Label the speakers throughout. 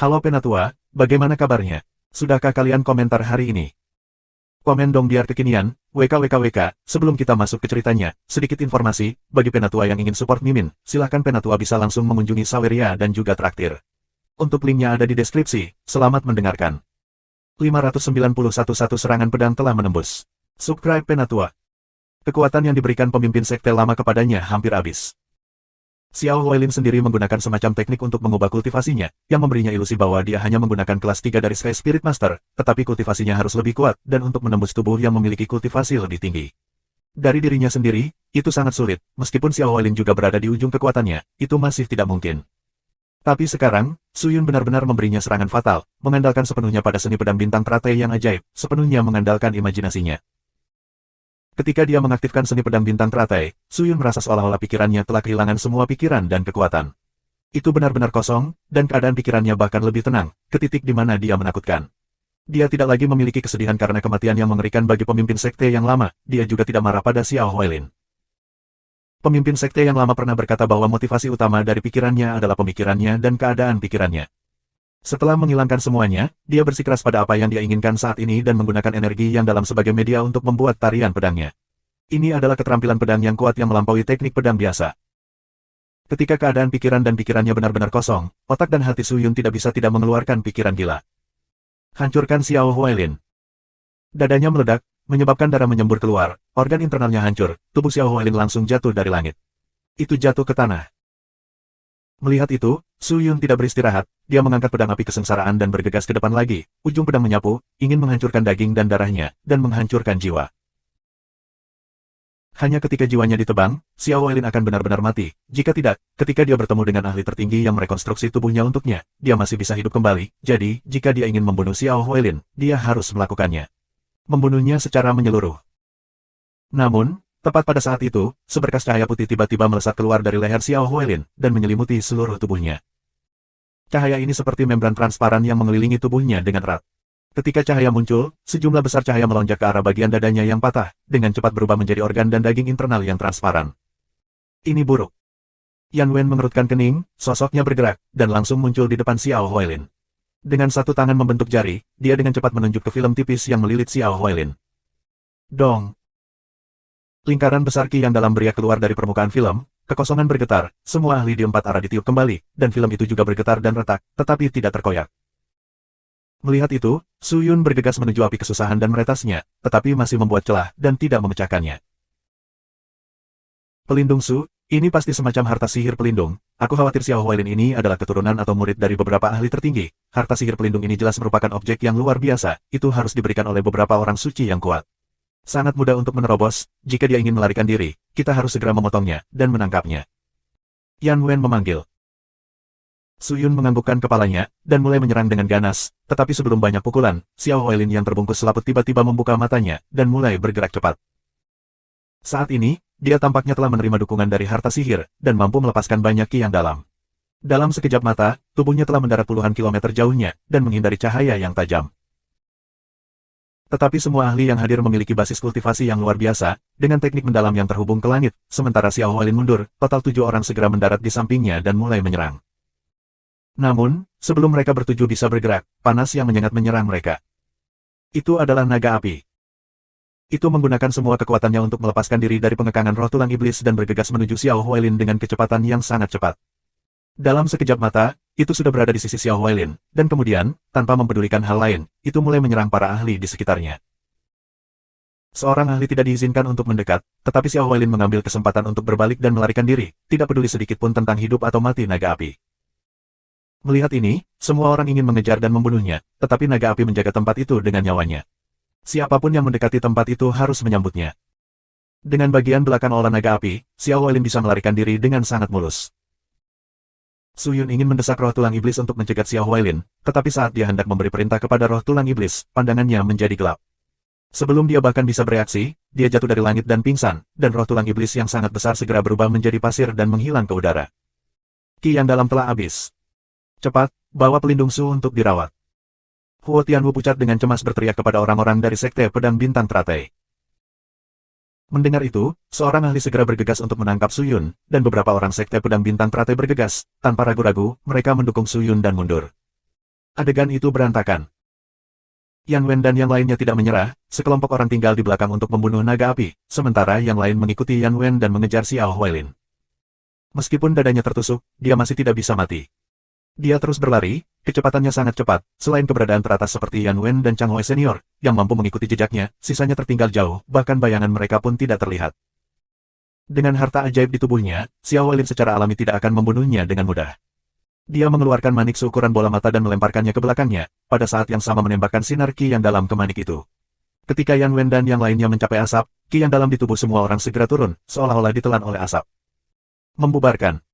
Speaker 1: Halo Penatua, bagaimana kabarnya? Sudahkah kalian komentar hari ini? Komen dong biar kekinian, WKWKWK, sebelum kita masuk ke ceritanya, sedikit informasi, bagi Penatua yang ingin support Mimin, silahkan Penatua bisa langsung mengunjungi Saweria dan juga traktir. Untuk linknya ada di deskripsi, selamat mendengarkan. 591 satu serangan pedang telah menembus. Subscribe Penatua. Kekuatan yang diberikan pemimpin sekte lama kepadanya hampir habis. Xiao Huailin sendiri menggunakan semacam teknik untuk mengubah kultivasinya, yang memberinya ilusi bahwa dia hanya menggunakan kelas 3 dari Sky Spirit Master, tetapi kultivasinya harus lebih kuat, dan untuk menembus tubuh yang memiliki kultivasi lebih tinggi. Dari dirinya sendiri, itu sangat sulit, meskipun Xiao Huailin juga berada di ujung kekuatannya, itu masih tidak mungkin. Tapi sekarang, Su Yun benar-benar memberinya serangan fatal, mengandalkan sepenuhnya pada seni pedang bintang teratai yang ajaib, sepenuhnya mengandalkan imajinasinya. Ketika dia mengaktifkan seni pedang bintang teratai, Su Yun merasa seolah-olah pikirannya telah kehilangan semua pikiran dan kekuatan. Itu benar-benar kosong, dan keadaan pikirannya bahkan lebih tenang, ke titik di mana dia menakutkan. Dia tidak lagi memiliki kesedihan karena kematian yang mengerikan bagi pemimpin sekte yang lama, dia juga tidak marah pada Xiao Huailin. Pemimpin sekte yang lama pernah berkata bahwa motivasi utama dari pikirannya adalah pemikirannya dan keadaan pikirannya. Setelah menghilangkan semuanya, dia bersikeras pada apa yang dia inginkan saat ini dan menggunakan energi yang dalam sebagai media untuk membuat tarian pedangnya. Ini adalah keterampilan pedang yang kuat yang melampaui teknik pedang biasa. Ketika keadaan pikiran dan pikirannya benar-benar kosong, otak dan hati Su Yun tidak bisa tidak mengeluarkan pikiran gila. Hancurkan Xiao Huailin. Dadanya meledak, menyebabkan darah menyembur keluar, organ internalnya hancur, tubuh Xiao Huailin langsung jatuh dari langit. Itu jatuh ke tanah. Melihat itu, Su Yun tidak beristirahat, dia mengangkat pedang api kesengsaraan dan bergegas ke depan lagi, ujung pedang menyapu, ingin menghancurkan daging dan darahnya, dan menghancurkan jiwa. Hanya ketika jiwanya ditebang, Xiao Huailin akan benar-benar mati, jika tidak, ketika dia bertemu dengan ahli tertinggi yang merekonstruksi tubuhnya untuknya, dia masih bisa hidup kembali, jadi, jika dia ingin membunuh Xiao Huailin, dia harus melakukannya. Membunuhnya secara menyeluruh. Namun, tepat pada saat itu, seberkas cahaya putih tiba-tiba melesat keluar dari leher Xiao Huailin, dan menyelimuti seluruh tubuhnya. Cahaya ini seperti membran transparan yang mengelilingi tubuhnya dengan erat. Ketika cahaya muncul, sejumlah besar cahaya melonjak ke arah bagian dadanya yang patah, dengan cepat berubah menjadi organ dan daging internal yang transparan. Ini buruk. Yan Wen mengerutkan kening, sosoknya bergerak, dan langsung muncul di depan Xiao Huailin. Dengan satu tangan membentuk jari, dia dengan cepat menunjuk ke film tipis yang melilit Xiao Huailin. Dong! Lingkaran besar ki yang dalam beriak keluar dari permukaan film, kekosongan bergetar, semua ahli di empat arah ditiup kembali, dan film itu juga bergetar dan retak, tetapi tidak terkoyak. Melihat itu, Su Yun bergegas menuju api kesusahan dan meretasnya, tetapi masih membuat celah dan tidak memecahkannya. Pelindung Su, ini pasti semacam harta sihir pelindung, aku khawatir Xiao Huailin ini adalah keturunan atau murid dari beberapa ahli tertinggi, harta sihir pelindung ini jelas merupakan objek yang luar biasa, itu harus diberikan oleh beberapa orang suci yang kuat. Sangat mudah untuk menerobos, jika dia ingin melarikan diri, kita harus segera memotongnya, dan menangkapnya. Yan Wen memanggil. Su Yun menganggukkan kepalanya, dan mulai menyerang dengan ganas, tetapi sebelum banyak pukulan, Xiao Huailin yang terbungkus selaput tiba-tiba membuka matanya, dan mulai bergerak cepat. Saat ini, dia tampaknya telah menerima dukungan dari harta sihir, dan mampu melepaskan banyak ki yang dalam. Dalam sekejap mata, tubuhnya telah mendarat puluhan kilometer jauhnya, dan menghindari cahaya yang tajam. Tetapi semua ahli yang hadir memiliki basis kultivasi yang luar biasa, dengan teknik mendalam yang terhubung ke langit, sementara Xiao Huailin mundur, total 7 orang segera mendarat di sampingnya dan mulai menyerang. Namun, sebelum mereka bertujuh bisa bergerak, panas yang menyengat menyerang mereka. Itu adalah naga api. Itu menggunakan semua kekuatannya untuk melepaskan diri dari pengekangan roh tulang iblis dan bergegas menuju Xiao Huailin dengan kecepatan yang sangat cepat. Dalam sekejap mata, itu sudah berada di sisi Xiao Huailin, dan kemudian, tanpa mempedulikan hal lain, itu mulai menyerang para ahli di sekitarnya. Seorang ahli tidak diizinkan untuk mendekat, tetapi Xiao Huailin mengambil kesempatan untuk berbalik dan melarikan diri, tidak peduli sedikit pun tentang hidup atau mati naga api. Melihat ini, semua orang ingin mengejar dan membunuhnya, tetapi naga api menjaga tempat itu dengan nyawanya. Siapapun yang mendekati tempat itu harus menyambutnya. Dengan bagian belakang olah naga api, Xiao Huailin bisa melarikan diri dengan sangat mulus. Su Yun ingin mendesak roh tulang iblis untuk mencegat Xiao Huailin, tetapi saat dia hendak memberi perintah kepada roh tulang iblis, pandangannya menjadi gelap. Sebelum dia bahkan bisa bereaksi, dia jatuh dari langit dan pingsan, dan roh tulang iblis yang sangat besar segera berubah menjadi pasir dan menghilang ke udara. Ki yang dalam telah habis. Cepat, bawa pelindung Su untuk dirawat. Huo Tianwu pucat dengan cemas berteriak kepada orang-orang dari sekte pedang bintang teratai. Mendengar itu, seorang ahli segera bergegas untuk menangkap Su Yun, dan beberapa orang sekte pedang bintang teratai bergegas, tanpa ragu-ragu, mereka mendukung Su Yun dan mundur. Adegan itu berantakan. Yan Wen dan yang lainnya tidak menyerah, sekelompok orang tinggal di belakang untuk membunuh naga api, sementara yang lain mengikuti Yan Wen dan mengejar Xiao Huailin. Meskipun dadanya tertusuk, dia masih tidak bisa mati. Dia terus berlari, kecepatannya sangat cepat, selain keberadaan teratas seperti Yan Wen dan Chang Hoi senior, yang mampu mengikuti jejaknya, sisanya tertinggal jauh, bahkan bayangan mereka pun tidak terlihat. Dengan harta ajaib di tubuhnya, Xiao Huailin secara alami tidak akan membunuhnya dengan mudah. Dia mengeluarkan manik seukuran bola mata dan melemparkannya ke belakangnya, pada saat yang sama menembakkan sinar ki yang dalam ke manik itu. Ketika Yan Wen dan yang lainnya mencapai asap, ki yang dalam di tubuh semua orang segera turun, seolah-olah ditelan oleh asap. Membubarkan.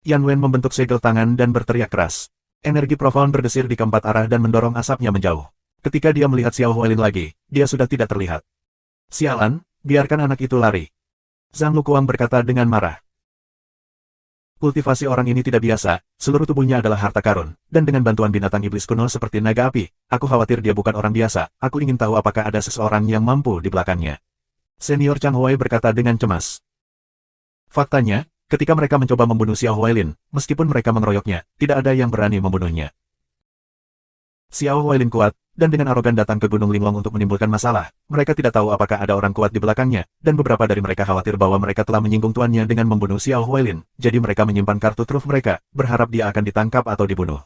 Speaker 1: Yan Wen membentuk segel tangan dan berteriak keras. Energi profound berdesir di keempat arah dan mendorong asapnya menjauh. Ketika dia melihat Xiao Huailin lagi, dia sudah tidak terlihat. Sialan, biarkan anak itu lari. Zhang Lukuang berkata dengan marah. Kultivasi orang ini tidak biasa, seluruh tubuhnya adalah harta karun, dan dengan bantuan binatang iblis kuno seperti naga api, aku khawatir dia bukan orang biasa, aku ingin tahu apakah ada seseorang yang mampu di belakangnya. Senior Chang Hoi berkata dengan cemas. Faktanya, ketika mereka mencoba membunuh Xiao Huailin, meskipun mereka mengeroyoknya, tidak ada yang berani membunuhnya. Xiao Huailin kuat, dan dengan arogan datang ke Gunung Linglong untuk menimbulkan masalah. Mereka tidak tahu apakah ada orang kuat di belakangnya, dan beberapa dari mereka khawatir bahwa mereka telah menyinggung tuannya dengan membunuh Xiao Huailin, jadi mereka menyimpan kartu truf mereka, berharap dia akan ditangkap atau dibunuh.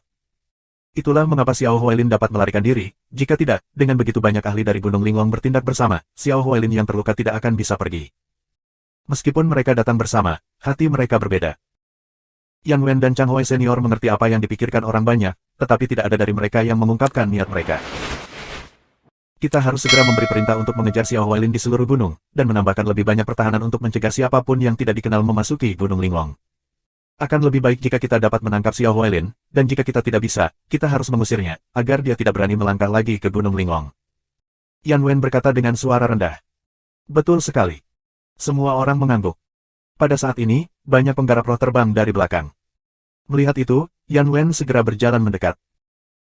Speaker 1: Itulah mengapa Xiao Huailin dapat melarikan diri, jika tidak, dengan begitu banyak ahli dari Gunung Linglong bertindak bersama, Xiao Huailin yang terluka tidak akan bisa pergi. Meskipun mereka datang bersama, hati mereka berbeda. Yan Wen dan Chang Hoi senior mengerti apa yang dipikirkan orang banyak, tetapi tidak ada dari mereka yang mengungkapkan niat mereka. Kita harus segera memberi perintah untuk mengejar Xiao Huailin di seluruh gunung, dan menambahkan lebih banyak pertahanan untuk mencegah siapapun yang tidak dikenal memasuki Gunung Linglong. Akan lebih baik jika kita dapat menangkap Xiao Huailin, dan jika kita tidak bisa, kita harus mengusirnya, agar dia tidak berani melangkah lagi ke Gunung Linglong. Yan Wen berkata dengan suara rendah. Betul sekali. Semua orang mengangguk. Pada saat ini, banyak penggarap roh terbang dari belakang. Melihat itu, Yan Wen segera berjalan mendekat.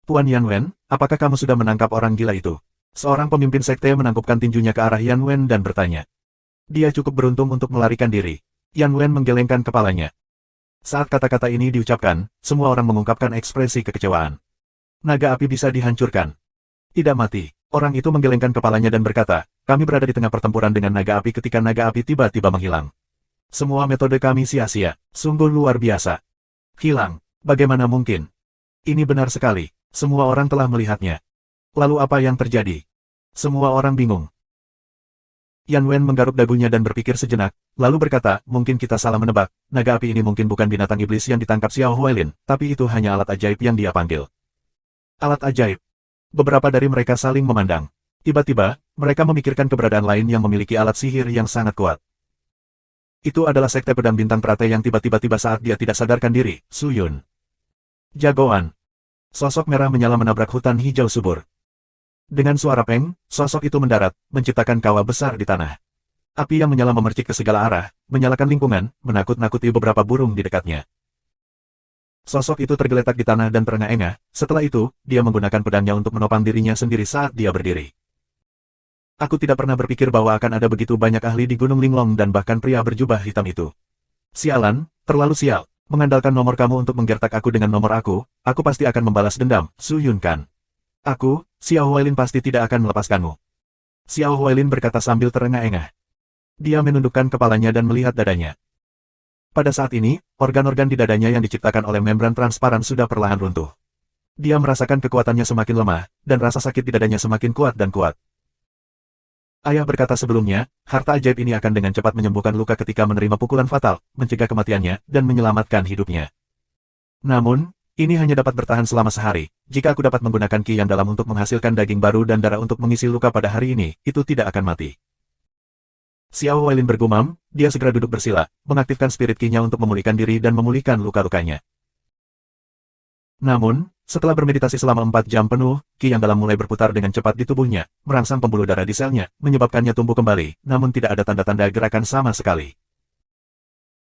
Speaker 1: Puan Yan Wen, apakah kamu sudah menangkap orang gila itu? Seorang pemimpin sekte menangkupkan tinjunya ke arah Yan Wen dan bertanya. Dia cukup beruntung untuk melarikan diri. Yan Wen menggelengkan kepalanya. Saat kata-kata ini diucapkan, semua orang mengungkapkan ekspresi kekecewaan. Naga api bisa dihancurkan. Tidak mati. Orang itu menggelengkan kepalanya dan berkata, kami berada di tengah pertempuran dengan naga api ketika naga api tiba-tiba menghilang. Semua metode kami sia-sia, sungguh luar biasa. Hilang, bagaimana mungkin? Ini benar sekali, semua orang telah melihatnya. Lalu apa yang terjadi? Semua orang bingung. Yan Wen menggaruk dagunya dan berpikir sejenak, lalu berkata, mungkin kita salah menebak, naga api ini mungkin bukan binatang iblis yang ditangkap Xiao Huailin, tapi itu hanya alat ajaib yang dia panggil. Alat ajaib. Beberapa dari mereka saling memandang. Tiba-tiba, mereka memikirkan keberadaan lain yang memiliki alat sihir yang sangat kuat. Itu adalah sekte pedang bintang teratai yang tiba-tiba saat dia tidak sadarkan diri, Su Yun. Jagoan. Sosok merah menyala menabrak hutan hijau subur. Dengan suara peng, sosok itu mendarat, menciptakan kawah besar di tanah. Api yang menyala memercik ke segala arah, menyalakan lingkungan, menakut-nakuti beberapa burung di dekatnya. Sosok itu tergeletak di tanah dan terengah-engah, setelah itu, dia menggunakan pedangnya untuk menopang dirinya sendiri saat dia berdiri. Aku tidak pernah berpikir bahwa akan ada begitu banyak ahli di Gunung Linglong dan bahkan pria berjubah hitam itu. Sialan, terlalu sial. Mengandalkan nomor kamu untuk menggertak aku dengan nomor aku pasti akan membalas dendam, Su Yun kan. Aku, Xiao Huailin pasti tidak akan melepaskanmu. Xiao Huailin berkata sambil terengah-engah. Dia menundukkan kepalanya dan melihat dadanya. Pada saat ini, organ-organ di dadanya yang diciptakan oleh membran transparan sudah perlahan runtuh. Dia merasakan kekuatannya semakin lemah, dan rasa sakit di dadanya semakin kuat dan kuat. Ayah berkata sebelumnya, harta ajaib ini akan dengan cepat menyembuhkan luka ketika menerima pukulan fatal, mencegah kematiannya, dan menyelamatkan hidupnya. Namun, ini hanya dapat bertahan selama sehari. Jika aku dapat menggunakan ki yang dalam untuk menghasilkan daging baru dan darah untuk mengisi luka pada hari ini, itu tidak akan mati. Xiao Huailin bergumam, dia segera duduk bersila, mengaktifkan spirit ki-nya untuk memulihkan diri dan memulihkan luka-lukanya. Namun, setelah bermeditasi selama 4 jam penuh, ki yang dalam mulai berputar dengan cepat di tubuhnya, merangsang pembuluh darah di selnya, menyebabkannya tumbuh kembali, namun tidak ada tanda-tanda gerakan sama sekali.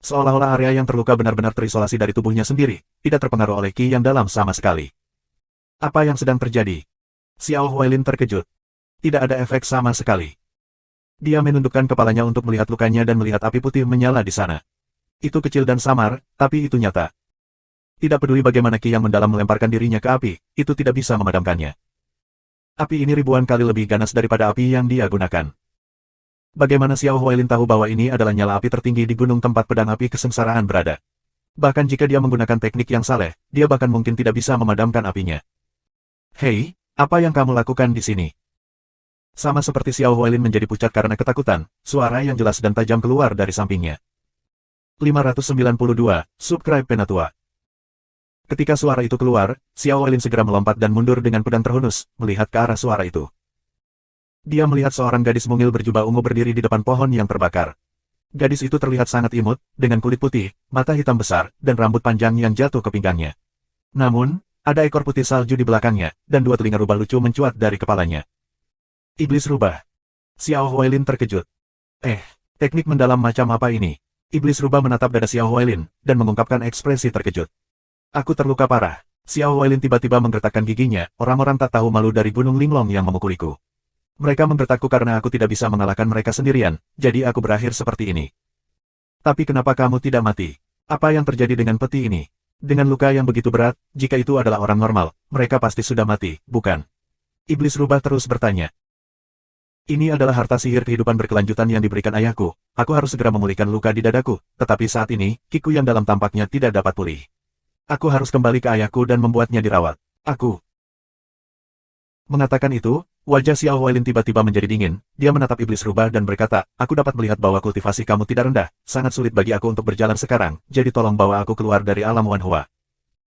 Speaker 1: Seolah-olah area yang terluka benar-benar terisolasi dari tubuhnya sendiri, tidak terpengaruh oleh ki yang dalam sama sekali. Apa yang sedang terjadi? Xiao Huailin terkejut. Tidak ada efek sama sekali. Dia menundukkan kepalanya untuk melihat lukanya dan melihat api putih menyala di sana. Itu kecil dan samar, tapi itu nyata. Tidak peduli bagaimana Ki yang mendalam melemparkan dirinya ke api, itu tidak bisa memadamkannya. Api ini ribuan kali lebih ganas daripada api yang dia gunakan. Bagaimana Xiao Huailin tahu bahwa ini adalah nyala api tertinggi di gunung tempat pedang api kesengsaraan berada? Bahkan jika dia menggunakan teknik yang saleh, dia bahkan mungkin tidak bisa memadamkan apinya. Hei, apa yang kamu lakukan di sini? Sama seperti Xiao Huailin menjadi pucat karena ketakutan, suara yang jelas dan tajam keluar dari sampingnya. 592, Subscribe Penatua. Ketika suara itu keluar, Xiao Huailin segera melompat dan mundur dengan pedang terhunus, melihat ke arah suara itu. Dia melihat seorang gadis mungil berjubah ungu berdiri di depan pohon yang terbakar. Gadis itu terlihat sangat imut, dengan kulit putih, mata hitam besar, dan rambut panjang yang jatuh ke pinggangnya. Namun, ada ekor putih salju di belakangnya, dan dua telinga rubah lucu mencuat dari kepalanya. Iblis rubah. Xiao Huailin terkejut. Teknik mendalam macam apa ini? Iblis rubah menatap dada Xiao Huailin, dan mengungkapkan ekspresi terkejut. Aku terluka parah. Xiao Huailin tiba-tiba menggertakkan giginya, orang-orang tak tahu malu dari Gunung Linglong yang memukuliku. Mereka menggertakku karena aku tidak bisa mengalahkan mereka sendirian, jadi aku berakhir seperti ini. Tapi kenapa kamu tidak mati? Apa yang terjadi dengan peti ini? Dengan luka yang begitu berat, jika itu adalah orang normal, mereka pasti sudah mati, bukan? Iblis rubah terus bertanya. Ini adalah harta sihir kehidupan berkelanjutan yang diberikan ayahku, aku harus segera memulihkan luka di dadaku, tetapi saat ini, kiku yang dalam tampaknya tidak dapat pulih. Aku harus kembali ke ayahku dan membuatnya dirawat. Aku. Mengatakan itu, wajah Xiao Huailin tiba-tiba menjadi dingin, dia menatap iblis rubah dan berkata, aku dapat melihat bahwa kultivasi kamu tidak rendah, sangat sulit bagi aku untuk berjalan sekarang, jadi tolong bawa aku keluar dari alam Wanhua.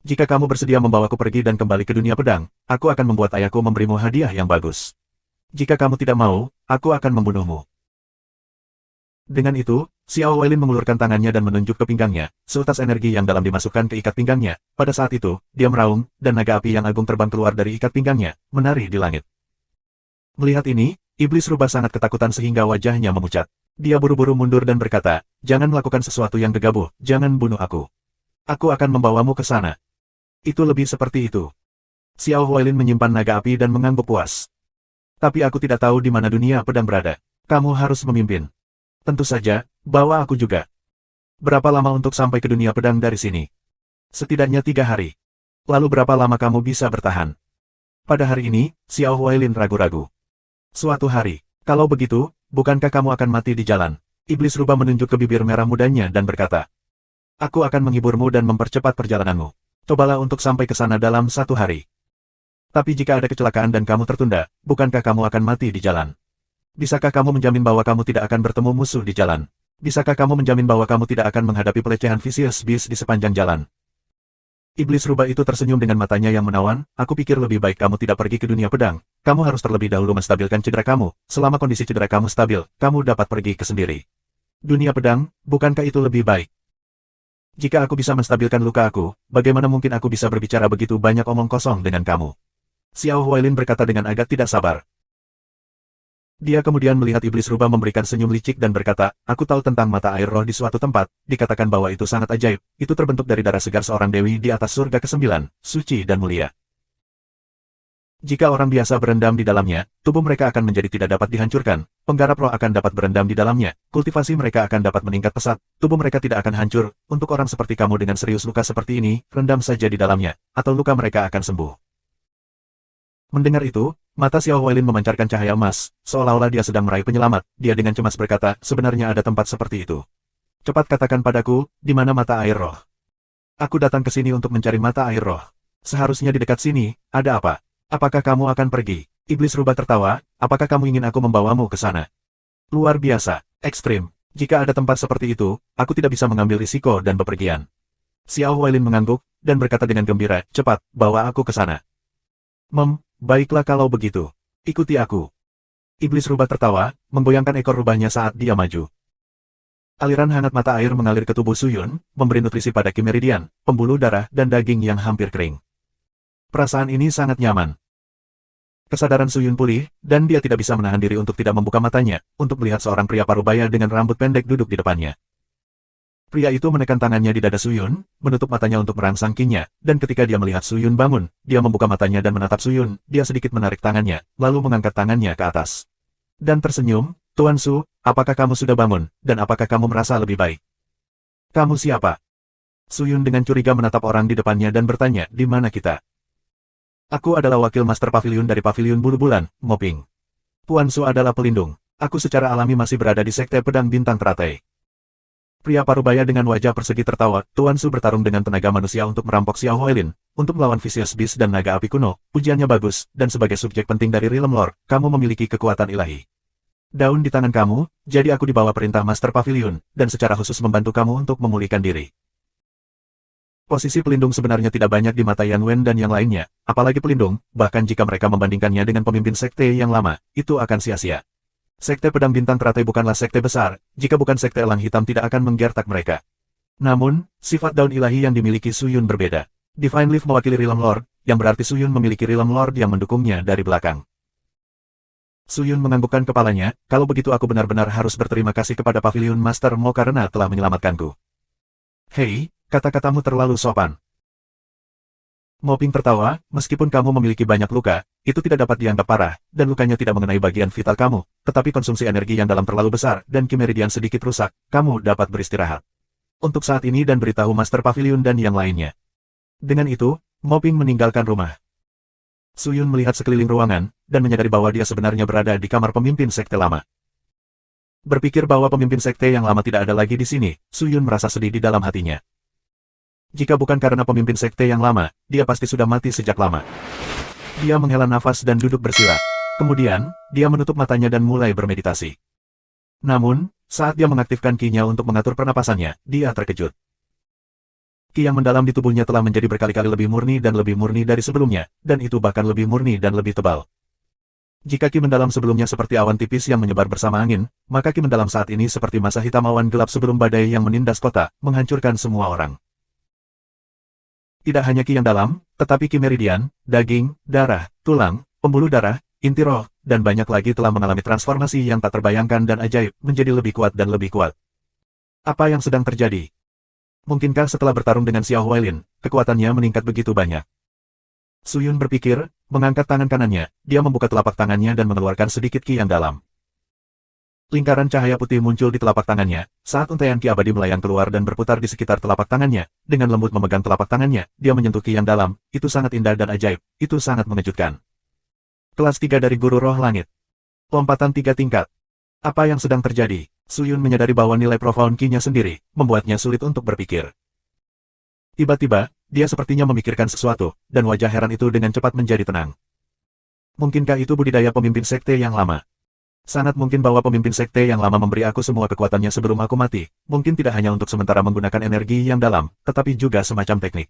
Speaker 1: Jika kamu bersedia membawaku pergi dan kembali ke dunia pedang, aku akan membuat ayahku memberimu hadiah yang bagus. Jika kamu tidak mau, aku akan membunuhmu. Dengan itu, Xiao Huailin mengulurkan tangannya dan menunjuk ke pinggangnya, seutas energi yang dalam dimasukkan ke ikat pinggangnya. Pada saat itu, dia meraung, dan naga api yang agung terbang keluar dari ikat pinggangnya, menari di langit. Melihat ini, iblis rubah sangat ketakutan sehingga wajahnya memucat. Dia buru-buru mundur dan berkata, jangan melakukan sesuatu yang gegabah, jangan bunuh aku. Aku akan membawamu ke sana. Itu lebih seperti itu. Xiao Huailin menyimpan naga api dan mengangguk puas. Tapi aku tidak tahu di mana dunia pedang berada. Kamu harus memimpin. Tentu saja, bawa aku juga. Berapa lama untuk sampai ke dunia pedang dari sini? Setidaknya 3 hari. Lalu berapa lama kamu bisa bertahan? Pada hari ini, Xiao Huailin ragu-ragu. Suatu hari, kalau begitu, bukankah kamu akan mati di jalan? Iblis rubah menunjuk ke bibir merah mudanya dan berkata, aku akan menghiburmu dan mempercepat perjalananmu. Cobalah untuk sampai ke sana dalam 1 hari. Tapi jika ada kecelakaan dan kamu tertunda, bukankah kamu akan mati di jalan? Bisakah kamu menjamin bahwa kamu tidak akan bertemu musuh di jalan? Bisakah kamu menjamin bahwa kamu tidak akan menghadapi pelecehan vicious beast di sepanjang jalan? Iblis rubah itu tersenyum dengan matanya yang menawan, aku pikir lebih baik kamu tidak pergi ke dunia pedang, kamu harus terlebih dahulu menstabilkan cedera kamu, selama kondisi cedera kamu stabil, kamu dapat pergi ke sendiri. Dunia pedang, bukankah itu lebih baik? Jika aku bisa menstabilkan luka aku, bagaimana mungkin aku bisa berbicara begitu banyak omong kosong dengan kamu? Xiao Huailin berkata dengan agak tidak sabar. Dia kemudian melihat iblis rubah memberikan senyum licik dan berkata, aku tahu tentang mata air roh di suatu tempat, dikatakan bahwa itu sangat ajaib, itu terbentuk dari darah segar seorang dewi di atas surga ke-9, suci dan mulia. Jika orang biasa berendam di dalamnya, tubuh mereka akan menjadi tidak dapat dihancurkan, penggarap roh akan dapat berendam di dalamnya, kultivasi mereka akan dapat meningkat pesat, tubuh mereka tidak akan hancur, untuk orang seperti kamu dengan serius luka seperti ini, rendam saja di dalamnya, atau luka mereka akan sembuh. Mendengar itu, mata Xiao Huailin memancarkan cahaya emas, seolah-olah dia sedang meraih penyelamat. Dia dengan cemas berkata, sebenarnya ada tempat seperti itu. Cepat katakan padaku, di mana mata air roh? Aku datang ke sini untuk mencari mata air roh. Seharusnya di dekat sini, ada apa? Apakah kamu akan pergi? Iblis rubah tertawa, apakah kamu ingin aku membawamu ke sana? Luar biasa, ekstrim. Jika ada tempat seperti itu, aku tidak bisa mengambil risiko dan bepergian. Xiao Huailin mengangguk, dan berkata dengan gembira, cepat, bawa aku ke sana. Baiklah kalau begitu. Ikuti aku. Iblis rubah tertawa, menggoyangkan ekor rubahnya saat dia maju. Aliran hangat mata air mengalir ke tubuh Suyun, memberi nutrisi pada Qi Meridian, pembuluh darah dan daging yang hampir kering. Perasaan ini sangat nyaman. Kesadaran Suyun pulih, dan dia tidak bisa menahan diri untuk tidak membuka matanya, untuk melihat seorang pria parubaya dengan rambut pendek duduk di depannya. Pria itu menekan tangannya di dada Suyun, menutup matanya untuk merangsang Qi-nya, dan ketika dia melihat Suyun bangun, dia membuka matanya dan menatap Suyun, dia sedikit menarik tangannya, lalu mengangkat tangannya ke atas. Dan tersenyum, Tuan Su, apakah kamu sudah bangun, dan apakah kamu merasa lebih baik? Kamu siapa? Suyun dengan curiga menatap orang di depannya dan bertanya, di mana kita? Aku adalah wakil Master Pavilion dari Pavilion Bulu Bulan, Moping. Puan Su adalah pelindung. Aku secara alami masih berada di Sekte Pedang Bintang Teratai. Pria parubaya dengan wajah persegi tertawa, Tuan Su bertarung dengan tenaga manusia untuk merampok Xiao Huailin, untuk melawan Vicious Beast dan naga api kuno, ujiannya bagus, dan sebagai subjek penting dari Realm Lord, kamu memiliki kekuatan ilahi. Daun di tangan kamu, jadi aku dibawa perintah Master Pavilion, dan secara khusus membantu kamu untuk memulihkan diri. Posisi pelindung sebenarnya tidak banyak di mata Yan Wen dan yang lainnya, apalagi pelindung, bahkan jika mereka membandingkannya dengan pemimpin sekte yang lama, itu akan sia-sia. Sekte Pedang Bintang Teratai bukanlah sekte besar, jika bukan sekte elang hitam tidak akan menggertak mereka. Namun, sifat daun ilahi yang dimiliki Suyun berbeda. Divine Leaf mewakili Realm Lord, yang berarti Suyun memiliki Realm Lord yang mendukungnya dari belakang. Suyun menganggukkan kepalanya, kalau begitu aku benar-benar harus berterima kasih kepada Pavilion Master Mo karena telah menyelamatkanku. Hei, kata-katamu terlalu sopan. Moping tertawa, meskipun kamu memiliki banyak luka, itu tidak dapat dianggap parah, dan lukanya tidak mengenai bagian vital kamu, tetapi konsumsi energi yang dalam terlalu besar, dan Kimeridian sedikit rusak, kamu dapat beristirahat. Untuk saat ini dan beritahu Master Pavilion dan yang lainnya. Dengan itu, Moping meninggalkan rumah. Suyun melihat sekeliling ruangan, dan menyadari bahwa dia sebenarnya berada di kamar pemimpin sekte lama. Berpikir bahwa pemimpin sekte yang lama tidak ada lagi di sini, Suyun merasa sedih di dalam hatinya. Jika bukan karena pemimpin sekte yang lama, dia pasti sudah mati sejak lama. Dia menghela nafas dan duduk bersila. Kemudian, dia menutup matanya dan mulai bermeditasi. Namun, saat dia mengaktifkan ki-nya untuk mengatur pernapasannya, dia terkejut. Ki yang mendalam di tubuhnya telah menjadi berkali-kali lebih murni dari sebelumnya, dan itu bahkan lebih murni dan lebih tebal. Jika ki mendalam sebelumnya seperti awan tipis yang menyebar bersama angin, maka ki mendalam saat ini seperti masa hitam awan gelap sebelum badai yang menindas kota, menghancurkan semua orang. Tidak hanya ki yang dalam, tetapi ki meridian, daging, darah, tulang, pembuluh darah, inti roh, dan banyak lagi telah mengalami transformasi yang tak terbayangkan dan ajaib, menjadi lebih kuat dan lebih kuat. Apa yang sedang terjadi? Mungkinkah setelah bertarung dengan Xiao Huailin, kekuatannya meningkat begitu banyak? Suyun berpikir, mengangkat tangan kanannya, dia membuka telapak tangannya dan mengeluarkan sedikit ki yang dalam. Lingkaran cahaya putih muncul di telapak tangannya, saat untaian ki abadi melayang keluar dan berputar di sekitar telapak tangannya, dengan lembut memegang telapak tangannya, dia menyentuh ki yang dalam, itu sangat indah dan ajaib, itu sangat mengejutkan. Kelas 3 dari Guru Roh Langit. Lompatan 3 tingkat. Apa yang sedang terjadi? Suyun menyadari bahwa nilai profound ki-nya sendiri, membuatnya sulit untuk berpikir. Tiba-tiba, dia sepertinya memikirkan sesuatu, dan wajah heran itu dengan cepat menjadi tenang. Mungkinkah itu budidaya pemimpin sekte yang lama? Sangat mungkin bahwa pemimpin sekte yang lama memberi aku semua kekuatannya sebelum aku mati, mungkin tidak hanya untuk sementara menggunakan energi yang dalam, tetapi juga semacam teknik.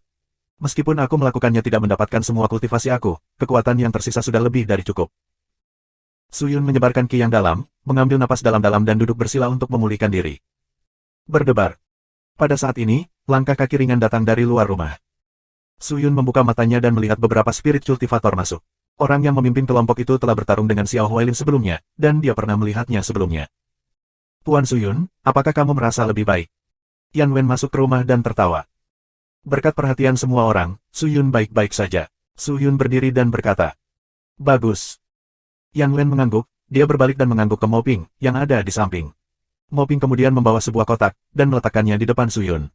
Speaker 1: Meskipun aku melakukannya tidak mendapatkan semua kultivasi aku, kekuatan yang tersisa sudah lebih dari cukup. Suyun menyebarkan ki yang dalam, mengambil napas dalam-dalam dan duduk bersila untuk memulihkan diri. Berdebar. Pada saat ini, langkah kaki ringan datang dari luar rumah. Suyun membuka matanya dan melihat beberapa spirit cultivator masuk. Orang yang memimpin kelompok itu telah bertarung dengan Xiao Huailin sebelumnya, dan dia pernah melihatnya sebelumnya. Tuan Suyun, apakah kamu merasa lebih baik? Yan Wen masuk ke rumah dan tertawa. Berkat perhatian semua orang, Suyun baik-baik saja. Suyun berdiri dan berkata, bagus. Yan Wen mengangguk, dia berbalik dan mengangguk ke Moping, yang ada di samping. Moping kemudian membawa sebuah kotak, dan meletakkannya di depan Suyun.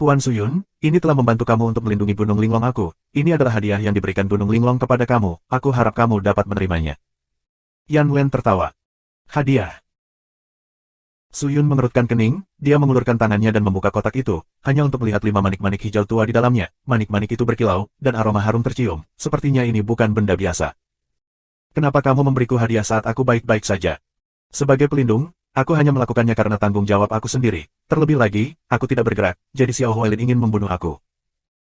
Speaker 1: Tuan Suyun, ini telah membantu kamu untuk melindungi Gunung Linglong aku. Ini adalah hadiah yang diberikan Gunung Linglong kepada kamu. Aku harap kamu dapat menerimanya. Yan Wen tertawa. Hadiah. Suyun mengerutkan kening, dia mengulurkan tangannya dan membuka kotak itu, hanya untuk melihat 5 manik-manik hijau tua di dalamnya. Manik-manik itu berkilau, dan aroma harum tercium. Sepertinya ini bukan benda biasa. Kenapa kamu memberiku hadiah saat aku baik-baik saja? Sebagai pelindung, aku hanya melakukannya karena tanggung jawab aku sendiri. Terlebih lagi, aku tidak bergerak, jadi Xiao Huailin ingin membunuh aku.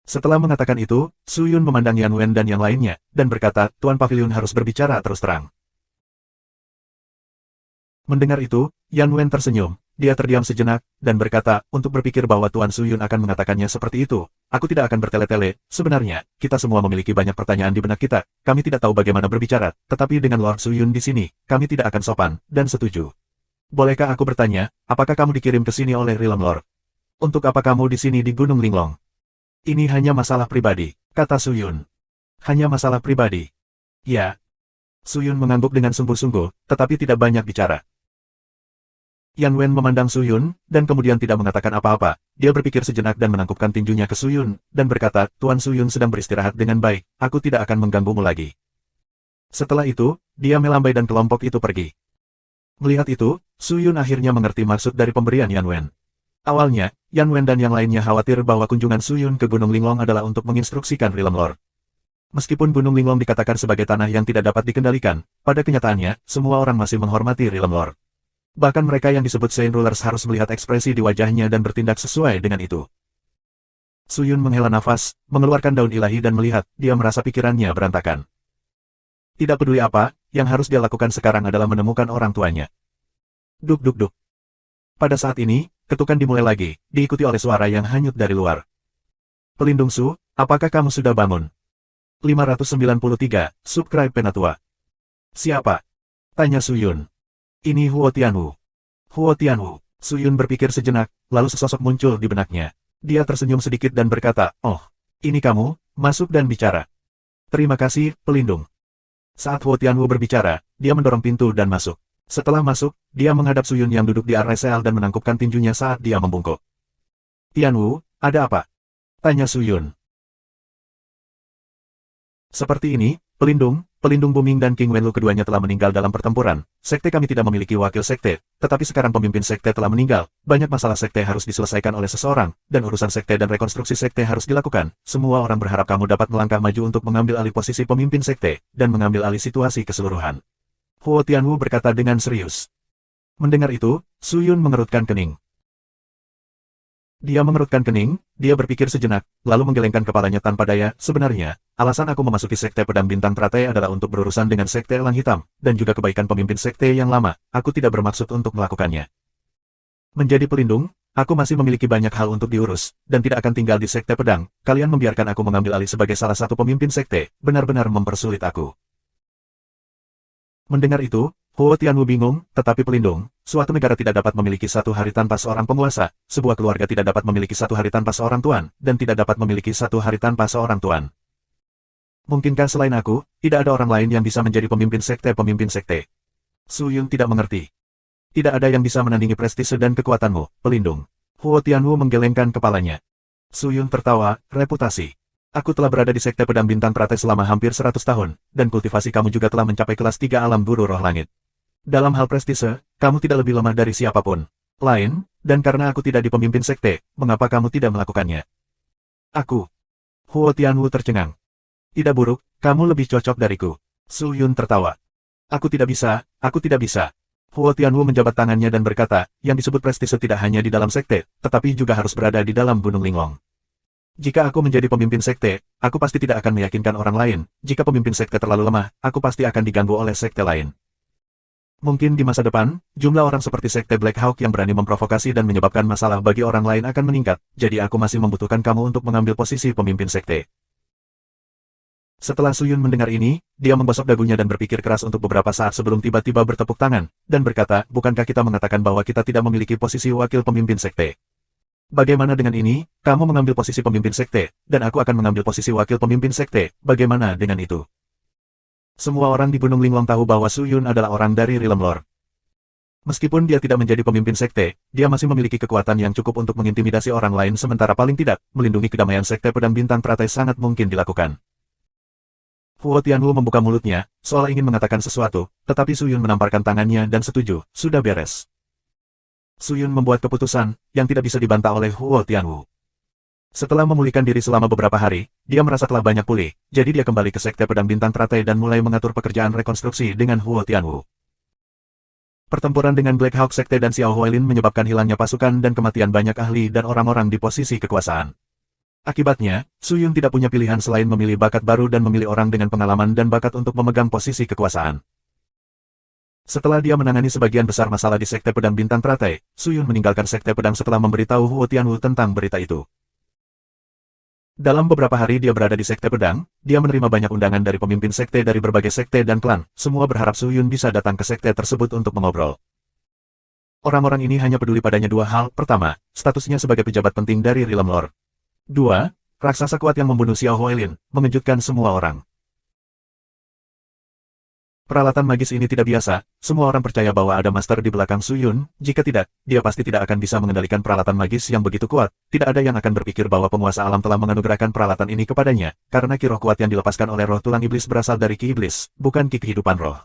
Speaker 1: Setelah mengatakan itu, Suyun memandang Yan Wen dan yang lainnya, dan berkata, Tuan Pavilion harus berbicara terus terang. Mendengar itu, Yan Wen tersenyum, dia terdiam sejenak, dan berkata, untuk berpikir bahwa Tuan Suyun akan mengatakannya seperti itu, aku tidak akan bertele-tele. Sebenarnya, kita semua memiliki banyak pertanyaan di benak kita, kami tidak tahu bagaimana berbicara, tetapi dengan Lord Suyun di sini, kami tidak akan sopan, dan setuju. Bolehkah aku bertanya, apakah kamu dikirim ke sini oleh Realm Lord? Untuk apa kamu di sini di Gunung Linglong? Ini hanya masalah pribadi, kata Suyun. Hanya masalah pribadi. Ya. Suyun mengangguk dengan sungguh-sungguh, tetapi tidak banyak bicara. Yan Wen memandang Suyun, dan kemudian tidak mengatakan apa-apa, dia berpikir sejenak dan menangkupkan tinjunya ke Suyun, dan berkata, Tuan Suyun sedang beristirahat dengan baik, aku tidak akan mengganggumu lagi. Setelah itu, dia melambai dan kelompok itu pergi. Melihat itu, Suyun akhirnya mengerti maksud dari pemberian Yan Wen. Awalnya, Yan Wen dan yang lainnya khawatir bahwa kunjungan Suyun ke Gunung Linglong adalah untuk menginstruksikan Realm Lord. Meskipun Gunung Linglong dikatakan sebagai tanah yang tidak dapat dikendalikan, pada kenyataannya, semua orang masih menghormati Realm Lord. Bahkan mereka yang disebut Saint Rulers harus melihat ekspresi di wajahnya dan bertindak sesuai dengan itu. Suyun menghela nafas, mengeluarkan daun ilahi dan melihat, dia merasa pikirannya berantakan. Tidak peduli apa, yang harus dia lakukan sekarang adalah menemukan orang tuanya. Duk duk duk. Pada saat ini, ketukan dimulai lagi, diikuti oleh suara yang hanyut dari luar. Pelindung Su, apakah kamu sudah bangun? 593, subscribe Penatua. Siapa? Tanya Suyun. Ini Huo Tianwu. Huo Tianwu. Suyun berpikir sejenak, lalu sesosok muncul di benaknya. Dia tersenyum sedikit dan berkata, oh, ini kamu, masuk dan bicara. Terima kasih, pelindung. Saat Huo Tianwu berbicara, dia mendorong pintu dan masuk. Setelah masuk, dia menghadap Suyun yang duduk di area sel dan menangkupkan tinjunya saat dia membungkuk. Tianwu, ada apa? Tanya Suyun. Seperti ini, pelindung Buming dan King Wenlu keduanya telah meninggal dalam pertempuran. Sekte kami tidak memiliki wakil sekte, tetapi sekarang pemimpin sekte telah meninggal. Banyak masalah sekte harus diselesaikan oleh seseorang, dan urusan sekte dan rekonstruksi sekte harus dilakukan. Semua orang berharap kamu dapat melangkah maju untuk mengambil alih posisi pemimpin sekte, dan mengambil alih situasi keseluruhan. Huo Tianwu berkata dengan serius. Mendengar itu, Suyun mengerutkan kening. Dia mengerutkan kening, dia berpikir sejenak, lalu menggelengkan kepalanya tanpa daya. Sebenarnya, alasan aku memasuki sekte pedang bintang teratai adalah untuk berurusan dengan sekte elang hitam, dan juga kebaikan pemimpin sekte yang lama. Aku tidak bermaksud untuk melakukannya. Menjadi pelindung, aku masih memiliki banyak hal untuk diurus, dan tidak akan tinggal di sekte pedang. Kalian membiarkan aku mengambil alih sebagai salah satu pemimpin sekte, benar-benar mempersulit aku. Mendengar itu, Huo Tianwu bingung, tetapi pelindung, suatu negara tidak dapat memiliki satu hari tanpa seorang penguasa, sebuah keluarga tidak dapat memiliki satu hari tanpa seorang tuan, dan tidak dapat memiliki satu hari tanpa seorang tuan. Mungkinkah selain aku, tidak ada orang lain yang bisa menjadi pemimpin sekte? Suyun tidak mengerti. Tidak ada yang bisa menandingi prestise dan kekuatanmu, pelindung. Huo Tianwu menggelengkan kepalanya. Suyun tertawa, reputasi. Aku telah berada di sekte pedang bintang teratai selama hampir 100 tahun, dan kultivasi kamu juga telah mencapai kelas 3 alam buru roh langit. Dalam hal prestise, kamu tidak lebih lemah dari siapapun lain, dan karena aku tidak di pemimpin sekte, mengapa kamu tidak melakukannya? Aku. Huo Tianwu tercengang. Tidak buruk, kamu lebih cocok dariku. Suyun tertawa. Aku tidak bisa. Huo Tianwu menjabat tangannya dan berkata, yang disebut prestise tidak hanya di dalam sekte, tetapi juga harus berada di dalam Gunung Linglong. Jika aku menjadi pemimpin sekte, aku pasti tidak akan meyakinkan orang lain. Jika pemimpin sekte terlalu lemah, aku pasti akan diganggu oleh sekte lain. Mungkin di masa depan, jumlah orang seperti sekte Black Hawk yang berani memprovokasi dan menyebabkan masalah bagi orang lain akan meningkat, jadi aku masih membutuhkan kamu untuk mengambil posisi pemimpin sekte. Setelah Suyun mendengar ini, dia menggosok dagunya dan berpikir keras untuk beberapa saat sebelum tiba-tiba bertepuk tangan, dan berkata, bukankah kita mengatakan bahwa kita tidak memiliki posisi wakil pemimpin sekte? Bagaimana dengan ini, kamu mengambil posisi pemimpin sekte, dan aku akan mengambil posisi wakil pemimpin sekte, bagaimana dengan itu? Semua orang di Gunung Linglong tahu bahwa Suyun adalah orang dari Realm Lord. Meskipun dia tidak menjadi pemimpin sekte, dia masih memiliki kekuatan yang cukup untuk mengintimidasi orang lain sementara paling tidak, melindungi kedamaian sekte pedang bintang teratai sangat mungkin dilakukan. Huo Tianwu membuka mulutnya, seolah ingin mengatakan sesuatu, tetapi Suyun menamparkan tangannya dan setuju, sudah beres. Suyun membuat keputusan, yang tidak bisa dibantah oleh Huo Tianwu. Setelah memulihkan diri selama beberapa hari, dia merasa telah banyak pulih, jadi dia kembali ke sekte pedang bintang teratai dan mulai mengatur pekerjaan rekonstruksi dengan Huo Tianwu. Pertempuran dengan Black Hawk sekte dan Xiao Huailin menyebabkan hilangnya pasukan dan kematian banyak ahli dan orang-orang di posisi kekuasaan. Akibatnya, Suyun tidak punya pilihan selain memilih bakat baru dan memilih orang dengan pengalaman dan bakat untuk memegang posisi kekuasaan. Setelah dia menangani sebagian besar masalah di sekte pedang bintang teratai, Suyun meninggalkan sekte pedang setelah memberitahu Huo Tianwu tentang berita itu. Dalam beberapa hari dia berada di sekte pedang, dia menerima banyak undangan dari pemimpin sekte dari berbagai sekte dan klan, semua berharap Suyun bisa datang ke sekte tersebut untuk mengobrol. Orang-orang ini hanya peduli padanya dua hal, pertama, statusnya sebagai pejabat penting dari Realm Lord. 2. Raksasa kuat yang membunuh Xiao Huailin, mengejutkan semua orang. Peralatan magis ini tidak biasa, semua orang percaya bahwa ada master di belakang Su Yun, jika tidak, dia pasti tidak akan bisa mengendalikan peralatan magis yang begitu kuat, tidak ada yang akan berpikir bahwa penguasa alam telah menganugerahkan peralatan ini kepadanya, karena ki roh kuat yang dilepaskan oleh roh tulang iblis berasal dari ki iblis, bukan ki kehidupan roh.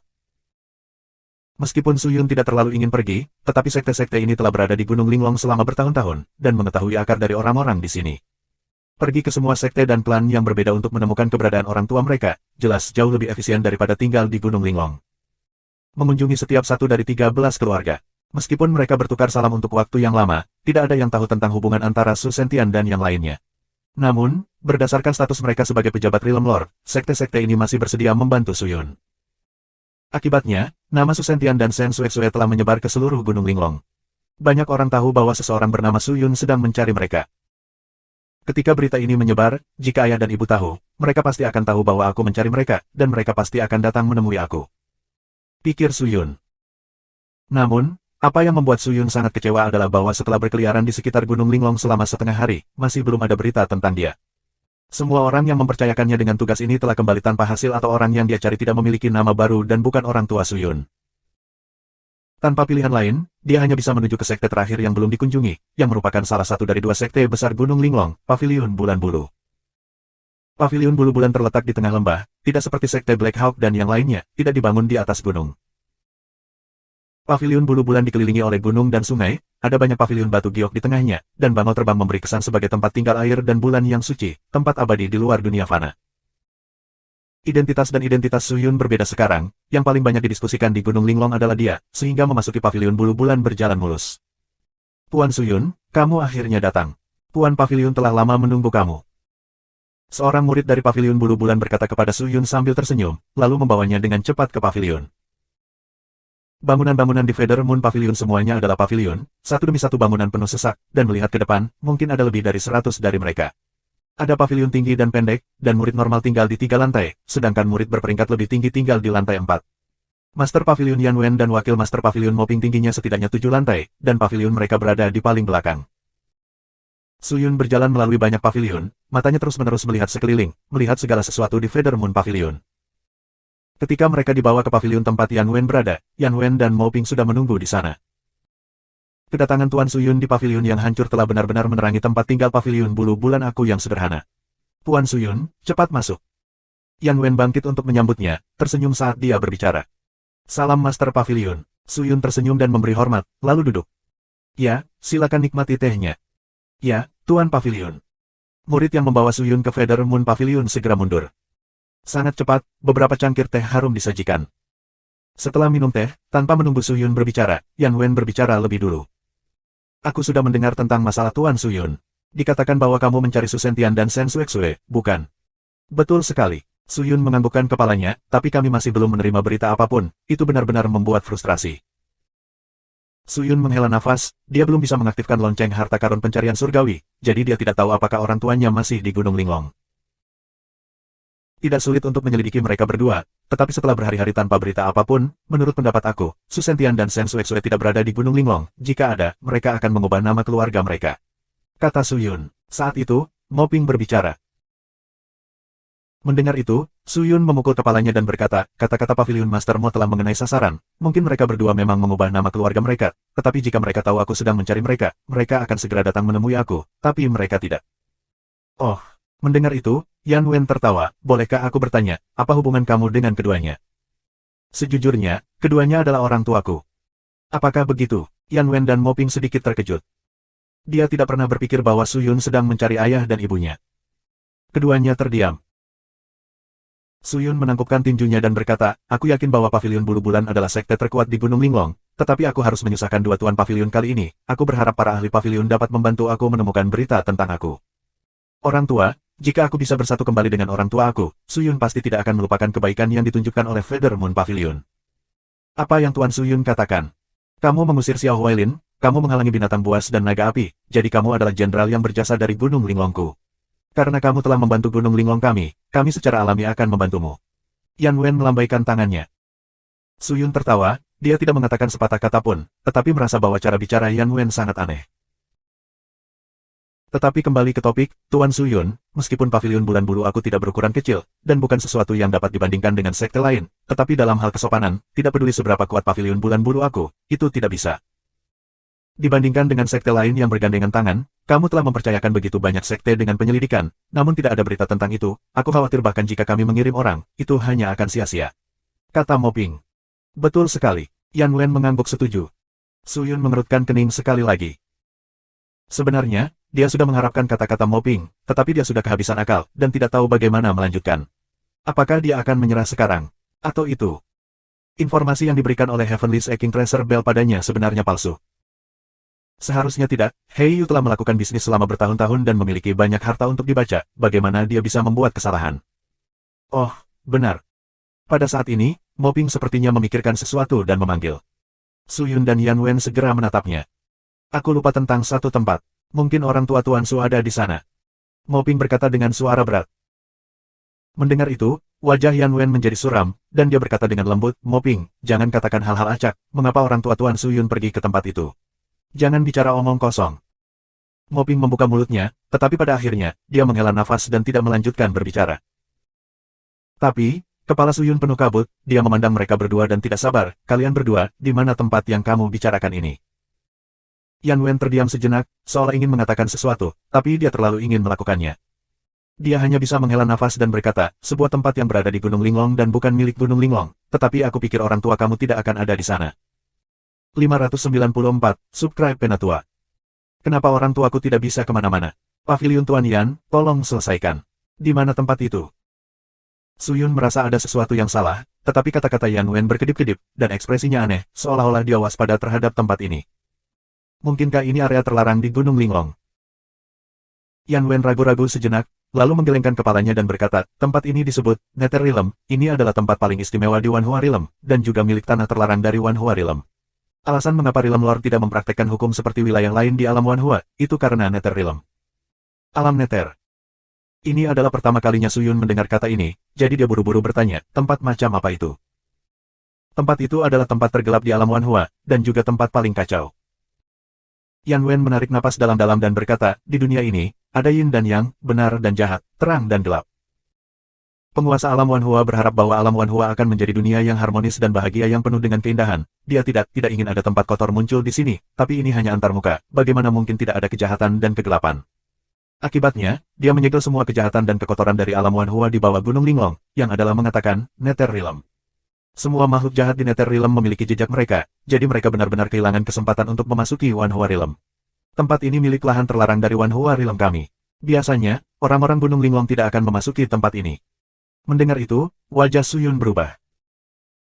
Speaker 1: Meskipun Su Yun tidak terlalu ingin pergi, tetapi sekte-sekte ini telah berada di Gunung Linglong selama bertahun-tahun, dan mengetahui akar dari orang-orang di sini. Pergi ke semua sekte dan klan yang berbeda untuk menemukan keberadaan orang tua mereka, jelas jauh lebih efisien daripada tinggal di Gunung Linglong. Mengunjungi setiap satu dari 13 keluarga. Meskipun mereka bertukar salam untuk waktu yang lama, tidak ada yang tahu tentang hubungan antara Su Sentian dan yang lainnya. Namun, berdasarkan status mereka sebagai pejabat Realm Lord, sekte-sekte ini masih bersedia membantu Su Yun. Akibatnya, nama Su Sentian dan Shen Xuexue telah menyebar ke seluruh Gunung Linglong. Banyak orang tahu bahwa seseorang bernama Su Yun sedang mencari mereka. Ketika berita ini menyebar, jika ayah dan ibu tahu, mereka pasti akan tahu bahwa aku mencari mereka, dan mereka pasti akan datang menemui aku. Pikir Su Yun. Namun, apa yang membuat Su Yun sangat kecewa adalah bahwa setelah berkeliaran di sekitar Gunung Linglong selama setengah hari, masih belum ada berita tentang dia. Semua orang yang mempercayakannya dengan tugas ini telah kembali tanpa hasil atau orang yang dia cari tidak memiliki nama baru dan bukan orang tua Su Yun. Tanpa pilihan lain, dia hanya bisa menuju ke sekte terakhir yang belum dikunjungi, yang merupakan salah satu dari 2 sekte besar Gunung Linglong, Paviliun Bulan Bulu. Paviliun Bulu Bulan terletak di tengah lembah, tidak seperti sekte Black Hawk dan yang lainnya, tidak dibangun di atas gunung. Paviliun Bulu Bulan dikelilingi oleh gunung dan sungai, ada banyak paviliun batu giok di tengahnya, dan bangau terbang memberi kesan sebagai tempat tinggal air dan bulan yang suci, tempat abadi di luar dunia fana. Identitas dan identitas Su Yun berbeda sekarang, yang paling banyak didiskusikan di Gunung Linglong adalah dia, sehingga memasuki Paviliun Bulu Bulan berjalan mulus. Puan Su Yun, kamu akhirnya datang. Puan Paviliun telah lama menunggu kamu. Seorang murid dari Paviliun Bulu Bulan berkata kepada Su Yun sambil tersenyum, lalu membawanya dengan cepat ke paviliun. Bangunan-bangunan di Feather Moon Pavilion semuanya adalah pavilion, satu demi satu bangunan penuh sesak, dan melihat ke depan, mungkin ada lebih dari 100 dari mereka. Ada pavilion tinggi dan pendek, dan murid normal tinggal di 3 lantai, sedangkan murid berperingkat lebih tinggi tinggal di lantai 4. Master Pavilion Yan Wen dan Wakil Master Pavilion Moping tingginya setidaknya 7 lantai, dan pavilion mereka berada di paling belakang. Su Yun berjalan melalui banyak pavilion, matanya terus-menerus melihat sekeliling, melihat segala sesuatu di Feather Moon Pavilion. Ketika mereka dibawa ke pavilion tempat Yan Wen berada, Yan Wen dan Moping sudah menunggu di sana. Kedatangan Tuan Su Yun di pavilion yang hancur telah benar-benar menerangi tempat tinggal pavilion bulu bulan aku yang sederhana. Tuan Su Yun, cepat masuk. Yan Wen bangkit untuk menyambutnya, tersenyum saat dia berbicara. Salam Master Pavilion. Su Yun tersenyum dan memberi hormat, lalu duduk. Ya, silakan nikmati tehnya. Ya, Tuan Pavilion. Murid yang membawa Su Yun ke Feather Moon Pavilion segera mundur. Sangat cepat, beberapa cangkir teh harum disajikan. Setelah minum teh, tanpa menunggu Su Yun berbicara, Yan Wen berbicara lebih dulu. Aku sudah mendengar tentang masalah Tuan Su Yun. Dikatakan bahwa kamu mencari Su Sentian dan Shen Xuexue, bukan? Betul sekali. Su Yun menganggukkan kepalanya, tapi kami masih belum menerima berita apapun, itu benar-benar membuat frustrasi. Su Yun menghela nafas, dia belum bisa mengaktifkan lonceng harta karun pencarian surgawi, jadi dia tidak tahu apakah orang tuanya masih di Gunung Linglong. Tidak sulit untuk menyelidiki mereka berdua, tetapi setelah berhari-hari tanpa berita apapun, menurut pendapat aku, Su Sentian dan Shen Xuexue tidak berada di Gunung Linglong. Jika ada, mereka akan mengubah nama keluarga mereka. Kata Su Yun. Saat itu, Moping berbicara. Mendengar itu, Su Yun memukul kepalanya dan berkata, kata-kata Pavilion Master Mo telah mengenai sasaran. Mungkin mereka berdua memang mengubah nama keluarga mereka, tetapi jika mereka tahu aku sedang mencari mereka, mereka akan segera datang menemui aku, tapi mereka tidak. Oh. Mendengar itu, Yan Wen tertawa, bolehkah aku bertanya, apa hubungan kamu dengan keduanya? Sejujurnya, keduanya adalah orang tuaku. Apakah begitu? Yan Wen dan Moping sedikit terkejut. Dia tidak pernah berpikir bahwa Su Yun sedang mencari ayah dan ibunya. Keduanya terdiam. Su Yun menangkupkan tinjunya dan berkata, aku yakin bahwa Pavilion Bulu Bulan adalah sekte terkuat di Gunung Linglong, tetapi aku harus menyusahkan 2 tuan pavilion kali ini. Aku berharap para ahli pavilion dapat membantu aku menemukan berita tentang aku. Orang tua, jika aku bisa bersatu kembali dengan orang tua aku, Su Yun pasti tidak akan melupakan kebaikan yang ditunjukkan oleh Feather Moon Pavilion. Apa yang Tuan Su Yun katakan? Kamu mengusir Xiao Huailin, kamu menghalangi binatang buas dan naga api, jadi kamu adalah jenderal yang berjasa dari Gunung Linglongku. Karena kamu telah membantu Gunung Linglong kami secara alami akan membantumu. Yan Wen melambaikan tangannya. Su Yun tertawa, dia tidak mengatakan sepatah kata pun, tetapi merasa bahwa cara bicara Yan Wen sangat aneh. Tetapi kembali ke topik, Tuan Suyun, meskipun pavilion bulan bulu aku tidak berukuran kecil, dan bukan sesuatu yang dapat dibandingkan dengan sekte lain, tetapi dalam hal kesopanan, tidak peduli seberapa kuat pavilion bulan bulu aku, itu tidak bisa. Dibandingkan dengan sekte lain yang bergandengan tangan, kamu telah mempercayakan begitu banyak sekte dengan penyelidikan, namun tidak ada berita tentang itu, aku khawatir bahkan jika kami mengirim orang, itu hanya akan sia-sia. Kata Mo Ping. Betul sekali. Yan Wen mengangguk setuju. Suyun mengerutkan kening sekali lagi. Sebenarnya, dia sudah mengharapkan kata-kata Mo Ping, tetapi dia sudah kehabisan akal, dan tidak tahu bagaimana melanjutkan. Apakah dia akan menyerah sekarang? Atau itu? Informasi yang diberikan oleh Heavenly Shaking Tracer Bell padanya sebenarnya palsu. Seharusnya tidak, Hei Yu telah melakukan bisnis selama bertahun-tahun dan memiliki banyak harta untuk dibaca, bagaimana dia bisa membuat kesalahan? Oh, benar. Pada saat ini, Mo Ping sepertinya memikirkan sesuatu dan memanggil. Suyun dan Yan Wen segera menatapnya. Aku lupa tentang satu tempat. Mungkin orang tua Tuan Su ada di sana. Mo Ping berkata dengan suara berat. Mendengar itu, wajah Yan Wen menjadi suram, dan dia berkata dengan lembut, Mo Ping, jangan katakan hal-hal acak, mengapa orang tua Tuan Suyun pergi ke tempat itu? Jangan bicara omong kosong. Mo Ping membuka mulutnya, tetapi pada akhirnya, dia menghela nafas dan tidak melanjutkan berbicara. Tapi, kepala Suyun penuh kabut, dia memandang mereka berdua dan tidak sabar, kalian berdua, di mana tempat yang kamu bicarakan ini? Yan Wen terdiam sejenak, seolah ingin mengatakan sesuatu, tapi dia terlalu ingin melakukannya. Dia hanya bisa menghela nafas dan berkata, sebuah tempat yang berada di Gunung Linglong dan bukan milik Gunung Linglong, tetapi aku pikir orang tua kamu tidak akan ada di sana. 594, Subscribe Penatua. Kenapa orang tuaku tidak bisa kemana-mana? Pavilion Tuan Yan, tolong selesaikan. Di mana tempat itu? Suyun merasa ada sesuatu yang salah, tetapi kata-kata Yan Wen berkedip-kedip, dan ekspresinya aneh, seolah-olah dia waspada terhadap tempat ini. Mungkinkah ini area terlarang di Gunung Linglong? Yan Wen ragu-ragu sejenak, lalu menggelengkan kepalanya dan berkata, tempat ini disebut Nether Realm, ini adalah tempat paling istimewa di Wanhua Realm, dan juga milik tanah terlarang dari Wanhua Realm. Alasan mengapa Realm Lord tidak mempraktekkan hukum seperti wilayah lain di alam Wanhua, itu karena Nether Realm. Alam Nether. Ini adalah pertama kalinya Suyun mendengar kata ini, jadi dia buru-buru bertanya, tempat macam apa itu? Tempat itu adalah tempat tergelap di alam Wanhua, dan juga tempat paling kacau. Yan Wen menarik napas dalam-dalam dan berkata, di dunia ini, ada yin dan yang, benar dan jahat, terang dan gelap. Penguasa alam Wanhua berharap bahwa alam Wanhua akan menjadi dunia yang harmonis dan bahagia yang penuh dengan keindahan. Dia tidak ingin ada tempat kotor muncul di sini, tapi ini hanya antarmuka, bagaimana mungkin tidak ada kejahatan dan kegelapan. Akibatnya, dia menyegel semua kejahatan dan kekotoran dari alam Wanhua di bawah Gunung Linglong, yang adalah mengatakan, Nether Realm. Semua makhluk jahat di Nether Realm memiliki jejak mereka, jadi mereka benar-benar kehilangan kesempatan untuk memasuki Wanhua Realm. Tempat ini milik lahan terlarang dari Wanhua Realm kami. Biasanya, orang-orang Gunung Linglong tidak akan memasuki tempat ini. Mendengar itu, wajah Suyun berubah.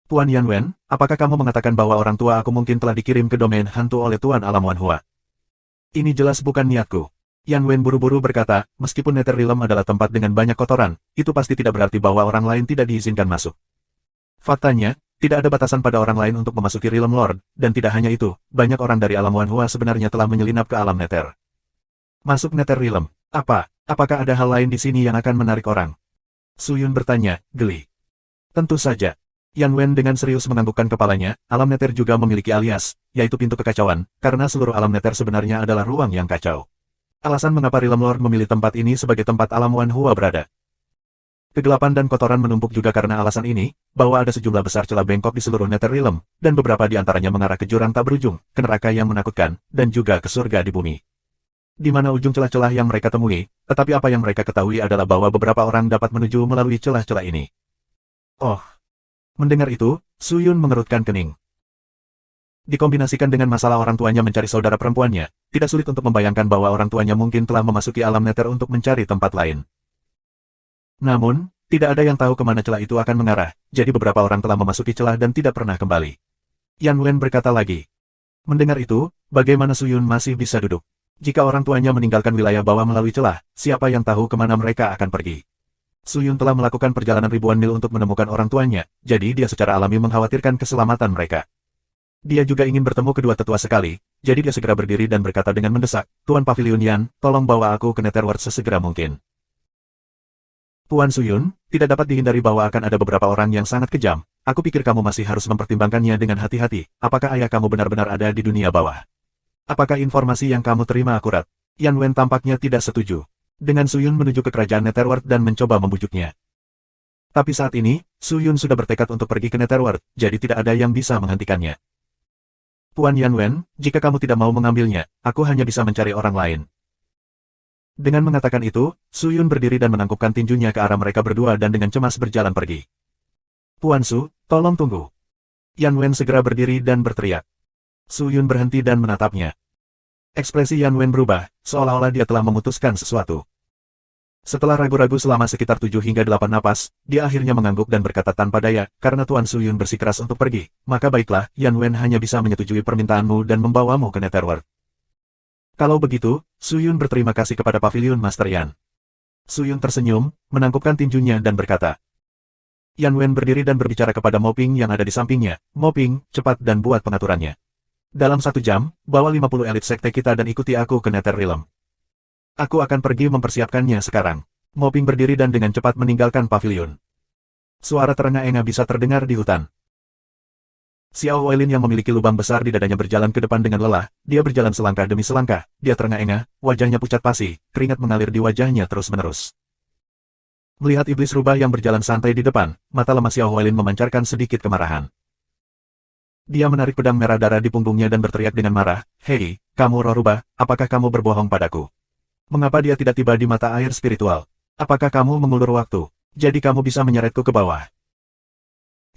Speaker 1: Tuan Yan Wen, apakah kamu mengatakan bahwa orang tua aku mungkin telah dikirim ke domain hantu oleh Tuan Alam Wanhua? Ini jelas bukan niatku. Yan Wen buru-buru berkata, meskipun Nether Realm adalah tempat dengan banyak kotoran, itu pasti tidak berarti bahwa orang lain tidak diizinkan masuk. Faktanya, tidak ada batasan pada orang lain untuk memasuki Realm Lord, dan tidak hanya itu, banyak orang dari alam Wanhua sebenarnya telah menyelinap ke alam Nether. Masuk Nether Realm, apa? Apakah ada hal lain di sini yang akan menarik orang? Suyun bertanya, geli. Tentu saja. Yan Wen dengan serius menganggukkan kepalanya, alam Nether juga memiliki alias, yaitu pintu kekacauan, karena seluruh alam Nether sebenarnya adalah ruang yang kacau. Alasan mengapa Realm Lord memilih tempat ini sebagai tempat alam Wanhua berada. Kegelapan dan kotoran menumpuk juga karena alasan ini, bahwa ada sejumlah besar celah bengkok di seluruh Nether Realm, dan beberapa di antaranya mengarah ke jurang tak berujung, ke neraka yang menakutkan, dan juga ke surga di bumi. Di mana ujung celah-celah yang mereka temui, tetapi apa yang mereka ketahui adalah bahwa beberapa orang dapat menuju melalui celah-celah ini. Oh. Mendengar itu, Suyun mengerutkan kening. Dikombinasikan dengan masalah orang tuanya mencari saudara perempuannya, tidak sulit untuk membayangkan bahwa orang tuanya mungkin telah memasuki alam Nether untuk mencari tempat lain. Namun, tidak ada yang tahu kemana celah itu akan mengarah, jadi beberapa orang telah memasuki celah dan tidak pernah kembali. Yan Wen berkata lagi. Mendengar itu, bagaimana Suyun masih bisa duduk? Jika orang tuanya meninggalkan wilayah bawah melalui celah, siapa yang tahu kemana mereka akan pergi? Suyun telah melakukan perjalanan ribuan mil untuk menemukan orang tuanya, jadi dia secara alami mengkhawatirkan keselamatan mereka. Dia juga ingin bertemu kedua tetua sekali, jadi dia segera berdiri dan berkata dengan mendesak, Tuan Pavilion Yan, tolong bawa aku ke Netherworld sesegera mungkin. Tuan Suyun, tidak dapat dihindari bahwa akan ada beberapa orang yang sangat kejam. Aku pikir kamu masih harus mempertimbangkannya dengan hati-hati. Apakah ayah kamu benar-benar ada di dunia bawah? Apakah informasi yang kamu terima akurat? Yan Wen tampaknya tidak setuju. Dengan Su Yun menuju ke kerajaan Netherworld dan mencoba membujuknya. Tapi saat ini, Su Yun sudah bertekad untuk pergi ke Netherworld, jadi tidak ada yang bisa menghentikannya. Puan Yan Wen, jika kamu tidak mau mengambilnya, aku hanya bisa mencari orang lain. Dengan mengatakan itu, Su Yun berdiri dan menangkupkan tinjunya ke arah mereka berdua dan dengan cemas berjalan pergi. Puan Su, tolong tunggu. Yan Wen segera berdiri dan berteriak. Su Yun berhenti dan menatapnya. Ekspresi Yan Wen berubah, seolah-olah dia telah memutuskan sesuatu. Setelah ragu-ragu selama sekitar 7 hingga 8 napas, dia akhirnya mengangguk dan berkata tanpa daya, karena Tuan Su Yun bersikeras untuk pergi, maka baiklah, Yan Wen hanya bisa menyetujui permintaanmu dan membawamu ke Netherworld. Kalau begitu, Su Yun berterima kasih kepada Pavilion Master Yan. Su Yun tersenyum, menangkupkan tinjunya dan berkata. Yan Wen berdiri dan berbicara kepada Mo Ping yang ada di sampingnya, Mo Ping, cepat dan buat pengaturannya. Dalam 1 jam, bawa 50 elit sekte kita dan ikuti aku ke Netherrealm. Aku akan pergi mempersiapkannya sekarang. Mo Ping berdiri dan dengan cepat meninggalkan pavilion. Suara terengah-engah bisa terdengar di hutan. Xiao Weilin yang memiliki lubang besar di dadanya berjalan ke depan dengan lelah, dia berjalan selangkah demi selangkah, dia terengah-engah, wajahnya pucat pasi, keringat mengalir di wajahnya terus-menerus. Melihat iblis rubah yang berjalan santai di depan, mata lemah Xiao Weilin memancarkan sedikit kemarahan. Dia menarik pedang merah darah di punggungnya dan berteriak dengan marah, "Hei, kamu roh rubah, apakah kamu berbohong padaku? Mengapa dia tidak tiba di mata air spiritual? Apakah kamu mengulur waktu? Jadi kamu bisa menyeretku ke bawah."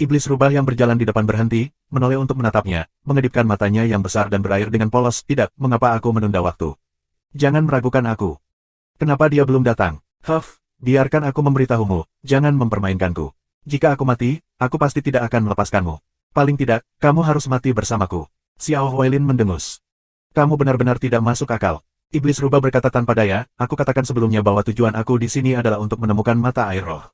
Speaker 1: Iblis rubah yang berjalan di depan berhenti, menoleh untuk menatapnya, mengedipkan matanya yang besar dan berair dengan polos, "Tidak, mengapa aku menunda waktu? Jangan meragukan aku. Kenapa dia belum datang? Huff, biarkan aku memberitahumu, jangan mempermainkanku. Jika aku mati, aku pasti tidak akan melepaskanmu. Paling tidak, kamu harus mati bersamaku." Xiao Weilin mendengus. "Kamu benar-benar tidak masuk akal." Iblis rubah berkata tanpa daya, "Aku katakan sebelumnya bahwa tujuan aku di sini adalah untuk menemukan mata air roh.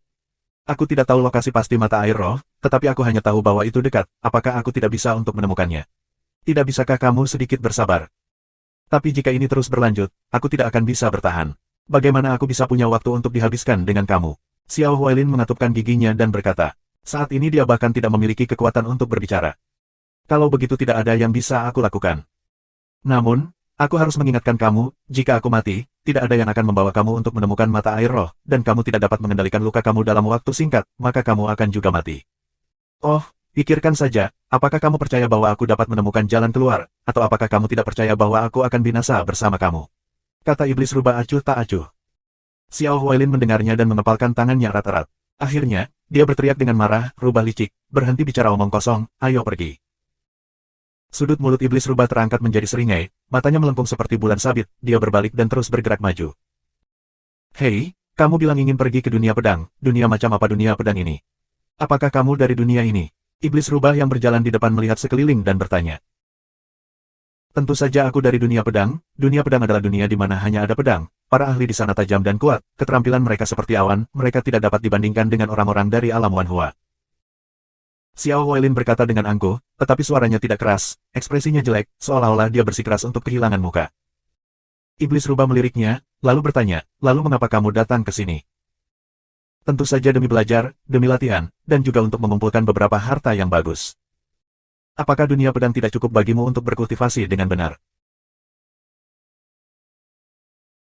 Speaker 1: Aku tidak tahu lokasi pasti mata air roh, tetapi aku hanya tahu bahwa itu dekat. Apakah aku tidak bisa untuk menemukannya? Tidak bisakah kamu sedikit bersabar? Tapi jika ini terus berlanjut, aku tidak akan bisa bertahan. Bagaimana aku bisa punya waktu untuk dihabiskan dengan kamu?" Xiao Weilin mengatupkan giginya dan berkata, saat ini dia bahkan tidak memiliki kekuatan untuk berbicara. "Kalau begitu tidak ada yang bisa aku lakukan. Namun, aku harus mengingatkan kamu, jika aku mati, tidak ada yang akan membawa kamu untuk menemukan mata air roh, dan kamu tidak dapat mengendalikan luka kamu dalam waktu singkat, maka kamu akan juga mati. Oh, pikirkan saja, apakah kamu percaya bahwa aku dapat menemukan jalan keluar, atau apakah kamu tidak percaya bahwa aku akan binasa bersama kamu?" Kata iblis rubah acuh tak acuh. Xiao Huailin mendengarnya dan mengepalkan tangannya erat-erat. Akhirnya, dia berteriak dengan marah, "Rubah licik, berhenti bicara omong kosong, ayo pergi." Sudut mulut iblis rubah terangkat menjadi seringai, matanya melengkung seperti bulan sabit, dia berbalik dan terus bergerak maju. "Hei, kamu bilang ingin pergi ke dunia pedang, dunia macam apa dunia pedang ini? Apakah kamu dari dunia ini?" Iblis rubah yang berjalan di depan melihat sekeliling dan bertanya. "Tentu saja aku dari dunia pedang adalah dunia di mana hanya ada pedang, para ahli di sana tajam dan kuat, keterampilan mereka seperti awan, mereka tidak dapat dibandingkan dengan orang-orang dari alam Wanhua." Xiao Huailin berkata dengan angkuh, tetapi suaranya tidak keras, ekspresinya jelek, seolah-olah dia bersikeras untuk kehilangan muka. Iblis rubah meliriknya, lalu bertanya, "Lalu mengapa kamu datang ke sini?" "Tentu saja demi belajar, demi latihan, dan juga untuk mengumpulkan beberapa harta yang bagus." "Apakah dunia pedang tidak cukup bagimu untuk berkultivasi dengan benar?"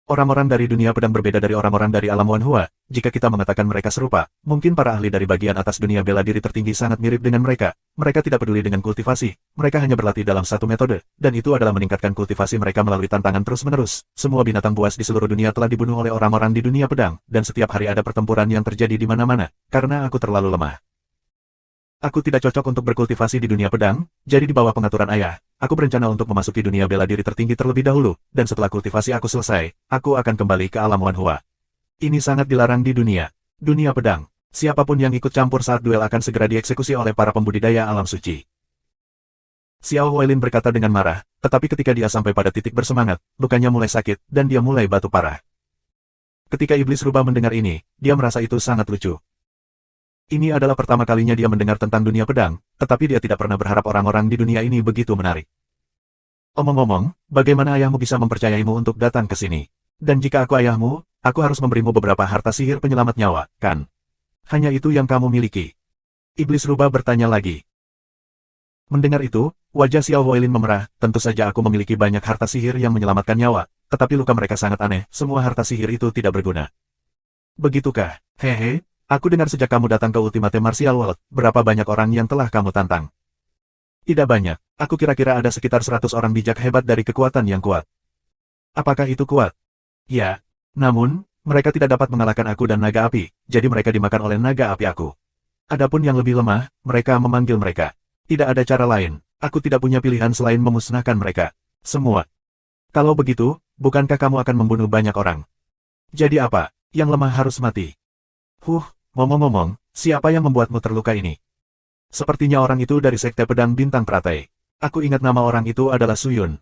Speaker 1: Orang-orang dari dunia pedang berbeda dari orang-orang dari alam Wanhua. Jika kita mengatakan mereka serupa, mungkin para ahli dari bagian atas dunia bela diri tertinggi sangat mirip dengan mereka. Mereka tidak peduli dengan kultivasi, mereka hanya berlatih dalam satu metode, dan itu adalah meningkatkan kultivasi mereka melalui tantangan terus-menerus. Semua binatang buas di seluruh dunia telah dibunuh oleh orang-orang di dunia pedang, dan setiap hari ada pertempuran yang terjadi di mana-mana, karena aku terlalu lemah. Aku tidak cocok untuk berkultivasi di dunia pedang, jadi di bawah pengaturan ayah, aku berencana untuk memasuki dunia bela diri tertinggi terlebih dahulu, dan setelah kultivasi aku selesai, aku akan kembali ke alam Wanhua. Ini sangat dilarang di dunia pedang. Siapapun yang ikut campur saat duel akan segera dieksekusi oleh para pembudidaya alam suci. Xiao Huailin berkata dengan marah, tetapi ketika dia sampai pada titik bersemangat, lukanya mulai sakit, dan dia mulai batuk parah. Ketika iblis rubah mendengar ini, dia merasa itu sangat lucu. Ini adalah pertama kalinya dia mendengar tentang dunia pedang, tetapi dia tidak pernah berharap orang-orang di dunia ini begitu menarik. "Omong-omong, bagaimana ayahmu bisa mempercayaimu untuk datang ke sini? Dan jika aku ayahmu, aku harus memberimu beberapa harta sihir penyelamat nyawa, kan? Hanya itu yang kamu miliki?" Iblis rubah bertanya lagi. Mendengar itu, wajah Xiao Huailin memerah, tentu saja aku memiliki banyak harta sihir yang menyelamatkan nyawa, tetapi luka mereka sangat aneh, semua harta sihir itu tidak berguna. Begitukah? Hehe, aku dengar sejak kamu datang ke Ultimate Martial World, berapa banyak orang yang telah kamu tantang? Tidak banyak, aku kira-kira ada sekitar 100 orang bijak hebat dari kekuatan yang kuat. Apakah itu kuat? Ya, namun, mereka tidak dapat mengalahkan aku dan naga api, jadi mereka dimakan oleh naga api aku. Adapun yang lebih lemah, mereka memanggil mereka. Tidak ada cara lain, aku tidak punya pilihan selain memusnahkan mereka. Semua. Kalau begitu, bukankah kamu akan membunuh banyak orang? Jadi apa? Yang lemah harus mati. Ngomong-ngomong, siapa yang membuatmu terluka ini? Sepertinya orang itu dari Sekte Pedang Bintang Teratai. Aku ingat nama orang itu adalah Suyun.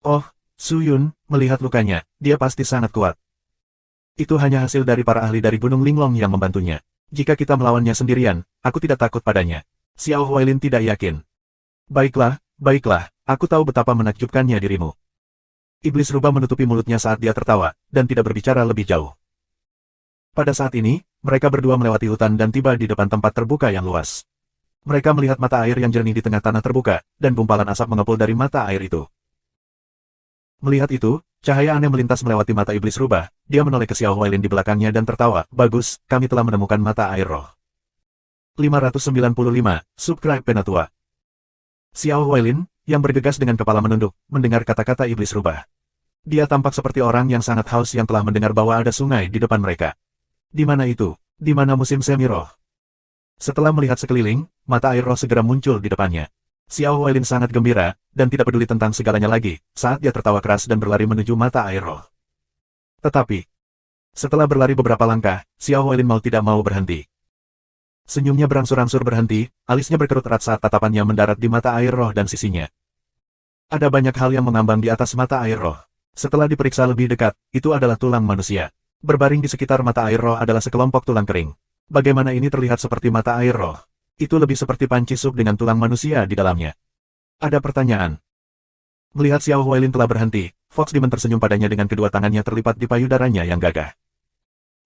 Speaker 1: Oh, Suyun, melihat lukanya, dia pasti sangat kuat. Itu hanya hasil dari para ahli dari Gunung Linglong yang membantunya. Jika kita melawannya sendirian, aku tidak takut padanya. Xiao Huailin tidak yakin. Baiklah, aku tahu betapa menakjubkannya dirimu. Iblis rubah menutupi mulutnya saat dia tertawa, dan tidak berbicara lebih jauh. Pada saat ini, mereka berdua melewati hutan dan tiba di depan tempat terbuka yang luas. Mereka melihat mata air yang jernih di tengah tanah terbuka, dan gumpalan asap mengepul dari mata air itu. Melihat itu, cahaya aneh melintas melewati mata iblis rubah, dia menoleh ke Xiao Huailin di belakangnya dan tertawa, bagus, kami telah menemukan mata air roh. 595, Subscribe Penatua. Xiao Huailin, yang bergegas dengan kepala menunduk, mendengar kata-kata iblis rubah. Dia tampak seperti orang yang sangat haus yang telah mendengar bahwa ada sungai di depan mereka. Di mana itu? Di mana musim semi roh? Setelah melihat sekeliling, mata air roh segera muncul di depannya. Xiao Huailin sangat gembira, dan tidak peduli tentang segalanya lagi, saat dia tertawa keras dan berlari menuju mata air roh. Tetapi, setelah berlari beberapa langkah, Xiao Huailin mau tidak mau berhenti. Senyumnya berangsur-angsur berhenti, alisnya berkerut erat saat tatapannya mendarat di mata air roh dan sisinya. Ada banyak hal yang mengambang di atas mata air roh. Setelah diperiksa lebih dekat, itu adalah tulang manusia. Berbaring di sekitar mata air roh adalah sekelompok tulang kering. Bagaimana ini terlihat seperti mata air roh? Itu lebih seperti panci sup dengan tulang manusia di dalamnya. Ada pertanyaan. Melihat Xiao Huailin telah berhenti, Fox Demon tersenyum padanya dengan kedua tangannya terlipat di payudaranya yang gagah.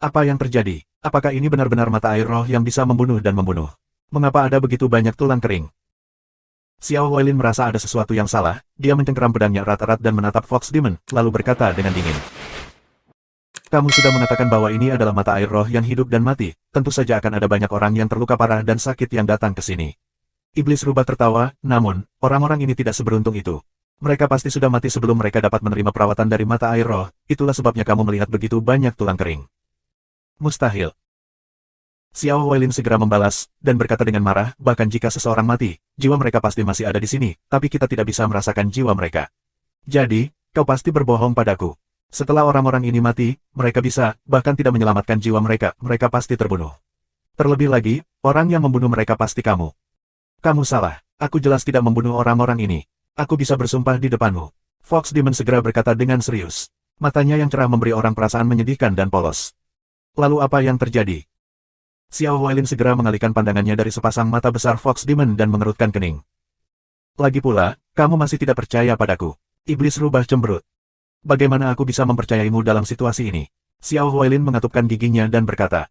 Speaker 1: Apa yang terjadi? Apakah ini benar-benar mata air roh yang bisa membunuh dan membunuh? Mengapa ada begitu banyak tulang kering? Xiao Huailin merasa ada sesuatu yang salah, dia mencengkeram pedangnya erat-erat dan menatap Fox Demon, lalu berkata dengan dingin. Kamu sudah mengatakan bahwa ini adalah mata air roh yang hidup dan mati, tentu saja akan ada banyak orang yang terluka parah dan sakit yang datang ke sini. Iblis rubah tertawa, namun, orang-orang ini tidak seberuntung itu. Mereka pasti sudah mati sebelum mereka dapat menerima perawatan dari mata air roh, itulah sebabnya kamu melihat begitu banyak tulang kering. Mustahil. Xiao Huailin segera membalas, dan berkata dengan marah, bahkan jika seseorang mati, jiwa mereka pasti masih ada di sini, tapi kita tidak bisa merasakan jiwa mereka. Jadi, kau pasti berbohong padaku. Setelah orang-orang ini mati, mereka bisa, bahkan tidak menyelamatkan jiwa mereka, mereka pasti terbunuh. Terlebih lagi, orang yang membunuh mereka pasti kamu. Kamu salah, aku jelas tidak membunuh orang-orang ini. Aku bisa bersumpah di depanmu. Fox Demon segera berkata dengan serius. Matanya yang cerah memberi orang perasaan menyedihkan dan polos. Lalu apa yang terjadi? Xiao Huailin segera mengalihkan pandangannya dari sepasang mata besar Fox Demon dan mengerutkan kening. Lagi pula, kamu masih tidak percaya padaku. Iblis rubah cemberut. Bagaimana aku bisa mempercayaimu dalam situasi ini? Xiao Huailin mengatupkan giginya dan berkata.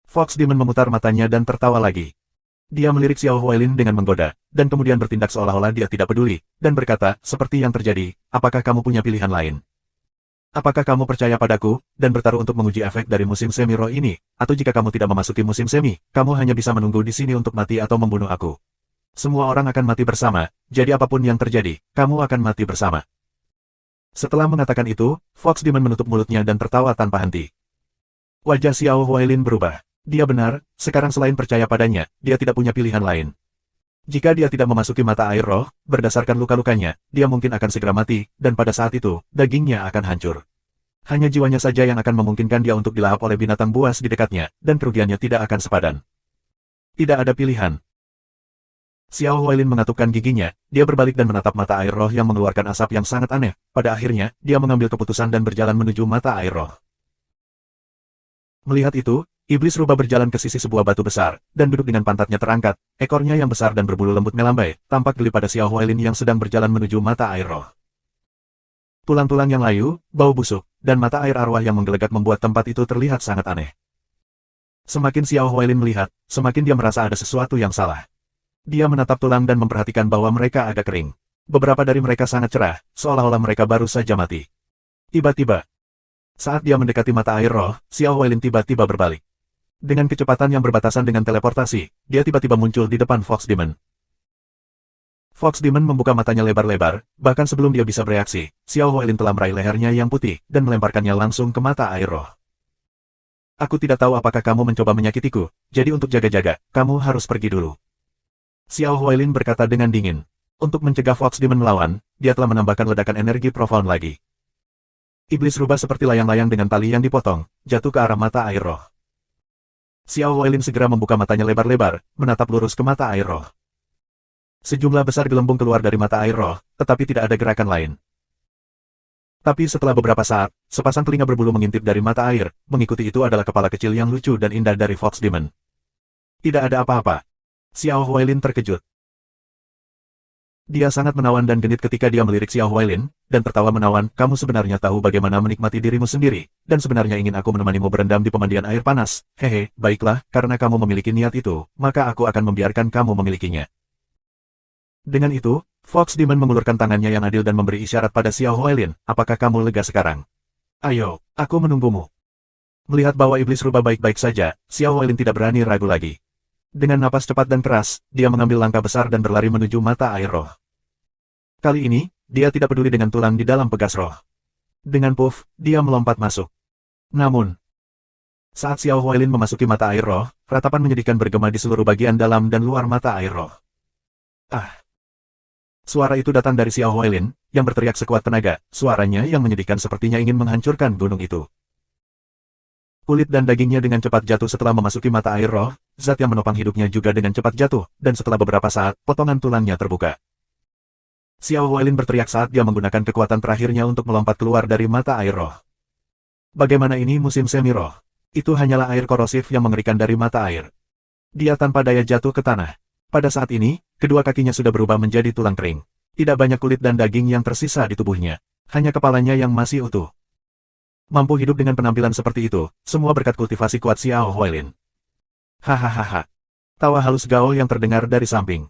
Speaker 1: Fox Demon memutar matanya dan tertawa lagi. Dia melirik Xiao Huailin dengan menggoda, dan kemudian bertindak seolah-olah dia tidak peduli, dan berkata, seperti yang terjadi, apakah kamu punya pilihan lain? Apakah kamu percaya padaku, dan bertaruh untuk menguji efek dari musim semi roh ini, atau jika kamu tidak memasuki musim semi, kamu hanya bisa menunggu di sini untuk mati atau membunuh aku? Semua orang akan mati bersama, jadi apapun yang terjadi, kamu akan mati bersama. Setelah mengatakan itu, Fox Demon menutup mulutnya dan tertawa tanpa henti. Wajah Xiao Huailin berubah. Dia benar, sekarang selain percaya padanya, dia tidak punya pilihan lain. Jika dia tidak memasuki mata air roh, berdasarkan luka-lukanya, dia mungkin akan segera mati, dan pada saat itu, dagingnya akan hancur. Hanya jiwanya saja yang akan memungkinkan dia untuk dilahap oleh binatang buas di dekatnya, dan kerugiannya tidak akan sepadan. Tidak ada pilihan. Xiao Huailin mengatupkan giginya, dia berbalik dan menatap mata air roh yang mengeluarkan asap yang sangat aneh. Pada akhirnya, dia mengambil keputusan dan berjalan menuju mata air roh. Melihat itu, iblis rubah berjalan ke sisi sebuah batu besar, dan duduk dengan pantatnya terangkat, ekornya yang besar dan berbulu lembut melambai, tampak geli pada Xiao Huailin yang sedang berjalan menuju mata air roh. Tulang-tulang yang layu, bau busuk, dan mata air arwah yang menggelegar membuat tempat itu terlihat sangat aneh. Semakin Xiao Huailin melihat, semakin dia merasa ada sesuatu yang salah. Dia menatap tulang dan memperhatikan bahwa mereka agak kering. Beberapa dari mereka sangat cerah, seolah-olah mereka baru saja mati. Tiba-tiba, saat dia mendekati mata air roh, Xiao Huailin tiba-tiba berbalik. Dengan kecepatan yang berbatasan dengan teleportasi, dia tiba-tiba muncul di depan Fox Demon. Fox Demon membuka matanya lebar-lebar, bahkan sebelum dia bisa bereaksi, Xiao Huailin telah meraih lehernya yang putih dan melemparkannya langsung ke mata air roh. Aku tidak tahu apakah kamu mencoba menyakitiku, jadi untuk jaga-jaga, kamu harus pergi dulu. Xiao Huailin berkata dengan dingin. Untuk mencegah Fox Demon melawan, dia telah menambahkan ledakan energi profound lagi. Iblis rubah seperti layang-layang dengan tali yang dipotong, jatuh ke arah mata air roh. Xiao Huailin segera membuka matanya lebar-lebar, menatap lurus ke mata air roh. Sejumlah besar gelembung keluar dari mata air roh, tetapi tidak ada gerakan lain. Tapi setelah beberapa saat, sepasang telinga berbulu mengintip dari mata air, mengikuti itu adalah kepala kecil yang lucu dan indah dari Fox Demon. Tidak ada apa-apa. Xiao Huailin terkejut. Dia sangat menawan dan genit ketika dia melirik Xiao Huailin, dan tertawa menawan, kamu sebenarnya tahu bagaimana menikmati dirimu sendiri, dan sebenarnya ingin aku menemanimu berendam di pemandian air panas. Hehe, baiklah, karena kamu memiliki niat itu, maka aku akan membiarkan kamu memilikinya. Dengan itu, Fox Demon mengulurkan tangannya yang adil dan memberi isyarat pada Xiao Huailin, apakah kamu lega sekarang? Ayo, aku menunggumu. Melihat bahwa iblis rubah baik-baik saja, Xiao Huailin tidak berani ragu lagi. Dengan napas cepat dan keras, dia mengambil langkah besar dan berlari menuju mata air roh. Kali ini, dia tidak peduli dengan tulang di dalam pegas roh. Dengan puff, dia melompat masuk. Namun, saat Xiao Huailin memasuki mata air roh, ratapan menyedihkan bergema di seluruh bagian dalam dan luar mata air roh. Ah! Suara itu datang dari Xiao Huailin, yang berteriak sekuat tenaga, suaranya yang menyedihkan sepertinya ingin menghancurkan gunung itu. Kulit dan dagingnya dengan cepat jatuh setelah memasuki mata air roh, zat yang menopang hidupnya juga dengan cepat jatuh, dan setelah beberapa saat, potongan tulangnya terbuka. Xiao Huailin berteriak saat dia menggunakan kekuatan terakhirnya untuk melompat keluar dari mata air roh. Bagaimana ini musim semi roh? Itu hanyalah air korosif yang mengerikan dari mata air. Dia tanpa daya jatuh ke tanah. Pada saat ini, kedua kakinya sudah berubah menjadi tulang kering. Tidak banyak kulit dan daging yang tersisa di tubuhnya. Hanya kepalanya yang masih utuh. Mampu hidup dengan penampilan seperti itu, semua berkat kultivasi kuat Xiao Huailin. Hahaha. Tawa halus gaul yang terdengar dari samping.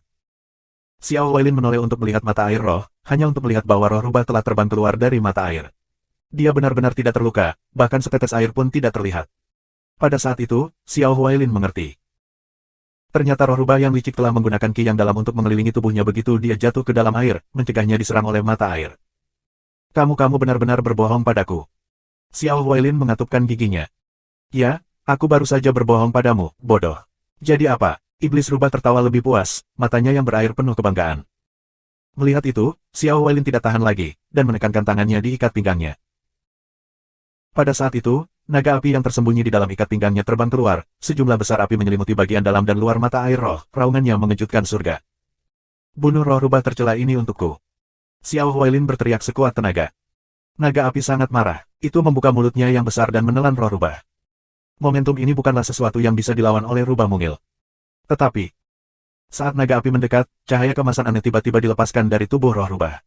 Speaker 1: Xiao Huailin menoleh untuk melihat mata air roh, hanya untuk melihat bahwa roh rubah telah terbang keluar dari mata air. Dia benar-benar tidak terluka, bahkan setetes air pun tidak terlihat. Pada saat itu, Xiao Huailin mengerti. Ternyata roh rubah yang licik telah menggunakan ki yang dalam untuk mengelilingi tubuhnya begitu dia jatuh ke dalam air, mencegahnya diserang oleh mata air. Kamu benar-benar berbohong padaku. Xiao Huailin mengatupkan giginya. Ya, aku baru saja berbohong padamu, bodoh. Jadi apa? Iblis rubah tertawa lebih puas, matanya yang berair penuh kebanggaan. Melihat itu, Xiao Huailin tidak tahan lagi, dan menekankan tangannya di ikat pinggangnya. Pada saat itu, naga api yang tersembunyi di dalam ikat pinggangnya terbang keluar, sejumlah besar api menyelimuti bagian dalam dan luar mata air roh, raungannya mengejutkan surga. Bunuh roh rubah tercela ini untukku. Xiao Huailin berteriak sekuat tenaga. Naga api sangat marah, itu membuka mulutnya yang besar dan menelan roh rubah. Momentum ini bukanlah sesuatu yang bisa dilawan oleh rubah mungil. Tetapi, saat naga api mendekat, cahaya kemasan aneh tiba-tiba dilepaskan dari tubuh roh rubah.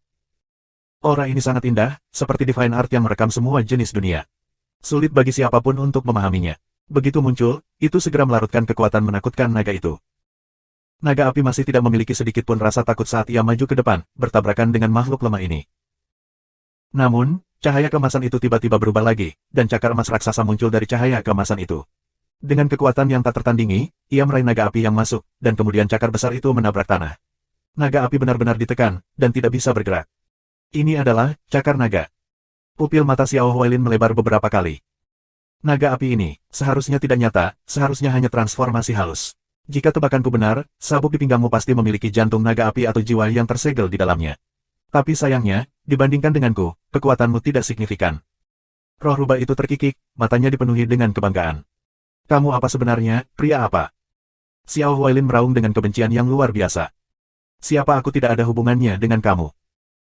Speaker 1: Aura ini sangat indah, seperti divine art yang merekam semua jenis dunia. Sulit bagi siapapun untuk memahaminya. Begitu muncul, itu segera melarutkan kekuatan menakutkan naga itu. Naga api masih tidak memiliki sedikit pun rasa takut saat ia maju ke depan, bertabrakan dengan makhluk lemah ini. Namun, cahaya kemasan itu tiba-tiba berubah lagi, dan cakar emas raksasa muncul dari cahaya kemasan itu. Dengan kekuatan yang tak tertandingi, ia meraih naga api yang masuk, dan kemudian cakar besar itu menabrak tanah. Naga api benar-benar ditekan, dan tidak bisa bergerak. Ini adalah cakar naga. Pupil mata Xiao Huailin melebar beberapa kali. Naga api ini, seharusnya tidak nyata, seharusnya hanya transformasi halus. Jika tebakanku benar, sabuk di pinggangmu pasti memiliki jantung naga api atau jiwa yang tersegel di dalamnya. Tapi sayangnya, dibandingkan denganku, kekuatanmu tidak signifikan. Roh rubah itu terkikik, matanya dipenuhi dengan kebanggaan. Kamu apa sebenarnya, pria apa? Xiao Huailin meraung dengan kebencian yang luar biasa. Siapa aku tidak ada hubungannya dengan kamu.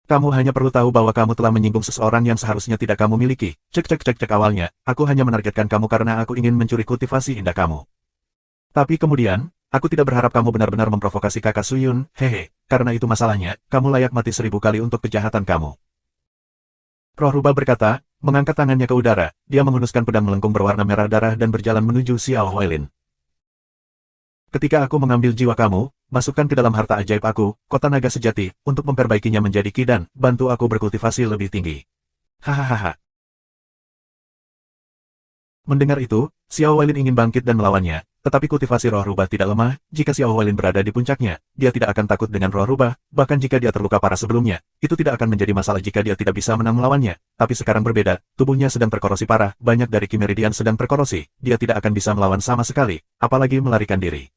Speaker 1: Kamu hanya perlu tahu bahwa kamu telah menyinggung seseorang yang seharusnya tidak kamu miliki. Cek awalnya, aku hanya menargetkan kamu karena aku ingin mencuri kultivasi indah kamu. Tapi kemudian, aku tidak berharap kamu benar-benar memprovokasi kakak Suyun, hehe, karena itu masalahnya, kamu layak mati 1000 kali untuk kejahatan kamu. Roh rubah berkata, mengangkat tangannya ke udara, dia menghunuskan pedang melengkung berwarna merah darah dan berjalan menuju Xiao Huailin. Ketika aku mengambil jiwa kamu, masukkan ke dalam harta ajaib aku, kota naga sejati, untuk memperbaikinya menjadi ki dan bantu aku berkultivasi lebih tinggi. Hahaha. Mendengar itu, Xiao Weilin ingin bangkit dan melawannya, tetapi kultivasi roh rubah tidak lemah. Jika Xiao Weilin berada di puncaknya, dia tidak akan takut dengan roh rubah, bahkan jika dia terluka parah sebelumnya, itu tidak akan menjadi masalah jika dia tidak bisa menang melawannya. Tapi sekarang berbeda, tubuhnya sedang terkorosi parah, banyak dari ki meridian sedang terkorosi, dia tidak akan bisa melawan sama sekali, apalagi melarikan diri.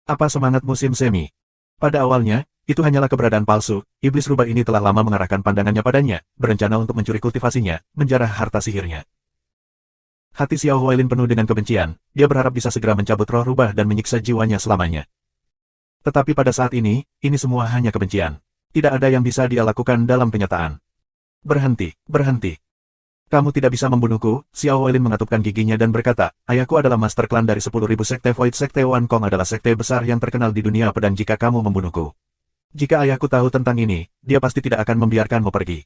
Speaker 1: Apa semangat musim semi? Pada awalnya, itu hanyalah keberadaan palsu. Iblis rubah ini telah lama mengarahkan pandangannya padanya, berencana untuk mencuri kultivasinya, menjarah harta sihirnya. Hati Xiao Huailin penuh dengan kebencian, dia berharap bisa segera mencabut roh rubah dan menyiksa jiwanya selamanya. Tetapi pada saat ini semua hanya kebencian. Tidak ada yang bisa dia lakukan dalam kenyataan. Berhenti, berhenti. Kamu tidak bisa membunuhku. Xiao Huailin mengatupkan giginya dan berkata, ayahku adalah master klan dari 10.000 sekte Void. Sekte Wan Kong adalah sekte besar yang terkenal di dunia pedang. Jika kamu membunuhku, jika ayahku tahu tentang ini, dia pasti tidak akan membiarkanmu pergi.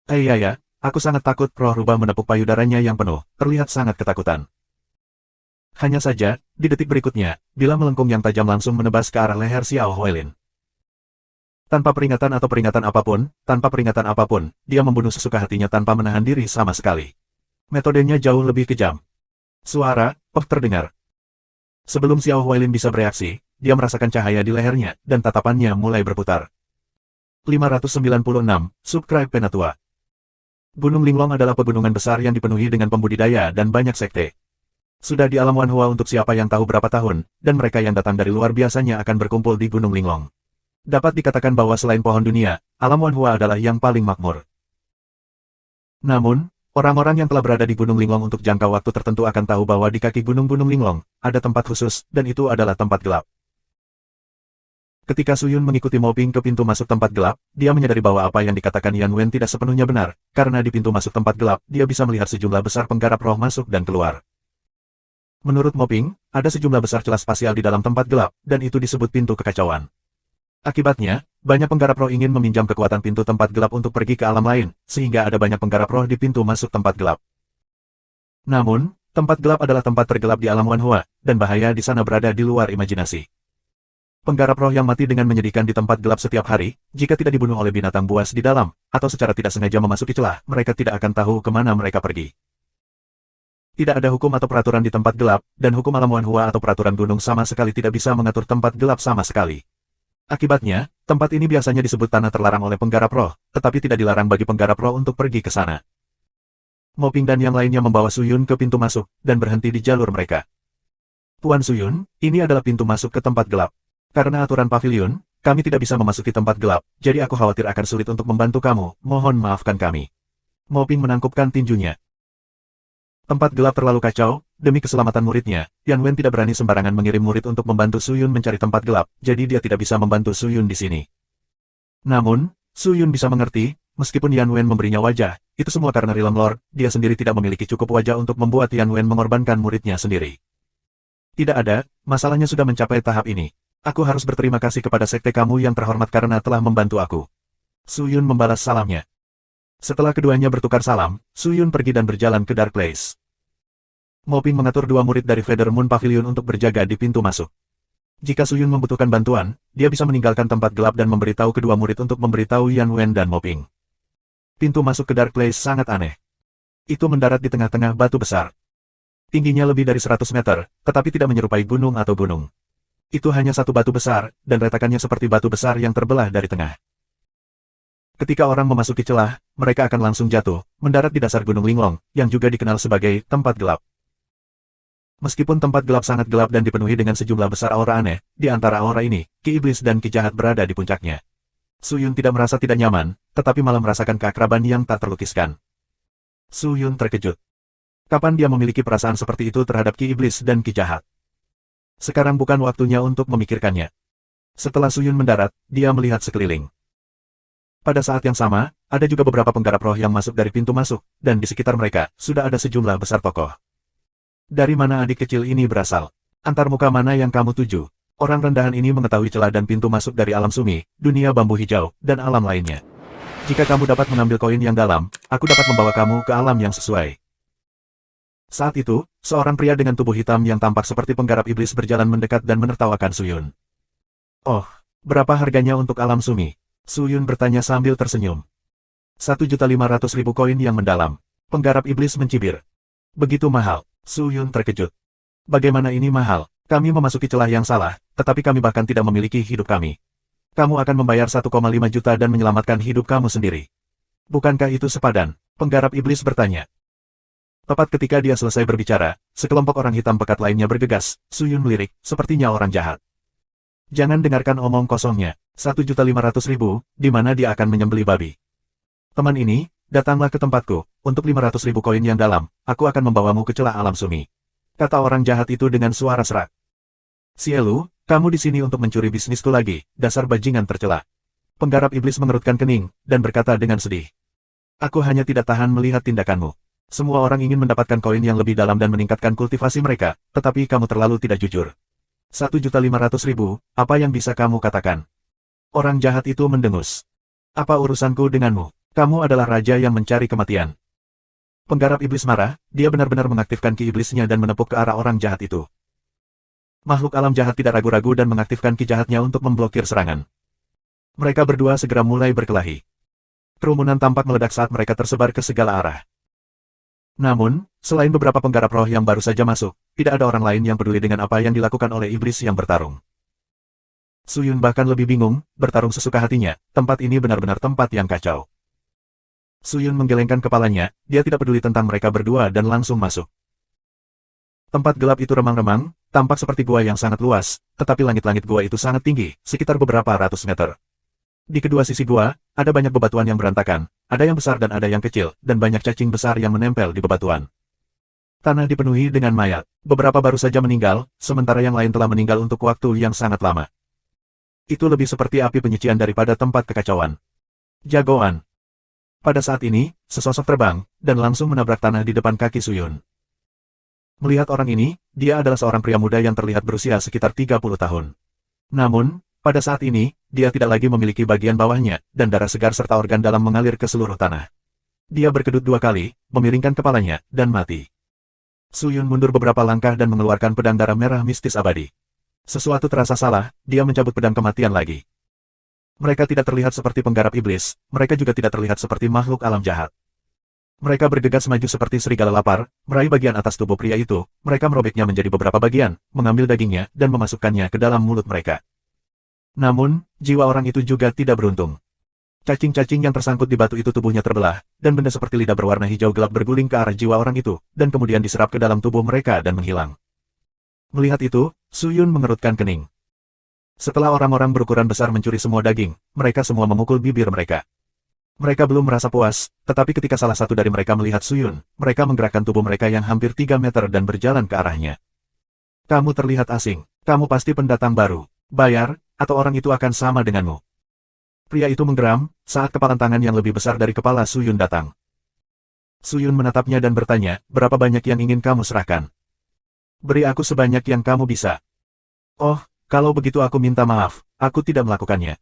Speaker 1: Ayah, aku sangat takut. Roh rubah menepuk payudaranya yang penuh, terlihat sangat ketakutan. Hanya saja, di detik berikutnya, bilah melengkung yang tajam langsung menebas ke arah leher Xiao Huailin. Tanpa peringatan apapun, dia membunuh sesuka hatinya tanpa menahan diri sama sekali. Metodenya jauh lebih kejam. Suara, "Pef" terdengar. Sebelum Xiao Huailin bisa bereaksi, dia merasakan cahaya di lehernya, dan tatapannya mulai berputar. 596, Subscribe Penatua. Gunung Linglong adalah pegunungan besar yang dipenuhi dengan pembudidaya dan banyak sekte. Sudah di alam Wanhua untuk siapa yang tahu berapa tahun, dan mereka yang datang dari luar biasanya akan berkumpul di Gunung Linglong. Dapat dikatakan bahwa selain pohon dunia, alam Wanhua adalah yang paling makmur. Namun, orang-orang yang telah berada di Gunung Linglong untuk jangka waktu tertentu akan tahu bahwa di kaki Gunung Linglong, ada tempat khusus, dan itu adalah tempat gelap. Ketika Suyun mengikuti Moping ke pintu masuk tempat gelap, dia menyadari bahwa apa yang dikatakan Yan Wen tidak sepenuhnya benar, karena di pintu masuk tempat gelap, dia bisa melihat sejumlah besar penggarap roh masuk dan keluar. Menurut Moping, ada sejumlah besar celah spasial di dalam tempat gelap, dan itu disebut pintu kekacauan. Akibatnya, banyak penggarap roh ingin meminjam kekuatan pintu tempat gelap untuk pergi ke alam lain, sehingga ada banyak penggarap roh di pintu masuk tempat gelap. Namun, tempat gelap adalah tempat tergelap di alam Wanhua, dan bahaya di sana berada di luar imajinasi. Penggarap roh yang mati dengan menyedihkan di tempat gelap setiap hari, jika tidak dibunuh oleh binatang buas di dalam, atau secara tidak sengaja memasuki celah, mereka tidak akan tahu kemana mereka pergi. Tidak ada hukum atau peraturan di tempat gelap, dan hukum alam Wanhua atau peraturan gunung sama sekali tidak bisa mengatur tempat gelap sama sekali. Akibatnya, tempat ini biasanya disebut tanah terlarang oleh penggarap roh, tetapi tidak dilarang bagi penggarap roh untuk pergi ke sana. Moping dan yang lainnya membawa Suyun ke pintu masuk, dan berhenti di jalur mereka. Tuan Suyun, ini adalah pintu masuk ke tempat gelap. Karena aturan pavilion, kami tidak bisa memasuki tempat gelap, jadi aku khawatir akan sulit untuk membantu kamu, mohon maafkan kami. Moping menangkupkan tinjunya. Tempat gelap terlalu kacau, demi keselamatan muridnya, Yan Wen tidak berani sembarangan mengirim murid untuk membantu Suyun mencari tempat gelap, jadi dia tidak bisa membantu Suyun di sini. Namun, Suyun bisa mengerti, meskipun Yan Wen memberinya wajah, itu semua karena Realm Lord, dia sendiri tidak memiliki cukup wajah untuk membuat Yan Wen mengorbankan muridnya sendiri. Tidak ada, masalahnya sudah mencapai tahap ini. Aku harus berterima kasih kepada sekte kamu yang terhormat karena telah membantu aku. Suyun membalas salamnya. Setelah keduanya bertukar salam, Suyun pergi dan berjalan ke Dark Place. Moping mengatur dua murid dari Feather Moon Pavilion untuk berjaga di pintu masuk. Jika Suyun membutuhkan bantuan, dia bisa meninggalkan tempat gelap dan memberitahu kedua murid untuk memberitahu Yan Wen dan Moping. Pintu masuk ke Dark Place sangat aneh. Itu mendarat di tengah-tengah batu besar. Tingginya lebih dari 100 meter, tetapi tidak menyerupai gunung atau gunung. Itu hanya satu batu besar, dan retakannya seperti batu besar yang terbelah dari tengah. Ketika orang memasuki celah, mereka akan langsung jatuh, mendarat di dasar Gunung Linglong, yang juga dikenal sebagai tempat gelap. Meskipun tempat gelap sangat gelap dan dipenuhi dengan sejumlah besar aura aneh, di antara aura ini, Ki Iblis dan Ki Jahat berada di puncaknya. Suyun tidak merasa tidak nyaman, tetapi malah merasakan keakraban yang tak terlukiskan. Suyun terkejut. Kapan dia memiliki perasaan seperti itu terhadap Ki Iblis dan Ki Jahat? Sekarang bukan waktunya untuk memikirkannya. Setelah Suyun mendarat, dia melihat sekeliling. Pada saat yang sama, ada juga beberapa penggarap roh yang masuk dari pintu masuk, dan di sekitar mereka, sudah ada sejumlah besar tokoh. Dari mana adik kecil ini berasal? Antar muka mana yang kamu tuju? Orang rendahan ini mengetahui celah dan pintu masuk dari alam sumi, dunia bambu hijau, dan alam lainnya. Jika kamu dapat mengambil koin yang dalam, aku dapat membawa kamu ke alam yang sesuai. Saat itu, seorang pria dengan tubuh hitam yang tampak seperti penggarap iblis berjalan mendekat dan menertawakan Suyun. Oh, berapa harganya untuk alam sumi? Suyun bertanya sambil tersenyum. 1.500.000 koin yang mendalam. Penggarap iblis mencibir. Begitu mahal. Suyun terkejut. Bagaimana ini mahal? Kami memasuki celah yang salah, tetapi kami bahkan tidak memiliki hidup kami. Kamu akan membayar 1,5 juta dan menyelamatkan hidup kamu sendiri. Bukankah itu sepadan? Penggarap iblis bertanya. Tepat ketika dia selesai berbicara, sekelompok orang hitam pekat lainnya bergegas. Suyun melirik, sepertinya orang jahat. Jangan dengarkan omong kosongnya. 1.500.000, di mana dia akan menyembelih babi. Teman ini, datanglah ke tempatku. Untuk 500.000 koin yang dalam, aku akan membawamu ke celah alam sumi. Kata orang jahat itu dengan suara serak. Sielu, kamu di sini untuk mencuri bisnisku lagi, dasar bajingan tercela. Penggarap iblis mengerutkan kening, dan berkata dengan sedih. Aku hanya tidak tahan melihat tindakanmu. Semua orang ingin mendapatkan koin yang lebih dalam dan meningkatkan kultivasi mereka, tetapi kamu terlalu tidak jujur. 1.500.000, apa yang bisa kamu katakan? Orang jahat itu mendengus. Apa urusanku denganmu? Kamu adalah raja yang mencari kematian. Penggarap iblis marah, dia benar-benar mengaktifkan ki iblisnya dan menepuk ke arah orang jahat itu. Makhluk alam jahat tidak ragu-ragu dan mengaktifkan ki jahatnya untuk memblokir serangan. Mereka berdua segera mulai berkelahi. Kerumunan tampak meledak saat mereka tersebar ke segala arah. Namun, selain beberapa penggarap roh yang baru saja masuk, tidak ada orang lain yang peduli dengan apa yang dilakukan oleh iblis yang bertarung. Suyun bahkan lebih bingung, bertarung sesuka hatinya, tempat ini benar-benar tempat yang kacau. Suyun menggelengkan kepalanya, dia tidak peduli tentang mereka berdua dan langsung masuk. Tempat gelap itu remang-remang, tampak seperti gua yang sangat luas, tetapi langit-langit gua itu sangat tinggi, sekitar beberapa ratus meter. Di kedua sisi gua, ada banyak bebatuan yang berantakan, ada yang besar dan ada yang kecil, dan banyak cacing besar yang menempel di bebatuan. Tanah dipenuhi dengan mayat, beberapa baru saja meninggal, sementara yang lain telah meninggal untuk waktu yang sangat lama. Itu lebih seperti api penyucian daripada tempat kekacauan. Jagoan. Pada saat ini, sesosok terbang, dan langsung menabrak tanah di depan kaki Suyun. Melihat orang ini, dia adalah seorang pria muda yang terlihat berusia sekitar 30 tahun. Namun, pada saat ini, dia tidak lagi memiliki bagian bawahnya, dan darah segar serta organ dalam mengalir ke seluruh tanah. Dia berkedut 2 kali, memiringkan kepalanya, dan mati. Suyun mundur beberapa langkah dan mengeluarkan pedang darah merah mistis abadi. Sesuatu terasa salah, dia mencabut pedang kematian lagi. Mereka tidak terlihat seperti penggarap iblis, mereka juga tidak terlihat seperti makhluk alam jahat. Mereka bergegas maju seperti serigala lapar, meraih bagian atas tubuh pria itu, mereka merobeknya menjadi beberapa bagian, mengambil dagingnya, dan memasukkannya ke dalam mulut mereka. Namun, jiwa orang itu juga tidak beruntung. Cacing-cacing yang tersangkut di batu itu tubuhnya terbelah, dan benda seperti lidah berwarna hijau gelap berguling ke arah jiwa orang itu, dan kemudian diserap ke dalam tubuh mereka dan menghilang. Melihat itu, Suyun mengerutkan kening. Setelah orang-orang berukuran besar mencuri semua daging, mereka semua memukul bibir mereka. Mereka belum merasa puas, tetapi ketika salah satu dari mereka melihat Suyun, mereka menggerakkan tubuh mereka yang hampir 3 meter dan berjalan ke arahnya. Kamu terlihat asing, kamu pasti pendatang baru. Bayar, atau orang itu akan sama denganmu. Pria itu menggeram, saat kepalan tangan yang lebih besar dari kepala Suyun datang. Suyun menatapnya dan bertanya, berapa banyak yang ingin kamu serahkan? Beri aku sebanyak yang kamu bisa. Oh, kalau begitu aku minta maaf, aku tidak melakukannya.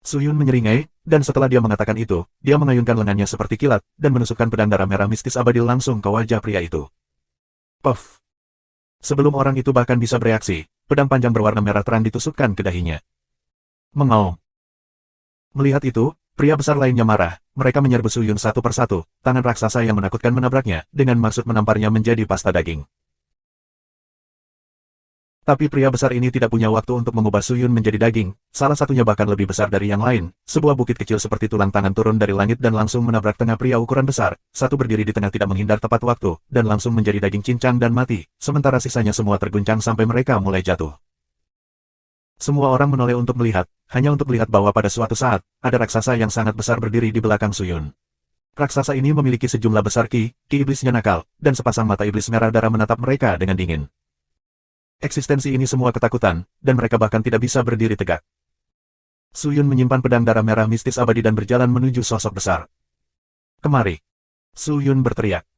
Speaker 1: Suyun menyeringai, dan setelah dia mengatakan itu, dia mengayunkan lengannya seperti kilat, dan menusukkan pedang darah merah mistis abadi langsung ke wajah pria itu. Puff! Sebelum orang itu bahkan bisa bereaksi, pedang panjang berwarna merah terang ditusukkan ke dahinya. Mengaum. Melihat itu, pria besar lainnya marah, mereka menyerbu Suyun satu persatu, tangan raksasa yang menakutkan menabraknya, dengan maksud menamparnya menjadi pasta daging. Tapi pria besar ini tidak punya waktu untuk mengubah Suyun menjadi daging, salah satunya bahkan lebih besar dari yang lain, sebuah bukit kecil seperti tulang tangan turun dari langit dan langsung menabrak tengah pria ukuran besar, satu berdiri di tengah tidak menghindar tepat waktu, dan langsung menjadi daging cincang dan mati, sementara sisanya semua terguncang sampai mereka mulai jatuh. Semua orang menoleh untuk melihat, hanya untuk melihat bahwa pada suatu saat, ada raksasa yang sangat besar berdiri di belakang Suyun. Raksasa ini memiliki sejumlah besar ki iblisnya nakal, dan sepasang mata iblis merah darah menatap mereka dengan dingin. Eksistensi ini semua ketakutan, dan mereka bahkan tidak bisa berdiri tegak. Suyun menyimpan pedang darah merah mistis abadi dan berjalan menuju sosok besar. Kemari. Suyun berteriak.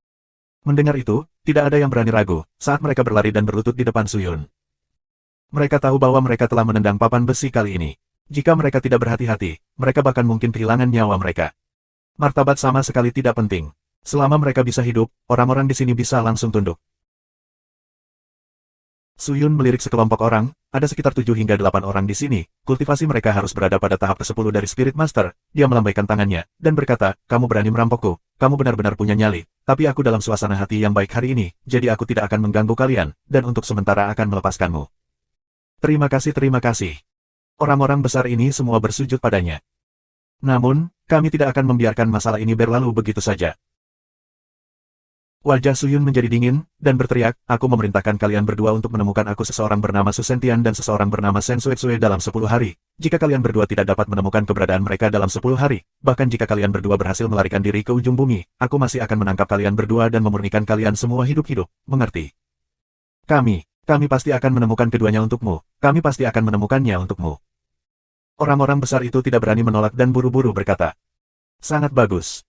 Speaker 1: Mendengar itu, tidak ada yang berani ragu, saat mereka berlari dan berlutut di depan Suyun. Mereka tahu bahwa mereka telah menendang papan besi kali ini. Jika mereka tidak berhati-hati, mereka bahkan mungkin kehilangan nyawa mereka. Martabat sama sekali tidak penting. Selama mereka bisa hidup, orang-orang di sini bisa langsung tunduk. Suyun melirik sekelompok orang, ada sekitar 7 hingga 8 orang di sini, kultivasi mereka harus berada pada tahap ke-10 dari Spirit Master. Dia melambaikan tangannya, dan berkata, kamu berani merampokku, kamu benar-benar punya nyali, tapi aku dalam suasana hati yang baik hari ini, jadi aku tidak akan mengganggu kalian, dan untuk sementara akan melepaskanmu. Terima kasih, terima kasih. Orang-orang besar ini semua bersujud padanya. Namun, kami tidak akan membiarkan masalah ini berlalu begitu saja. Wajah Suyun menjadi dingin, dan berteriak, aku memerintahkan kalian berdua untuk menemukan aku seseorang bernama Su Sentian dan seseorang bernama Shen Xuexue dalam 10 hari. Jika kalian berdua tidak dapat menemukan keberadaan mereka dalam 10 hari, bahkan jika kalian berdua berhasil melarikan diri ke ujung bumi, aku masih akan menangkap kalian berdua dan memurnikan kalian semua hidup-hidup, mengerti? Kami pasti akan menemukan keduanya untukmu, kami pasti akan menemukannya untukmu. Orang-orang besar itu tidak berani menolak dan buru-buru berkata. Sangat bagus.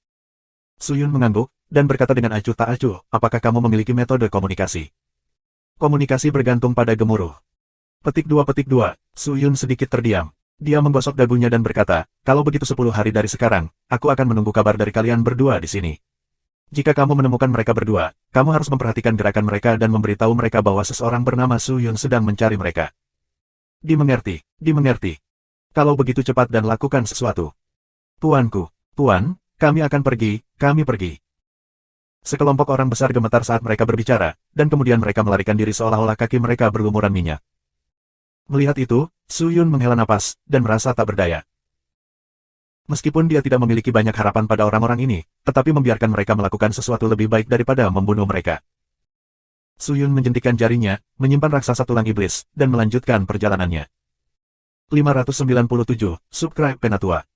Speaker 1: Suyun mengangguk, dan berkata dengan acuh tak acuh, apakah kamu memiliki metode komunikasi? Komunikasi bergantung pada gemuruh. Petik 2. Suyun sedikit terdiam. Dia menggosok dagunya dan berkata, kalau begitu 10 hari dari sekarang, aku akan menunggu kabar dari kalian berdua di sini. Jika kamu menemukan mereka berdua, kamu harus memperhatikan gerakan mereka dan memberitahu mereka bahwa seseorang bernama Suyun sedang mencari mereka. Dimengerti, dimengerti. Kalau begitu cepat dan lakukan sesuatu. Tuanku, Tuan, kami akan pergi, kami pergi. Sekelompok orang besar gemetar saat mereka berbicara, dan kemudian mereka melarikan diri seolah-olah kaki mereka berlumuran minyak. Melihat itu, Suyun menghela napas, dan merasa tak berdaya. Meskipun dia tidak memiliki banyak harapan pada orang-orang ini, tetapi membiarkan mereka melakukan sesuatu lebih baik daripada membunuh mereka. Suyun menjentikkan jarinya, menyimpan raksasa tulang iblis, dan melanjutkan perjalanannya. 597, Subscribe Penatua.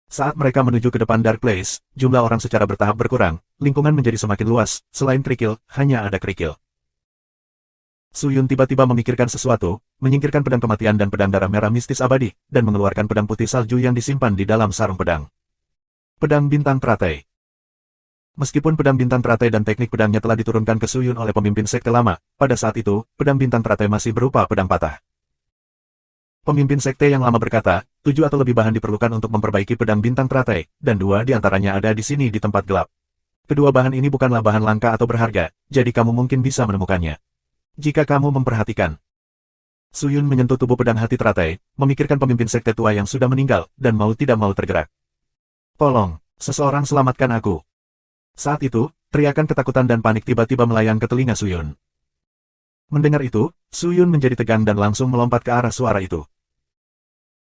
Speaker 1: Saat mereka menuju ke depan Dark Place, jumlah orang secara bertahap berkurang, lingkungan menjadi semakin luas, selain kerikil, hanya ada kerikil. Suyun tiba-tiba memikirkan sesuatu, menyingkirkan pedang kematian dan pedang darah merah mistis abadi, dan mengeluarkan pedang putih salju yang disimpan di dalam sarung pedang. Pedang bintang teratai. Meskipun pedang bintang teratai dan teknik pedangnya telah diturunkan ke Suyun oleh pemimpin sekte lama, pada saat itu, pedang bintang teratai masih berupa pedang patah. Pemimpin sekte yang lama berkata, 7 atau lebih bahan diperlukan untuk memperbaiki pedang bintang teratai, dan 2 di antaranya ada di sini di tempat gelap. Kedua bahan ini bukanlah bahan langka atau berharga, jadi kamu mungkin bisa menemukannya. Jika kamu memperhatikan. Suyun menyentuh tubuh pedang hati teratai, memikirkan pemimpin sekte tua yang sudah meninggal, dan mau tidak mau tergerak. Tolong, seseorang selamatkan aku. Saat itu, teriakan ketakutan dan panik tiba-tiba melayang ke telinga Suyun. Mendengar itu, Suyun menjadi tegang dan langsung melompat ke arah suara itu.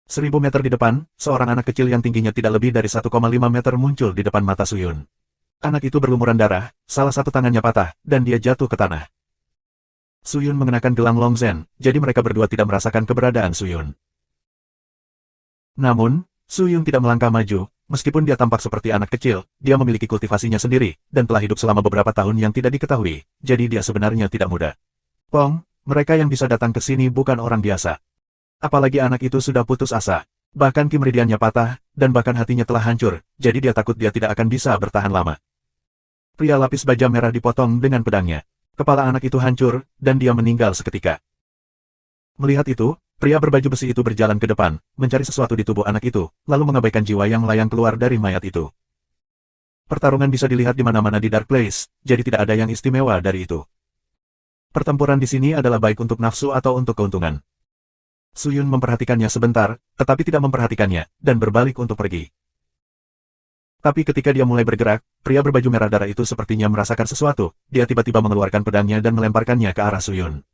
Speaker 1: 1000 meter di depan, seorang anak kecil yang tingginya tidak lebih dari 1,5 meter muncul di depan mata Suyun. Anak itu berlumuran darah, salah satu tangannya patah, dan dia jatuh ke tanah. Suyun mengenakan gelang Long Zhen, jadi mereka berdua tidak merasakan keberadaan Suyun. Namun, Suyun tidak melangkah maju, meskipun dia tampak seperti anak kecil, dia memiliki kultivasinya sendiri, dan telah hidup selama beberapa tahun yang tidak diketahui, jadi dia sebenarnya tidak muda. Pong, mereka yang bisa datang ke sini bukan orang biasa. Apalagi anak itu sudah putus asa. Bahkan kimeridiannya patah, dan bahkan hatinya telah hancur, jadi dia takut dia tidak akan bisa bertahan lama. Pria lapis baja merah dipotong dengan pedangnya. Kepala anak itu hancur, dan dia meninggal seketika. Melihat itu, pria berbaju besi itu berjalan ke depan, mencari sesuatu di tubuh anak itu, lalu mengabaikan jiwa yang melayang keluar dari mayat itu. Pertarungan bisa dilihat di mana-mana di Dark Place, jadi tidak ada yang istimewa dari itu. Pertempuran di sini adalah baik untuk nafsu atau untuk keuntungan. Suyun memperhatikannya sebentar, tetapi tidak memperhatikannya, dan berbalik untuk pergi. Tapi ketika dia mulai bergerak, pria berbaju merah darah itu sepertinya merasakan sesuatu, dia tiba-tiba mengeluarkan pedangnya dan melemparkannya ke arah Suyun.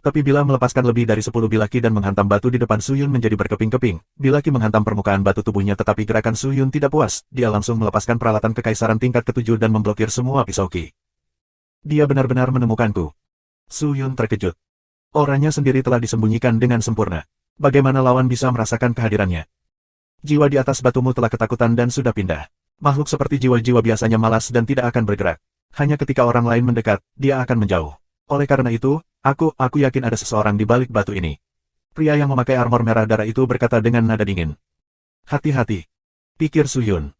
Speaker 1: Tapi bila melepaskan lebih dari 10 bilaki dan menghantam batu di depan Suyun menjadi berkeping-keping, bilaki menghantam permukaan batu tubuhnya tetapi gerakan Suyun tidak puas, dia langsung melepaskan peralatan kekaisaran tingkat ke-7 dan memblokir semua pisau ki. Dia benar-benar menemukanku. Suyun terkejut. Orangnya sendiri telah disembunyikan dengan sempurna. Bagaimana lawan bisa merasakan kehadirannya? Jiwa di atas batumu telah ketakutan dan sudah pindah. Makhluk seperti jiwa-jiwa biasanya malas dan tidak akan bergerak. Hanya ketika orang lain mendekat, dia akan menjauh. Oleh karena itu, aku yakin ada seseorang di balik batu ini. Pria yang memakai armor merah darah itu berkata dengan nada dingin. Hati-hati. Pikir Suyun.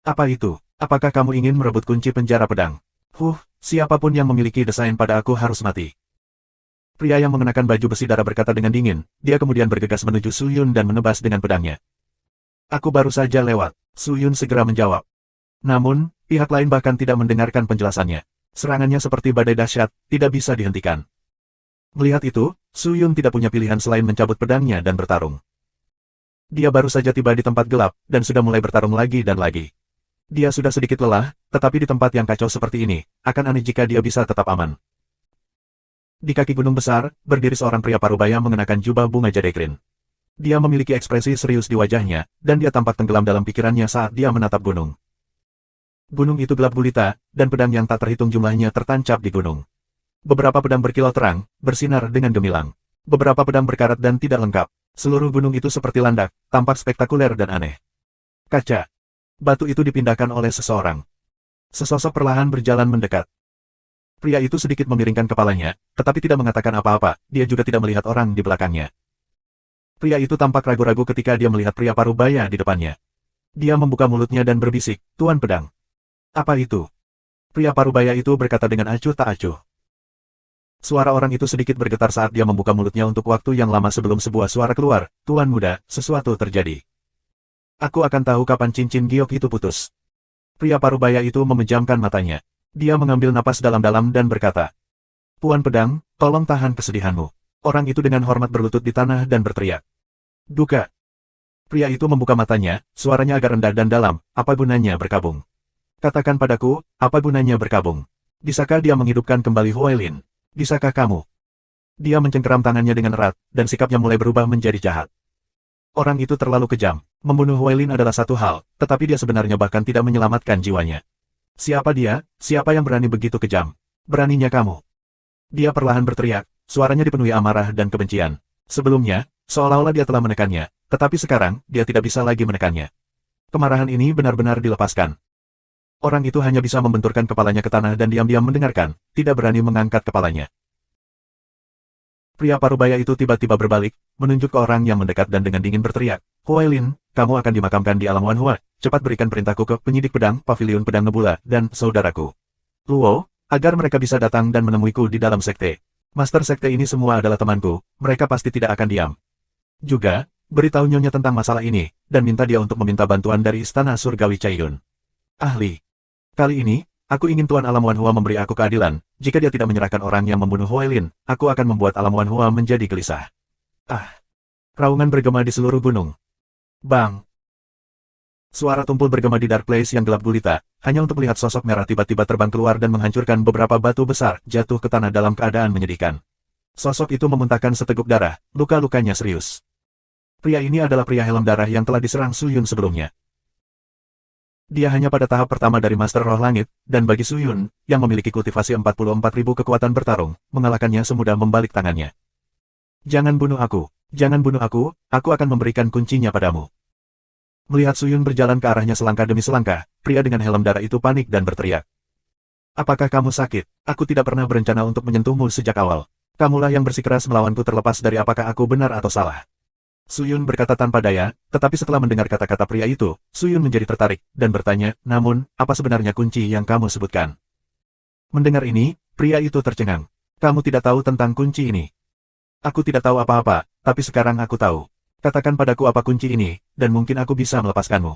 Speaker 1: Apa itu? Apakah kamu ingin merebut kunci penjara pedang? Siapapun yang memiliki desain pada aku harus mati. Pria yang mengenakan baju besi darah berkata dengan dingin, dia kemudian bergegas menuju Suyun dan menebas dengan pedangnya. Aku baru saja lewat. Suyun segera menjawab. Namun, pihak lain bahkan tidak mendengarkan penjelasannya. Serangannya seperti badai dahsyat, tidak bisa dihentikan. Melihat itu, Su Yun tidak punya pilihan selain mencabut pedangnya dan bertarung. Dia baru saja tiba di tempat gelap, dan sudah mulai bertarung lagi dan lagi. Dia sudah sedikit lelah, tetapi di tempat yang kacau seperti ini, akan aneh jika dia bisa tetap aman. Di kaki gunung besar, berdiri seorang pria parubaya mengenakan jubah bunga jadekrin. Dia memiliki ekspresi serius di wajahnya, dan dia tampak tenggelam dalam pikirannya saat dia menatap gunung. Gunung itu gelap gulita, dan pedang yang tak terhitung jumlahnya tertancap di gunung. Beberapa pedang berkilau terang, bersinar dengan gemilang. Beberapa pedang berkarat dan tidak lengkap. Seluruh gunung itu seperti landak, tampak spektakuler dan aneh. Kaca. Batu itu dipindahkan oleh seseorang. Sesosok perlahan berjalan mendekat. Pria itu sedikit memiringkan kepalanya, tetapi tidak mengatakan apa-apa, dia juga tidak melihat orang di belakangnya. Pria itu tampak ragu-ragu ketika dia melihat pria parubaya di depannya. Dia membuka mulutnya dan berbisik, "Tuan Pedang." "Apa itu?" Pria parubaya itu berkata dengan acuh tak acuh. Suara orang itu sedikit bergetar saat dia membuka mulutnya untuk waktu yang lama sebelum sebuah suara keluar, "Tuan muda, sesuatu terjadi. Aku akan tahu kapan cincin giok itu putus." Pria parubaya itu memejamkan matanya. Dia mengambil napas dalam-dalam dan berkata, "Tuan Pedang, tolong tahan kesedihanmu." Orang itu dengan hormat berlutut di tanah dan berteriak, "Duka." Pria itu membuka matanya, suaranya agak rendah dan dalam, "Apa gunanya berkabung? Katakan padaku, apa gunanya berkabung? Bisakah dia menghidupkan kembali Huailin? Bisakah kamu?" Dia mencengkeram tangannya dengan erat, dan sikapnya mulai berubah menjadi jahat. Orang itu terlalu kejam. Membunuh Huailin adalah satu hal, tetapi dia sebenarnya bahkan tidak menyelamatkan jiwanya. "Siapa dia? Siapa yang berani begitu kejam? Beraninya kamu?" Dia perlahan berteriak, suaranya dipenuhi amarah dan kebencian. Sebelumnya, seolah-olah dia telah menekannya, tetapi sekarang, dia tidak bisa lagi menekannya. Kemarahan ini benar-benar dilepaskan. Orang itu hanya bisa membenturkan kepalanya ke tanah dan diam-diam mendengarkan, tidak berani mengangkat kepalanya. Pria parubaya itu tiba-tiba berbalik, menunjuk ke orang yang mendekat dan dengan dingin berteriak, "Huailin, kamu akan dimakamkan di alam Wanhua. Cepat berikan perintahku ke penyidik pedang, pavilion pedang Nebula, dan saudaraku Luo, agar mereka bisa datang dan menemuiku di dalam sekte. Master sekte ini semua adalah temanku, mereka pasti tidak akan diam. Juga, beritahu nyonya tentang masalah ini, dan minta dia untuk meminta bantuan dari Istana Surgawi Caiyun. Ahli. Kali ini, aku ingin Tuan Alam Wanhua memberi aku keadilan. Jika dia tidak menyerahkan orang yang membunuh Huailin, aku akan membuat Alam Wanhua menjadi gelisah." Ah! Raungan bergema di seluruh gunung. Bang! Suara tumpul bergema di Dark Place yang gelap gulita, hanya untuk melihat sosok merah tiba-tiba terbang keluar dan menghancurkan beberapa batu besar, jatuh ke tanah dalam keadaan menyedihkan. Sosok itu memuntahkan seteguk darah, luka-lukanya serius. Pria ini adalah pria helm darah yang telah diserang Su Yun sebelumnya. Dia hanya pada tahap pertama dari Master Roh Langit, dan bagi Su Yun, yang memiliki kultivasi 44.000 kekuatan bertarung, mengalahkannya semudah membalik tangannya. "Jangan bunuh aku akan memberikan kuncinya padamu." Melihat Su Yun berjalan ke arahnya selangkah demi selangkah, pria dengan helm darah itu panik dan berteriak, "Apakah kamu sakit? Aku tidak pernah berencana untuk menyentuhmu sejak awal. Kamulah yang bersikeras melawanku terlepas dari apakah aku benar atau salah." Su Yun berkata tanpa daya, tetapi setelah mendengar kata-kata pria itu, Su Yun menjadi tertarik, dan bertanya, "Namun, apa sebenarnya kunci yang kamu sebutkan?" Mendengar ini, pria itu tercengang. "Kamu tidak tahu tentang kunci ini?" "Aku tidak tahu apa-apa, tapi sekarang aku tahu. Katakan padaku apa kunci ini, dan mungkin aku bisa melepaskanmu."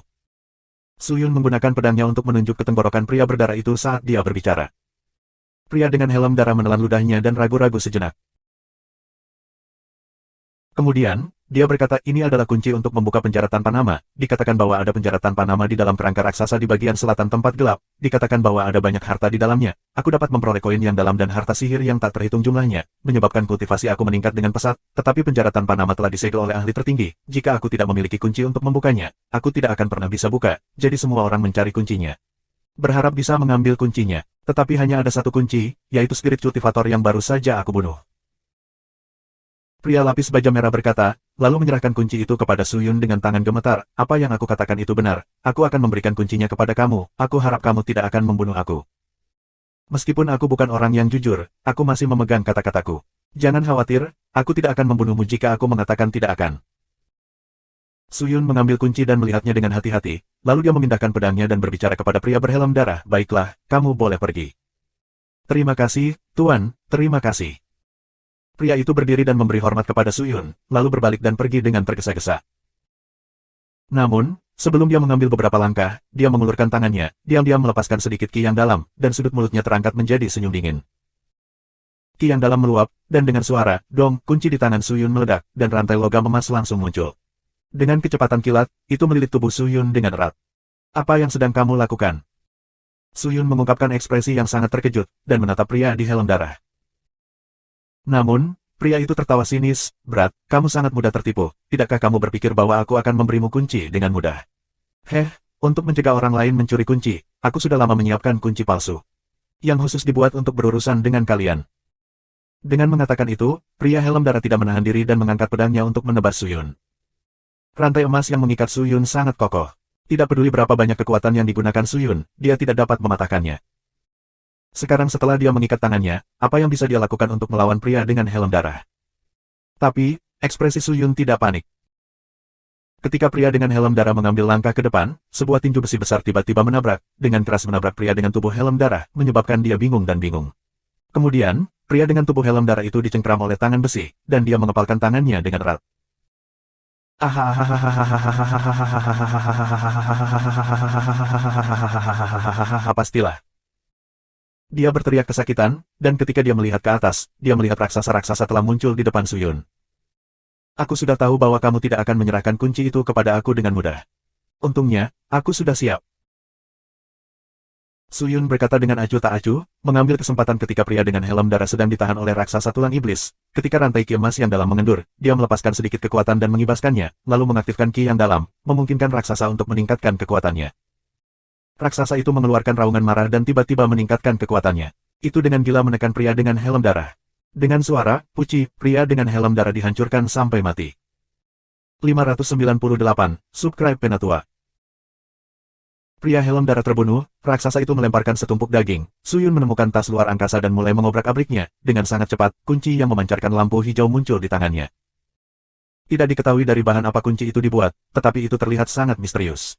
Speaker 1: Su Yun menggunakan pedangnya untuk menunjuk ke tenggorokan pria berdarah itu saat dia berbicara. Pria dengan helm darah menelan ludahnya dan ragu-ragu sejenak. Kemudian, dia berkata, "Ini adalah kunci untuk membuka penjara tanpa nama. Dikatakan bahwa ada penjara tanpa nama di dalam kerangka raksasa di bagian selatan tempat gelap. Dikatakan bahwa ada banyak harta di dalamnya. Aku dapat memperoleh koin yang dalam dan harta sihir yang tak terhitung jumlahnya, menyebabkan kultivasi aku meningkat dengan pesat, tetapi penjara tanpa nama telah disegel oleh ahli tertinggi. Jika aku tidak memiliki kunci untuk membukanya, aku tidak akan pernah bisa buka, jadi semua orang mencari kuncinya. Berharap bisa mengambil kuncinya, tetapi hanya ada satu kunci, yaitu spirit cultivator yang baru saja aku bunuh." Pria lapis baja merah berkata, lalu menyerahkan kunci itu kepada Su Yun dengan tangan gemetar. "Apa yang aku katakan itu benar. Aku akan memberikan kuncinya kepada kamu. Aku harap kamu tidak akan membunuh aku. Meskipun aku bukan orang yang jujur, aku masih memegang kata-kataku. Jangan khawatir, aku tidak akan membunuhmu jika aku mengatakan tidak akan." Su Yun mengambil kunci dan melihatnya dengan hati-hati, lalu dia memindahkan pedangnya dan berbicara kepada pria berhelm darah, "Baiklah, kamu boleh pergi." "Terima kasih, Tuan, terima kasih." Pria itu berdiri dan memberi hormat kepada Su Yun, lalu berbalik dan pergi dengan tergesa-gesa. Namun, sebelum dia mengambil beberapa langkah, dia mengulurkan tangannya, diam-diam melepaskan sedikit ki yang dalam, dan sudut mulutnya terangkat menjadi senyum dingin. Ki yang dalam meluap, dan dengan suara, dong, kunci di tangan Suyun meledak, dan rantai logam emas langsung muncul. Dengan kecepatan kilat, itu melilit tubuh Suyun dengan erat. Apa yang sedang kamu lakukan? Suyun mengungkapkan ekspresi yang sangat terkejut, dan menatap pria di helm darah. Namun, pria itu tertawa sinis, berat, kamu sangat mudah tertipu, tidakkah kamu berpikir bahwa aku akan memberimu kunci dengan mudah? Untuk mencegah orang lain mencuri kunci, aku sudah lama menyiapkan kunci palsu. Yang khusus dibuat untuk berurusan dengan kalian. Dengan mengatakan itu, pria helm darah tidak menahan diri dan mengangkat pedangnya untuk menebas Suyun. Rantai emas yang mengikat Suyun sangat kokoh. Tidak peduli berapa banyak kekuatan yang digunakan Suyun, dia tidak dapat mematahkannya. Sekarang setelah dia mengikat tangannya, apa yang bisa dia lakukan untuk melawan pria dengan helm darah? Tapi, ekspresi Suyun tidak panik. Ketika pria dengan helm darah mengambil langkah ke depan, sebuah tinju besi besar tiba-tiba menabrak, dengan keras menabrak pria dengan tubuh helm darah, menyebabkan dia bingung dan bingung. Kemudian, pria dengan tubuh helm darah itu dicengkram oleh tangan besi, dan dia mengepalkan tangannya dengan erat. Pastilah. Dia berteriak kesakitan, dan ketika dia melihat ke atas, dia melihat raksasa-raksasa telah muncul di depan Suyun. Aku sudah tahu bahwa kamu tidak akan menyerahkan kunci itu kepada aku dengan mudah. Untungnya, aku sudah siap. Suyun berkata dengan acuh tak acuh, mengambil kesempatan ketika pria dengan helm darah sedang ditahan oleh raksasa tulang iblis. Ketika rantai ki emas yang dalam mengendur, dia melepaskan sedikit kekuatan dan mengibaskannya, lalu mengaktifkan ki yang dalam, memungkinkan raksasa untuk meningkatkan kekuatannya. Raksasa itu mengeluarkan raungan marah dan tiba-tiba meningkatkan kekuatannya. Itu dengan gila menekan pria dengan helm darah. Dengan suara, puci, pria dengan helm darah dihancurkan sampai mati. 598, Subscribe Penatua. Pria helm darah terbunuh, raksasa itu melemparkan setumpuk daging. Suyun menemukan tas luar angkasa dan mulai mengobrak-abriknya. Dengan sangat cepat, kunci yang memancarkan lampu hijau muncul di tangannya. Tidak diketahui dari bahan apa kunci itu dibuat, tetapi itu terlihat sangat misterius.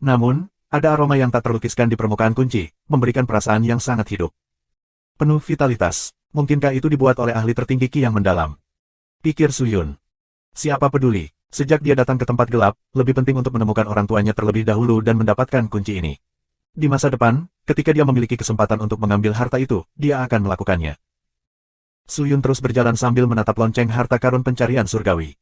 Speaker 1: Namun, ada aroma yang tak terlukiskan di permukaan kunci, memberikan perasaan yang sangat hidup. Penuh vitalitas. Mungkinkah itu dibuat oleh ahli tertinggi ki yang mendalam? Pikir Suyun. Siapa peduli? Sejak dia datang ke tempat gelap, lebih penting untuk menemukan orang tuanya terlebih dahulu dan mendapatkan kunci ini. Di masa depan, ketika dia memiliki kesempatan untuk mengambil harta itu, dia akan melakukannya. Suyun terus berjalan sambil menatap lonceng harta karun pencarian surgawi.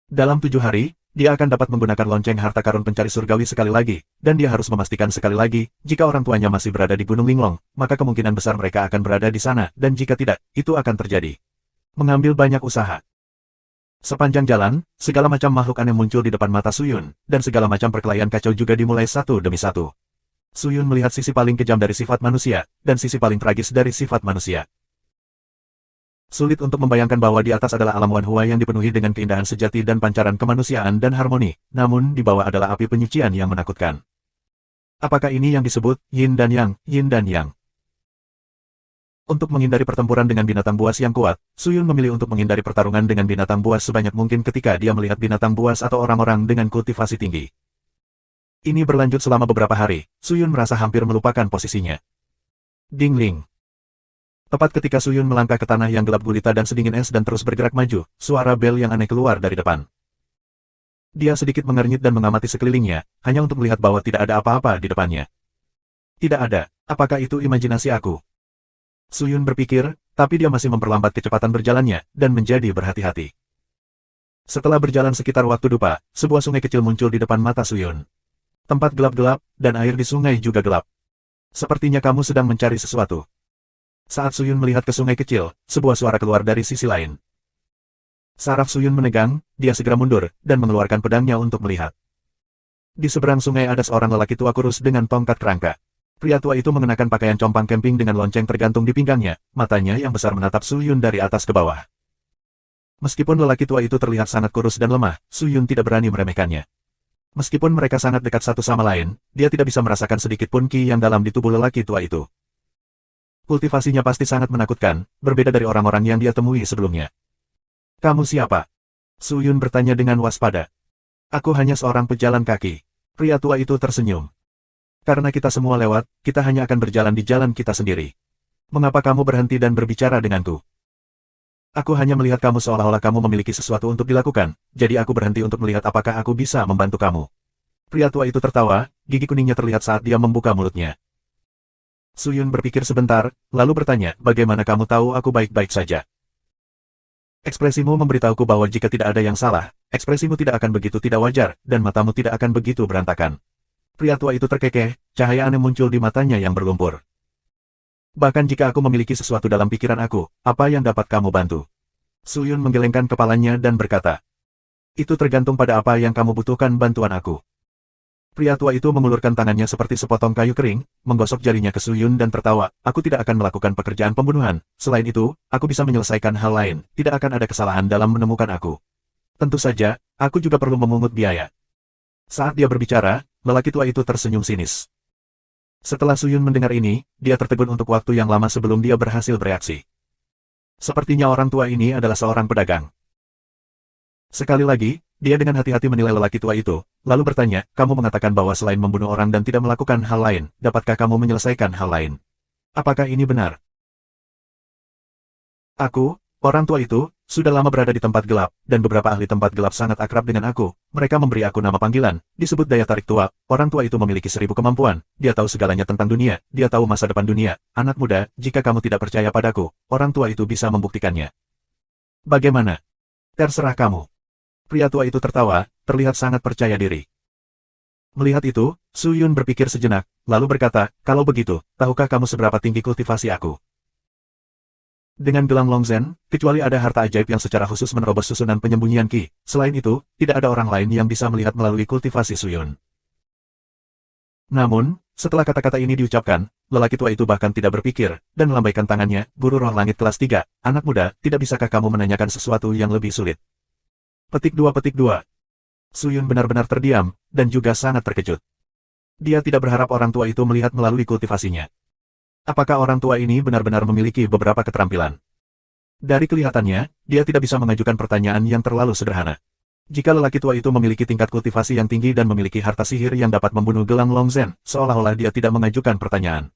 Speaker 1: Dalam 7 hari, dia akan dapat menggunakan lonceng harta karun pencari surgawi sekali lagi, dan dia harus memastikan sekali lagi, jika orang tuanya masih berada di Gunung Linglong, maka kemungkinan besar mereka akan berada di sana, dan jika tidak, itu akan terjadi. Mengambil banyak usaha. Sepanjang jalan, segala macam makhluk aneh muncul di depan mata Suyun, dan segala macam perkelahian kacau juga dimulai satu demi satu. Suyun melihat sisi paling kejam dari sifat manusia, dan sisi paling tragis dari sifat manusia. Sulit untuk membayangkan bahwa di atas adalah alam Wanhua yang dipenuhi dengan keindahan sejati dan pancaran kemanusiaan dan harmoni, namun di bawah adalah api penyucian yang menakutkan. Apakah ini yang disebut Yin dan Yang, Yin dan Yang? Untuk menghindari pertempuran dengan binatang buas yang kuat, Suyun memilih untuk menghindari pertarungan dengan binatang buas sebanyak mungkin ketika dia melihat binatang buas atau orang-orang dengan kultivasi tinggi. Ini berlanjut selama beberapa hari, Suyun merasa hampir melupakan posisinya. Dingling. Tepat ketika Suyun melangkah ke tanah yang gelap gulita dan sedingin es dan terus bergerak maju, suara bel yang aneh keluar dari depan. Dia sedikit mengernyit dan mengamati sekelilingnya, hanya untuk melihat bahwa tidak ada apa-apa di depannya. Tidak ada, apakah itu imajinasi aku? Suyun berpikir, tapi dia masih memperlambat kecepatan berjalannya, dan menjadi berhati-hati. Setelah berjalan sekitar waktu dupa, sebuah sungai kecil muncul di depan mata Suyun. Tempat gelap-gelap, dan air di sungai juga gelap. Sepertinya kamu sedang mencari sesuatu. Saat Suyun melihat ke sungai kecil, sebuah suara keluar dari sisi lain. Saraf Suyun menegang, dia segera mundur, dan mengeluarkan pedangnya untuk melihat. Di seberang sungai ada seorang lelaki tua kurus dengan tongkat kerangka. Pria tua itu mengenakan pakaian compang camping dengan lonceng tergantung di pinggangnya, matanya yang besar menatap Suyun dari atas ke bawah. Meskipun lelaki tua itu terlihat sangat kurus dan lemah, Suyun tidak berani meremehkannya. Meskipun mereka sangat dekat satu sama lain, dia tidak bisa merasakan sedikit pun ki yang dalam di tubuh lelaki tua itu. Kultivasinya pasti sangat menakutkan, berbeda dari orang-orang yang dia temui sebelumnya. Kamu siapa? Suyun bertanya dengan waspada. Aku hanya seorang pejalan kaki. Pria tua itu tersenyum. Karena kita semua lewat, kita hanya akan berjalan di jalan kita sendiri. Mengapa kamu berhenti dan berbicara denganku? Aku hanya melihat kamu seolah-olah kamu memiliki sesuatu untuk dilakukan, jadi aku berhenti untuk melihat apakah aku bisa membantu kamu. Pria tua itu tertawa, gigi kuningnya terlihat saat dia membuka mulutnya. Suyun berpikir sebentar, lalu bertanya, bagaimana kamu tahu aku baik-baik saja? Ekspresimu memberitahuku bahwa jika tidak ada yang salah, ekspresimu tidak akan begitu tidak wajar, dan matamu tidak akan begitu berantakan. Pria tua itu terkekeh, cahaya aneh muncul di matanya yang berlumpur. Bahkan jika aku memiliki sesuatu dalam pikiran aku, apa yang dapat kamu bantu? Suyun menggelengkan kepalanya dan berkata, itu tergantung pada apa yang kamu butuhkan bantuan aku. Pria tua itu mengulurkan tangannya seperti sepotong kayu kering, menggosok jarinya ke Suyun dan tertawa, aku tidak akan melakukan pekerjaan pembunuhan, selain itu, aku bisa menyelesaikan hal lain, tidak akan ada kesalahan dalam menemukan aku. Tentu saja, aku juga perlu memungut biaya. Saat dia berbicara, lelaki tua itu tersenyum sinis. Setelah Suyun mendengar ini, dia tertegun untuk waktu yang lama sebelum dia berhasil bereaksi. Sepertinya orang tua ini adalah seorang pedagang. Sekali lagi, dia dengan hati-hati menilai lelaki tua itu, lalu bertanya, kamu mengatakan bahwa selain membunuh orang dan tidak melakukan hal lain, dapatkah kamu menyelesaikan hal lain? Apakah ini benar? Aku, orang tua itu, sudah lama berada di tempat gelap, dan beberapa ahli tempat gelap sangat akrab dengan aku. Mereka memberi aku nama panggilan, disebut daya tarik tua. Orang tua itu memiliki 1000 kemampuan, dia tahu segalanya tentang dunia, dia tahu masa depan dunia. Anak muda, jika kamu tidak percaya padaku, orang tua itu bisa membuktikannya. Bagaimana? Terserah kamu. Pria tua itu tertawa, terlihat sangat percaya diri. Melihat itu, Suyun berpikir sejenak, lalu berkata, kalau begitu, tahukah kamu seberapa tinggi kultivasi aku? Dengan gelang Longzhen, kecuali ada harta ajaib yang secara khusus menerobos susunan penyembunyian Qi, selain itu, tidak ada orang lain yang bisa melihat melalui kultivasi Suyun. Namun, setelah kata-kata ini diucapkan, lelaki tua itu bahkan tidak berpikir, dan melambaikan tangannya, Guru Roh Langit kelas 3, anak muda, tidak bisakah kamu menanyakan sesuatu yang lebih sulit? Petik 2. Suyun benar-benar terdiam, dan juga sangat terkejut. Dia tidak berharap orang tua itu melihat melalui kultivasinya. Apakah orang tua ini benar-benar memiliki beberapa keterampilan? Dari kelihatannya, dia tidak bisa mengajukan pertanyaan yang terlalu sederhana. Jika lelaki tua itu memiliki tingkat kultivasi yang tinggi dan memiliki harta sihir yang dapat membunuh gelang Longzhen, seolah-olah dia tidak mengajukan pertanyaan.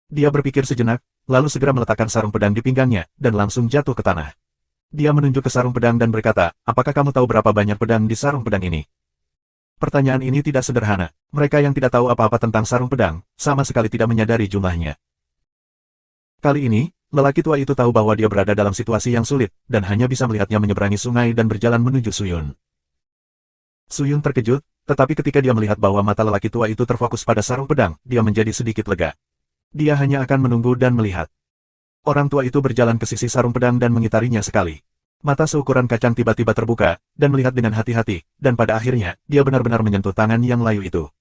Speaker 1: Dia berpikir sejenak, lalu segera meletakkan sarung pedang di pinggangnya, dan langsung jatuh ke tanah. Dia menunjuk ke sarung pedang dan berkata, apakah kamu tahu berapa banyak pedang di sarung pedang ini? Pertanyaan ini tidak sederhana. Mereka yang tidak tahu apa-apa tentang sarung pedang, sama sekali tidak menyadari jumlahnya. Kali ini, lelaki tua itu tahu bahwa dia berada dalam situasi yang sulit, dan hanya bisa melihatnya menyeberangi sungai dan berjalan menuju Suyun. Suyun terkejut, tetapi ketika dia melihat bahwa mata lelaki tua itu terfokus pada sarung pedang, dia menjadi sedikit lega. Dia hanya akan menunggu dan melihat. Orang tua itu berjalan ke sisi sarung pedang dan mengitarinya sekali. Mata seukuran kacang tiba-tiba terbuka, dan melihat dengan hati-hati, dan pada akhirnya, dia benar-benar menyentuh tangan yang layu itu.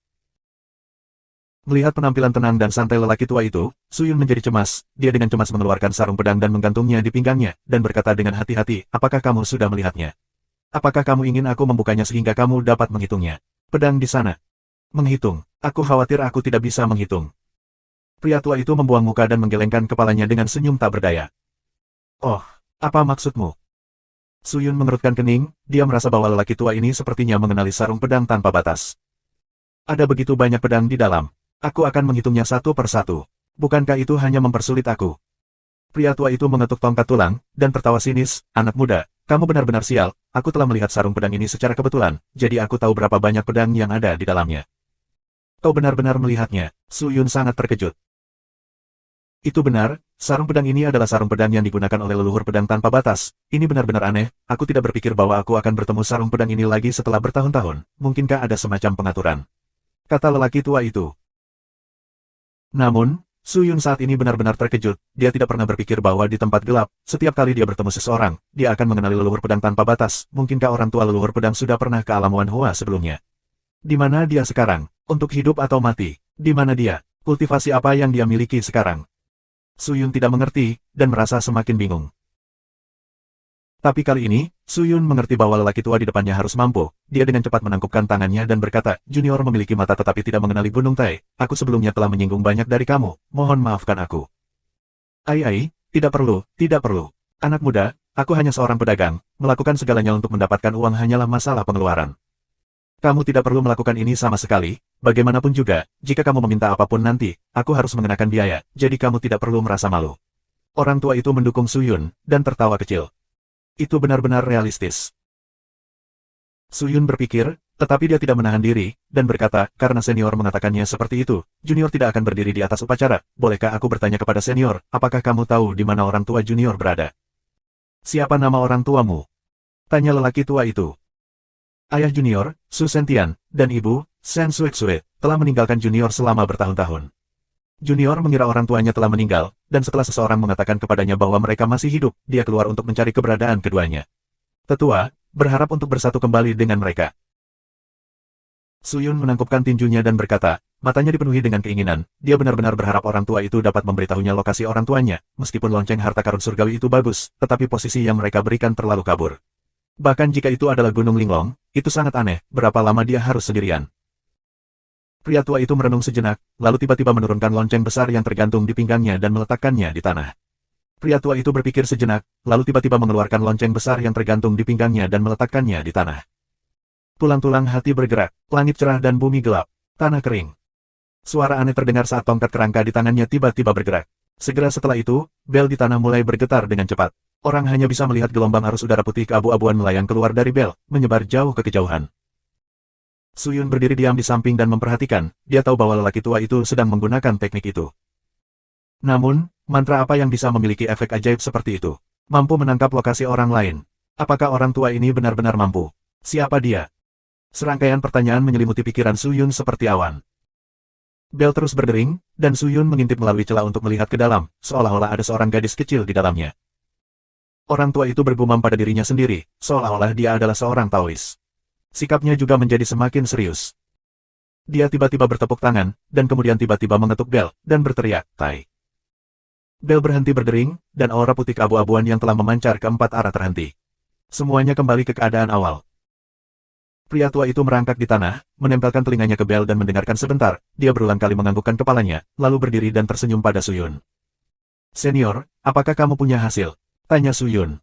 Speaker 1: Melihat penampilan tenang dan santai lelaki tua itu, Suyun menjadi cemas, dia dengan cemas mengeluarkan sarung pedang dan menggantungnya di pinggangnya, dan berkata dengan hati-hati, apakah kamu sudah melihatnya? Apakah kamu ingin aku membukanya sehingga kamu dapat menghitungnya? Pedang di sana. Menghitung. Aku khawatir aku tidak bisa menghitung. Pria tua itu membuang muka dan menggelengkan kepalanya dengan senyum tak berdaya. Oh, apa maksudmu? Suyun mengerutkan kening, dia merasa bahwa lelaki tua ini sepertinya mengenali sarung pedang tanpa batas. Ada begitu banyak pedang di dalam. Aku akan menghitungnya satu persatu. Bukankah itu hanya mempersulit aku? Pria tua itu mengetuk tongkat tulang, dan tertawa sinis, anak muda, kamu benar-benar sial, aku telah melihat sarung pedang ini secara kebetulan, jadi aku tahu berapa banyak pedang yang ada di dalamnya. Kau benar-benar melihatnya, Suyun sangat terkejut. Itu benar, sarung pedang ini adalah sarung pedang yang digunakan oleh leluhur pedang tanpa batas. Ini benar-benar aneh, aku tidak berpikir bahwa aku akan bertemu sarung pedang ini lagi setelah bertahun-tahun. Mungkinkah ada semacam pengaturan? Kata lelaki tua itu. Namun, Suyun saat ini benar-benar terkejut, dia tidak pernah berpikir bahwa di tempat gelap, setiap kali dia bertemu seseorang, dia akan mengenali leluhur pedang tanpa batas. Mungkinkah orang tua leluhur pedang sudah pernah ke alam Wanhua sebelumnya? Di mana dia sekarang? Untuk hidup atau mati? Di mana dia? Kultivasi apa yang dia miliki sekarang? Suyun tidak mengerti, dan merasa semakin bingung. Tapi kali ini, Suyun mengerti bahwa lelaki tua di depannya harus mampu. Dia dengan cepat menangkupkan tangannya dan berkata, Junior memiliki mata tetapi tidak mengenali Gunung Tai. Aku sebelumnya telah menyinggung banyak dari kamu, mohon maafkan aku. Ai, tidak perlu, tidak perlu. Anak muda, aku hanya seorang pedagang, melakukan segalanya untuk mendapatkan uang hanyalah masalah pengeluaran. Kamu tidak perlu melakukan ini sama sekali, bagaimanapun juga, jika kamu meminta apapun nanti, aku harus mengenakan biaya, jadi kamu tidak perlu merasa malu. Orang tua itu mendukung Suyun, dan tertawa kecil. Itu benar-benar realistis. Suyun berpikir, Tetapi dia tidak menahan diri, dan berkata, karena senior mengatakannya seperti itu, junior tidak akan berdiri di atas upacara. Bolehkah aku bertanya kepada senior, apakah kamu tahu di mana orang tua junior berada? Siapa nama orang tuamu? Tanya lelaki tua itu. Ayah junior, Su Sentian, dan ibu, Sen Suetsue, telah meninggalkan junior selama bertahun-tahun. Junior mengira orang tuanya telah meninggal, dan setelah seseorang mengatakan kepadanya bahwa mereka masih hidup, dia keluar untuk mencari keberadaan keduanya. Tetua, berharap untuk bersatu kembali dengan mereka. Suyun menangkupkan tinjunya dan berkata, matanya dipenuhi dengan keinginan, dia benar-benar berharap orang tua itu dapat memberitahunya lokasi orang tuanya, meskipun lonceng harta karun surgawi itu bagus, tetapi posisi yang mereka berikan terlalu kabur. Bahkan jika itu adalah Gunung Linglong, itu sangat aneh, berapa lama dia harus sendirian. Pria tua itu merenung sejenak, lalu tiba-tiba menurunkan lonceng besar yang tergantung di pinggangnya dan meletakkannya di tanah. Pria tua itu berpikir sejenak, lalu tiba-tiba mengeluarkan lonceng besar yang tergantung di pinggangnya dan meletakkannya di tanah. Tulang-tulang hati bergerak, langit cerah dan bumi gelap, tanah kering. Suara aneh terdengar saat tongkat kerangka di tangannya tiba-tiba bergerak. Segera setelah itu, bel di tanah mulai bergetar dengan cepat. Orang hanya bisa melihat gelombang arus udara putih keabu-abuan melayang keluar dari bel, menyebar jauh ke kejauhan. Suyun berdiri diam di samping dan memperhatikan, dia tahu bahwa lelaki tua itu sedang menggunakan teknik itu. Namun, mantra apa yang bisa memiliki efek ajaib seperti itu? Mampu menangkap lokasi orang lain. Apakah orang tua ini benar-benar mampu? Siapa dia? Serangkaian pertanyaan menyelimuti pikiran Suyun seperti awan. Bel terus berdering, dan Suyun mengintip melalui celah untuk melihat ke dalam, seolah-olah ada seorang gadis kecil di dalamnya. Orang tua itu bergumam pada dirinya sendiri, seolah-olah dia adalah seorang Taois. Sikapnya juga menjadi semakin serius. Dia tiba-tiba bertepuk tangan, dan kemudian tiba-tiba mengetuk bel, dan berteriak, "Tai!" Bel berhenti berdering, dan aura putih keabu-abuan yang telah memancar ke empat arah terhenti. Semuanya kembali ke keadaan awal. Pria tua itu merangkak di tanah, menempelkan telinganya ke bel dan mendengarkan sebentar, dia berulang kali menganggukkan kepalanya, lalu berdiri dan tersenyum pada Suyun. "Senior, apakah kamu punya hasil?" tanya Suyun.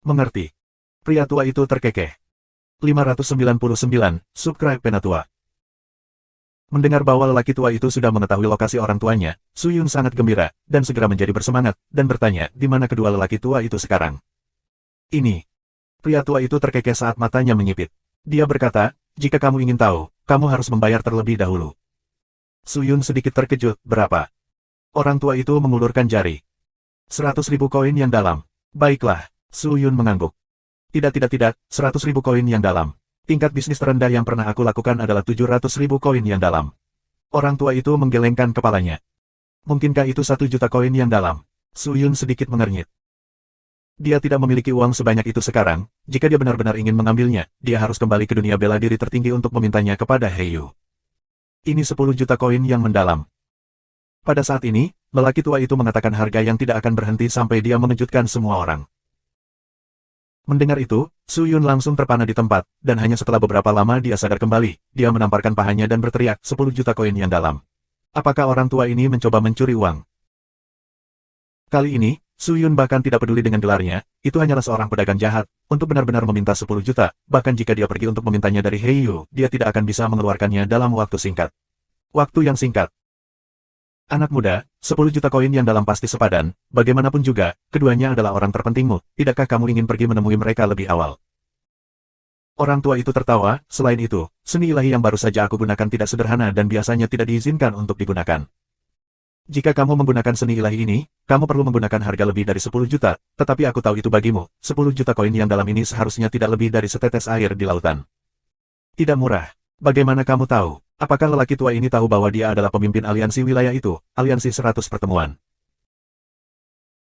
Speaker 1: "Mengerti." Pria tua itu terkekeh. 599, subscribe Penatua. Mendengar bahwa lelaki tua itu sudah mengetahui lokasi orang tuanya, Suyun sangat gembira, dan segera menjadi bersemangat, dan bertanya, di mana kedua lelaki tua itu sekarang? "Ini." Pria tua itu terkekeh saat matanya menyipit. Dia berkata, "Jika kamu ingin tahu, kamu harus membayar terlebih dahulu." Suyun sedikit terkejut, "Berapa?" Orang tua itu mengulurkan jari. 100.000 koin yang dalam. "Baiklah," Suyun mengangguk. Tidak, 100.000 koin yang dalam. Tingkat bisnis terendah yang pernah aku lakukan adalah 700.000 koin yang dalam. Orang tua itu menggelengkan kepalanya. "Mungkinkah itu 1 juta koin yang dalam?" Suyun sedikit mengernyit. Dia tidak memiliki uang sebanyak itu sekarang, jika dia benar-benar ingin mengambilnya, dia harus kembali ke dunia bela diri tertinggi untuk memintanya kepada Heiyu. Ini 10 juta koin yang mendalam. Pada saat ini, lelaki tua itu mengatakan harga yang tidak akan berhenti sampai dia mengejutkan semua orang. Mendengar itu, Suyun langsung terpana di tempat, dan hanya setelah beberapa lama dia sadar kembali, dia menamparkan pahanya dan berteriak, 10 juta koin yang dalam. Apakah orang tua ini mencoba mencuri uang? Kali ini, Suyun bahkan tidak peduli dengan gelarnya, itu hanyalah seorang pedagang jahat, untuk benar-benar meminta 10 juta, bahkan jika dia pergi untuk memintanya dari Heiyu, dia tidak akan bisa mengeluarkannya dalam waktu singkat. Waktu yang singkat. Anak muda, 10 juta koin yang dalam pasti sepadan, bagaimanapun juga, keduanya adalah orang terpentingmu, tidakkah kamu ingin pergi menemui mereka lebih awal? Orang tua itu tertawa, selain itu, seni ilahi yang baru saja aku gunakan tidak sederhana dan biasanya tidak diizinkan untuk digunakan. Jika kamu menggunakan seni ilahi ini, kamu perlu menggunakan harga lebih dari 10 juta, tetapi aku tahu itu bagimu, 10 juta koin yang dalam ini seharusnya tidak lebih dari setetes air di lautan. Tidak murah. Bagaimana kamu tahu? Apakah lelaki tua ini tahu bahwa dia adalah pemimpin aliansi wilayah itu, aliansi 100 pertemuan?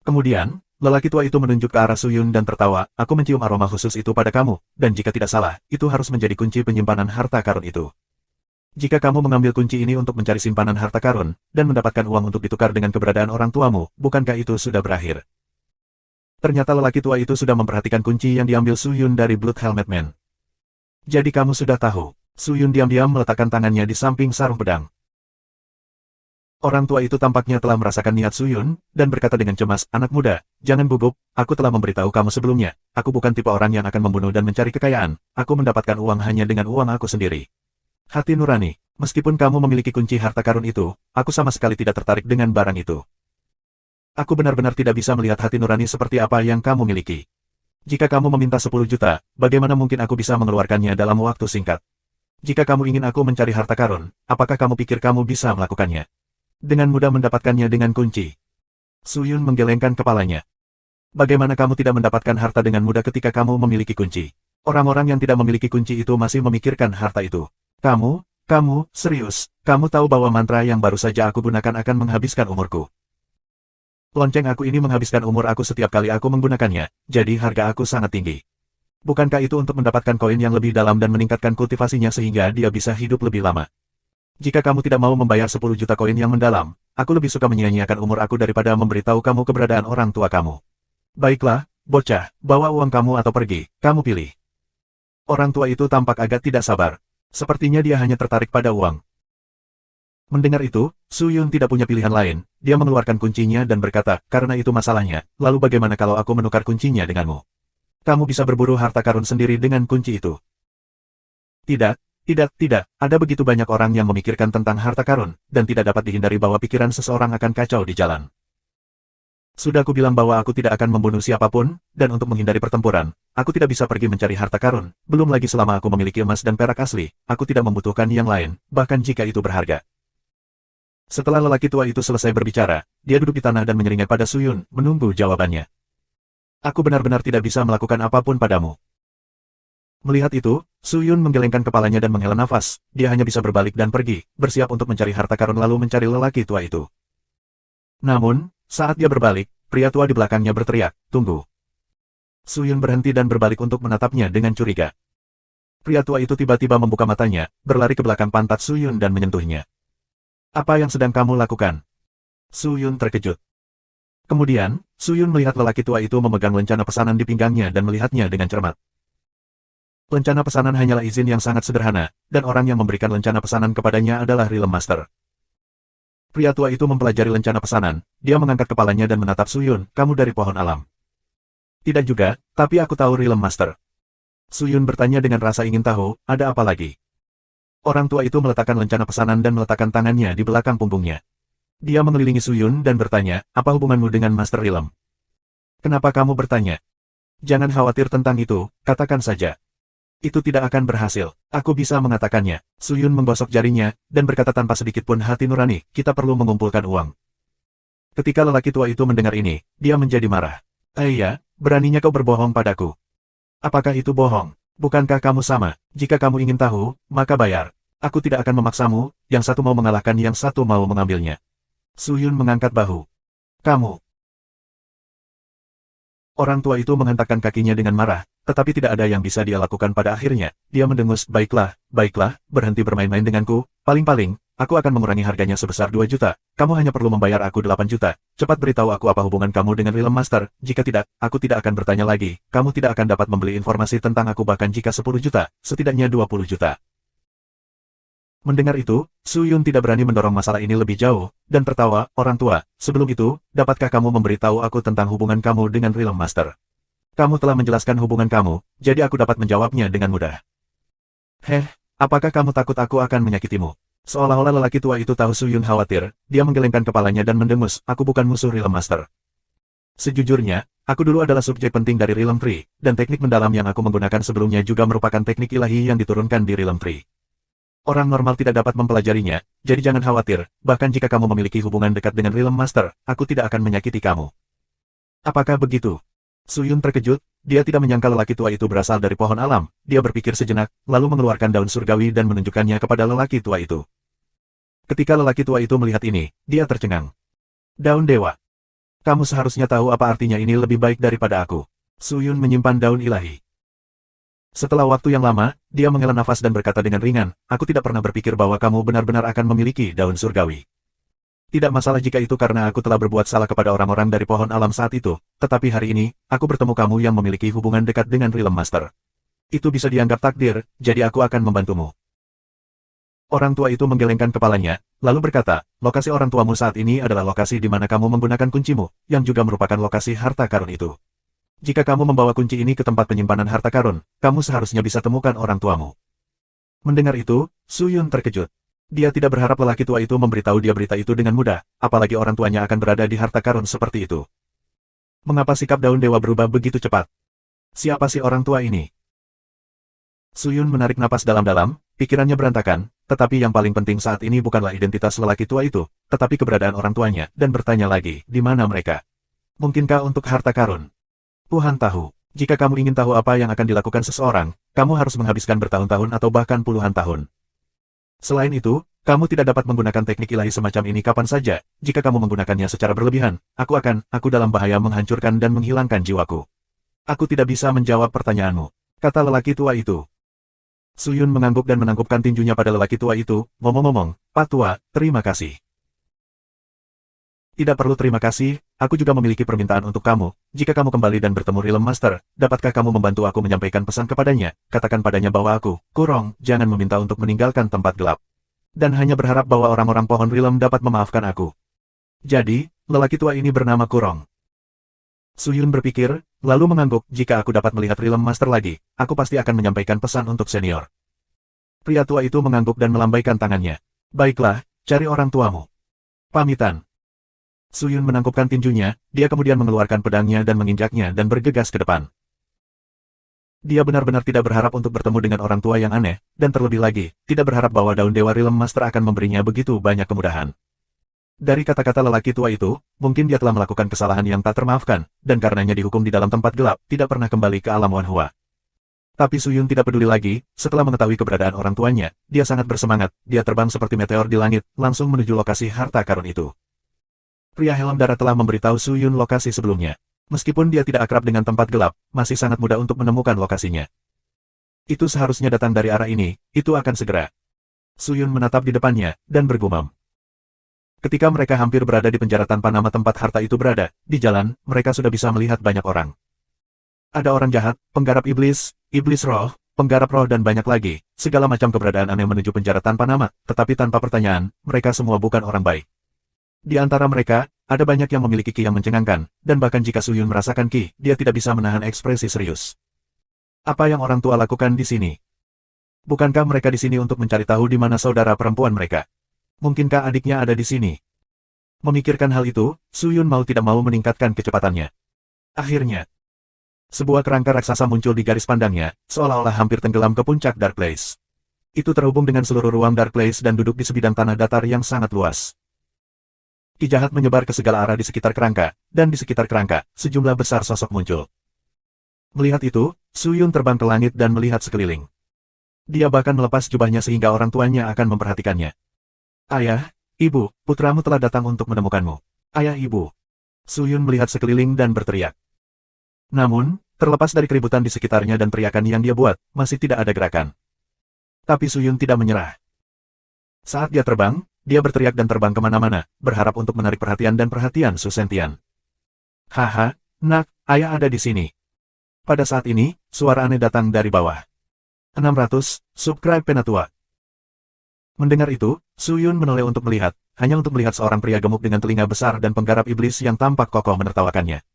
Speaker 1: Kemudian, lelaki tua itu menunjuk ke arah Suyun dan tertawa, aku mencium aroma khusus itu pada kamu, dan jika tidak salah, itu harus menjadi kunci penyimpanan harta karun itu. Jika kamu mengambil kunci ini untuk mencari simpanan harta karun, dan mendapatkan uang untuk ditukar dengan keberadaan orang tuamu, bukankah itu sudah berakhir? Ternyata lelaki tua itu sudah memperhatikan kunci yang diambil Suyun dari Blood Helmet Man. Jadi kamu sudah tahu. Suyun diam-diam meletakkan tangannya di samping sarung pedang. Orang tua itu tampaknya telah merasakan niat Suyun, dan berkata dengan cemas, anak muda, jangan gugup, aku telah memberitahu kamu sebelumnya, aku bukan tipe orang yang akan membunuh dan mencari kekayaan, aku mendapatkan uang hanya dengan uang aku sendiri. Hati nurani, meskipun kamu memiliki kunci harta karun itu, aku sama sekali tidak tertarik dengan barang itu. Aku benar-benar tidak bisa melihat hati nurani seperti apa yang kamu miliki. Jika kamu meminta 10 juta, bagaimana mungkin aku bisa mengeluarkannya dalam waktu singkat? Jika kamu ingin aku mencari harta karun, apakah kamu pikir kamu bisa melakukannya? Dengan mudah mendapatkannya dengan kunci. Su Yun menggelengkan kepalanya. Bagaimana kamu tidak mendapatkan harta dengan mudah ketika kamu memiliki kunci? Orang-orang yang tidak memiliki kunci itu masih memikirkan harta itu. Kamu, serius, kamu tahu bahwa mantra yang baru saja aku gunakan akan menghabiskan umurku. Lonceng aku ini menghabiskan umur aku setiap kali aku menggunakannya, jadi harga aku sangat tinggi. Bukankah itu untuk mendapatkan koin yang lebih dalam dan meningkatkan kultivasinya sehingga dia bisa hidup lebih lama? Jika kamu tidak mau membayar 10 juta koin yang mendalam, aku lebih suka menyia-nyiakan umur aku daripada memberitahu kamu keberadaan orang tua kamu. Baiklah, bocah, bawa uang kamu atau pergi, kamu pilih. Orang tua itu tampak agak tidak sabar. Sepertinya dia hanya tertarik pada uang. Mendengar itu, Su Yun tidak punya pilihan lain, dia mengeluarkan kuncinya dan berkata, karena itu masalahnya, lalu bagaimana kalau aku menukar kuncinya denganmu? Kamu bisa berburu harta karun sendiri dengan kunci itu. Tidak, ada begitu banyak orang yang memikirkan tentang harta karun, dan tidak dapat dihindari bahwa pikiran seseorang akan kacau di jalan. Sudah aku bilang bahwa aku tidak akan membunuh siapapun, dan untuk menghindari pertempuran, aku tidak bisa pergi mencari harta karun, belum lagi selama aku memiliki emas dan perak asli, aku tidak membutuhkan yang lain, bahkan jika itu berharga. Setelah lelaki tua itu selesai berbicara, dia duduk di tanah dan menyeringai pada Su Yun, menunggu jawabannya. Aku benar-benar tidak bisa melakukan apapun padamu. Melihat itu, Su Yun menggelengkan kepalanya dan menghela nafas, dia hanya bisa berbalik dan pergi, bersiap untuk mencari harta karun lalu mencari lelaki tua itu. Namun, saat dia berbalik, pria tua di belakangnya berteriak, tunggu. Su Yun berhenti dan berbalik untuk menatapnya dengan curiga. Pria tua itu tiba-tiba membuka matanya, berlari ke belakang pantat Su Yun dan menyentuhnya. Apa yang sedang kamu lakukan? Su Yun terkejut. Kemudian, Su Yun melihat lelaki tua itu memegang lencana pesanan di pinggangnya dan melihatnya dengan cermat. Lencana pesanan hanyalah izin yang sangat sederhana, dan orang yang memberikan lencana pesanan kepadanya adalah Realm Master. Pria tua itu mempelajari lencana pesanan, dia mengangkat kepalanya dan menatap Su Yun, kamu dari pohon alam. Tidak juga, tapi aku tahu Realm Master. Su Yun bertanya dengan rasa ingin tahu, ada apa lagi? Orang tua itu meletakkan lencana pesanan dan meletakkan tangannya di belakang punggungnya. Dia mengelilingi Su Yun dan bertanya, apa hubunganmu dengan Master Realm? Kenapa kamu bertanya? Jangan khawatir tentang itu, katakan saja. Itu tidak akan berhasil, aku bisa mengatakannya. Su Yun menggosok jarinya, dan berkata tanpa sedikit pun hati nurani, kita perlu mengumpulkan uang. Ketika lelaki tua itu mendengar ini, dia menjadi marah. Iya, beraninya kau berbohong padaku. Apakah itu bohong? Bukankah kamu sama? Jika kamu ingin tahu, maka bayar. Aku tidak akan memaksamu, yang satu mau mengalahkan yang satu mau mengambilnya. Su Yun mengangkat bahu. Kamu. Orang tua itu menghentakkan kakinya dengan marah, tetapi tidak ada yang bisa dia lakukan pada akhirnya. Dia mendengus, baiklah, berhenti bermain-main denganku, paling-paling, aku akan mengurangi harganya sebesar 2 juta. Kamu hanya perlu membayar aku 8 juta. Cepat beritahu aku apa hubungan kamu dengan Realm Master, jika tidak, aku tidak akan bertanya lagi. Kamu tidak akan dapat membeli informasi tentang aku bahkan jika 10 juta, setidaknya 20 juta. Mendengar itu, Su Yun tidak berani mendorong masalah ini lebih jauh, dan tertawa, orang tua, sebelum itu, dapatkah kamu memberitahu aku tentang hubungan kamu dengan Realm Master? Kamu telah menjelaskan hubungan kamu, jadi aku dapat menjawabnya dengan mudah. Apakah kamu takut aku akan menyakitimu? Seolah-olah lelaki tua itu tahu Su Yun khawatir, dia menggelengkan kepalanya dan mendengus, aku bukan musuh Realm Master. Sejujurnya, aku dulu adalah subjek penting dari Realm Tree, dan teknik mendalam yang aku menggunakan sebelumnya juga merupakan teknik ilahi yang diturunkan di Realm Tree. Orang normal tidak dapat mempelajarinya, jadi jangan khawatir, bahkan jika kamu memiliki hubungan dekat dengan Realm Master, aku tidak akan menyakiti kamu. Apakah begitu? Su Yun terkejut, dia tidak menyangka lelaki tua itu berasal dari pohon alam, dia berpikir sejenak, lalu mengeluarkan daun surgawi dan menunjukkannya kepada lelaki tua itu. Ketika lelaki tua itu melihat ini, dia tercengang. Daun dewa. Kamu seharusnya tahu apa artinya ini lebih baik daripada aku. Su Yun menyimpan daun ilahi. Setelah waktu yang lama, dia menghela nafas dan berkata dengan ringan, aku tidak pernah berpikir bahwa kamu benar-benar akan memiliki daun surgawi. Tidak masalah jika itu karena aku telah berbuat salah kepada orang-orang dari pohon alam saat itu, tetapi hari ini, aku bertemu kamu yang memiliki hubungan dekat dengan Realm Master. Itu bisa dianggap takdir, jadi aku akan membantumu. Orang tua itu menggelengkan kepalanya, lalu berkata, lokasi orang tuamu saat ini adalah lokasi di mana kamu menggunakan kuncimu, yang juga merupakan lokasi harta karun itu. Jika kamu membawa kunci ini ke tempat penyimpanan harta karun, kamu seharusnya bisa temukan orang tuamu. Mendengar itu, Su Yun terkejut. Dia tidak berharap lelaki tua itu memberitahu dia berita itu dengan mudah, apalagi orang tuanya akan berada di harta karun seperti itu. Mengapa sikap daun dewa berubah begitu cepat? Siapa sih orang tua ini? Suyun menarik napas dalam-dalam, pikirannya berantakan, tetapi yang paling penting saat ini bukanlah identitas lelaki tua itu, tetapi keberadaan orang tuanya, dan bertanya lagi, di mana mereka? Mungkinkah untuk harta karun? Tuhan tahu, jika kamu ingin tahu apa yang akan dilakukan seseorang, kamu harus menghabiskan bertahun-tahun atau bahkan puluhan tahun. Selain itu, kamu tidak dapat menggunakan teknik ilahi semacam ini kapan saja. Jika kamu menggunakannya secara berlebihan, aku dalam bahaya menghancurkan dan menghilangkan jiwaku. Aku tidak bisa menjawab pertanyaanmu, kata lelaki tua itu. Suyun mengangguk dan menangkupkan tinjunya pada lelaki tua itu, ngomong-ngomong, Pak Tua, terima kasih. Tidak perlu terima kasih, aku juga memiliki permintaan untuk kamu. Jika kamu kembali dan bertemu Realm Master, dapatkah kamu membantu aku menyampaikan pesan kepadanya? Katakan padanya bahwa aku, Kurong, jangan meminta untuk meninggalkan tempat gelap. Dan hanya berharap bahwa orang-orang pohon Realm dapat memaafkan aku. Jadi, lelaki tua ini bernama Kurong. Suyun berpikir, lalu mengangguk, jika aku dapat melihat Realm Master lagi, aku pasti akan menyampaikan pesan untuk senior. Pria tua itu mengangguk dan melambaikan tangannya. Baiklah, cari orang tuamu. Pamitan. Suyun menangkupkan tinjunya, dia kemudian mengeluarkan pedangnya dan menginjaknya dan bergegas ke depan. Dia benar-benar tidak berharap untuk bertemu dengan orang tua yang aneh, dan terlebih lagi, tidak berharap bahwa daun Dewa Realm Master akan memberinya begitu banyak kemudahan. Dari kata-kata lelaki tua itu, mungkin dia telah melakukan kesalahan yang tak termaafkan, dan karenanya dihukum di dalam tempat gelap, tidak pernah kembali ke alam Wanhua. Tapi Suyun tidak peduli lagi, setelah mengetahui keberadaan orang tuanya, dia sangat bersemangat, dia terbang seperti meteor di langit, langsung menuju lokasi harta karun itu. Pria helm darah telah memberitahu Suyun lokasi sebelumnya. Meskipun dia tidak akrab dengan tempat gelap, masih sangat mudah untuk menemukan lokasinya. Itu seharusnya datang dari arah ini, itu akan segera. Suyun menatap di depannya, dan bergumam. Ketika mereka hampir berada di penjara tanpa nama tempat harta itu berada, di jalan, mereka sudah bisa melihat banyak orang. Ada orang jahat, penggarap iblis, iblis roh, penggarap roh dan banyak lagi, segala macam keberadaan aneh menuju penjara tanpa nama, tetapi tanpa pertanyaan, mereka semua bukan orang baik. Di antara mereka, ada banyak yang memiliki ki yang mencengangkan, dan bahkan jika Suyun merasakan ki, dia tidak bisa menahan ekspresi serius. Apa yang orang tua lakukan di sini? Bukankah mereka di sini untuk mencari tahu di mana saudara perempuan mereka? Mungkinkah adiknya ada di sini? Memikirkan hal itu, Suyun mau tidak mau meningkatkan kecepatannya. Akhirnya, sebuah kerangka raksasa muncul di garis pandangnya, seolah-olah hampir tenggelam ke puncak Dark Place. Itu terhubung dengan seluruh ruang Dark Place dan duduk di sebidang tanah datar yang sangat luas. Ki jahat menyebar ke segala arah di sekitar kerangka, dan di sekitar kerangka, sejumlah besar sosok muncul. Melihat itu, Suyun terbang ke langit dan melihat sekeliling. Dia bahkan melepas jubahnya sehingga orang tuanya akan memperhatikannya. Ayah, ibu, putramu telah datang untuk menemukanmu. Ayah ibu. Suyun melihat sekeliling dan berteriak. Namun, terlepas dari keributan di sekitarnya dan teriakan yang dia buat, masih tidak ada gerakan. Tapi Suyun tidak menyerah. Saat dia terbang, dia berteriak dan terbang kemana-mana, berharap untuk menarik perhatian dan perhatian Su Sentian. Haha, nak, ayah ada di sini. Pada saat ini, suara aneh datang dari bawah. 600, subscribe Penatua. Mendengar itu, Suyun menoleh untuk melihat, hanya untuk melihat seorang pria gemuk dengan telinga besar dan penggarap iblis yang tampak kokoh menertawakannya.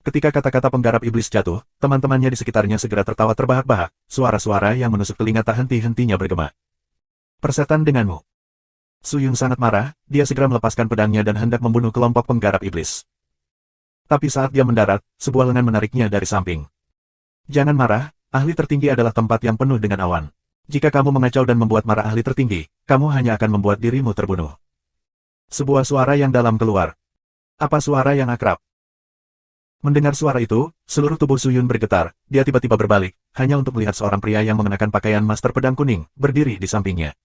Speaker 1: Ketika kata-kata penggarap iblis jatuh, teman-temannya di sekitarnya segera tertawa terbahak-bahak, suara-suara yang menusuk telinga tak henti-hentinya bergema. Persetan denganmu. Suyun sangat marah, dia segera melepaskan pedangnya dan hendak membunuh kelompok penggarap iblis. Tapi saat dia mendarat, sebuah lengan menariknya dari samping. Jangan marah, ahli tertinggi adalah tempat yang penuh dengan awan. Jika kamu mengacau dan membuat marah ahli tertinggi, kamu hanya akan membuat dirimu terbunuh. Sebuah suara yang dalam keluar. Apa suara yang akrab? Mendengar suara itu, seluruh tubuh Suyun bergetar, dia tiba-tiba berbalik, hanya untuk melihat seorang pria yang mengenakan pakaian master pedang kuning, berdiri di sampingnya.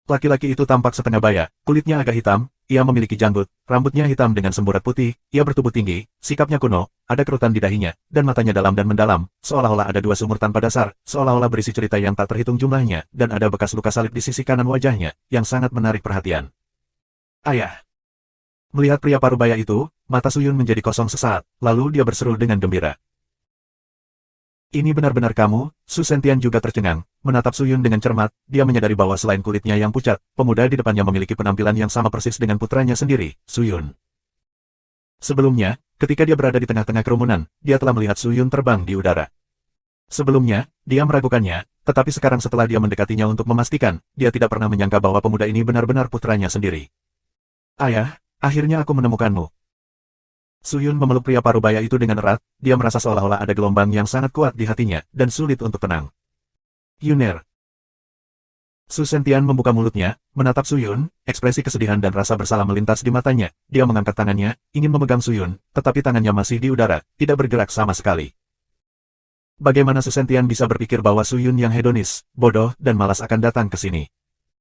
Speaker 1: Laki-laki itu tampak setengah baya, kulitnya agak hitam, ia memiliki janggut, rambutnya hitam dengan semburat putih, ia bertubuh tinggi, sikapnya kuno, ada kerutan di dahinya, dan matanya dalam dan mendalam, seolah-olah ada dua sumur tanpa dasar, seolah-olah berisi cerita yang tak terhitung jumlahnya, dan ada bekas luka salib di sisi kanan wajahnya, yang sangat menarik perhatian. Ayah. Melihat pria parubaya itu, mata Suyun menjadi kosong sesaat, lalu dia berseru dengan gembira. Ini benar-benar kamu, Su Sentian juga tercengang, menatap Suyun dengan cermat, dia menyadari bahwa selain kulitnya yang pucat, pemuda di depannya memiliki penampilan yang sama persis dengan putranya sendiri, Suyun. Sebelumnya, ketika dia berada di tengah-tengah kerumunan, dia telah melihat Suyun terbang di udara. Sebelumnya, dia meragukannya, tetapi sekarang setelah dia mendekatinya untuk memastikan, dia tidak pernah menyangka bahwa pemuda ini benar-benar putranya sendiri. Ayah, akhirnya aku menemukanmu. Suyun memeluk pria parubaya itu dengan erat, dia merasa seolah-olah ada gelombang yang sangat kuat di hatinya, dan sulit untuk tenang. Yuner. Su Sentian membuka mulutnya, menatap Suyun, ekspresi kesedihan dan rasa bersalah melintas di matanya. Dia mengangkat tangannya, ingin memegang Suyun, tetapi tangannya masih di udara, tidak bergerak sama sekali. Bagaimana Su Sentian bisa berpikir bahwa Suyun yang hedonis, bodoh, dan malas akan datang ke sini?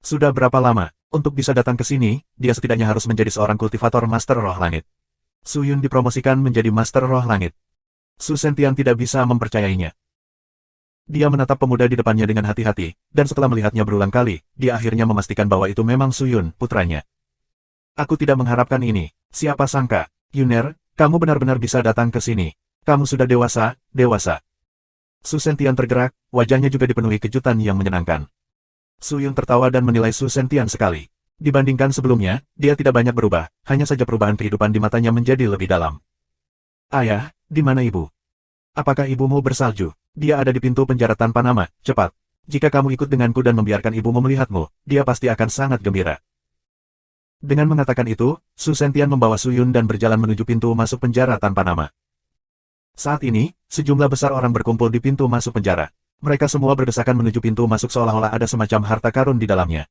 Speaker 1: Sudah berapa lama? Untuk bisa datang ke sini, dia setidaknya harus menjadi seorang kultivator Master Roh Langit. Suyun dipromosikan menjadi Master Roh Langit. Su Sentian tidak bisa mempercayainya. Dia menatap pemuda di depannya dengan hati-hati, dan setelah melihatnya berulang kali, dia akhirnya memastikan bahwa itu memang Suyun, putranya. Aku tidak mengharapkan ini. Siapa sangka, Yuner, kamu benar-benar bisa datang ke sini. Kamu sudah dewasa, dewasa. Su Sentian tergerak, wajahnya juga dipenuhi kejutan yang menyenangkan. Suyun tertawa dan menilai Su Sentian sekali. Dibandingkan sebelumnya, dia tidak banyak berubah, hanya saja perubahan kehidupan di matanya menjadi lebih dalam. Ayah, di mana ibu? Apakah ibumu bersalju? Dia ada di pintu penjara tanpa nama, cepat. Jika kamu ikut denganku dan membiarkan ibumu melihatmu, dia pasti akan sangat gembira. Dengan mengatakan itu, Su Sentian membawa Suyun dan berjalan menuju pintu masuk penjara tanpa nama. Saat ini, sejumlah besar orang berkumpul di pintu masuk penjara. Mereka semua berdesakan menuju pintu masuk seolah-olah ada semacam harta karun di dalamnya.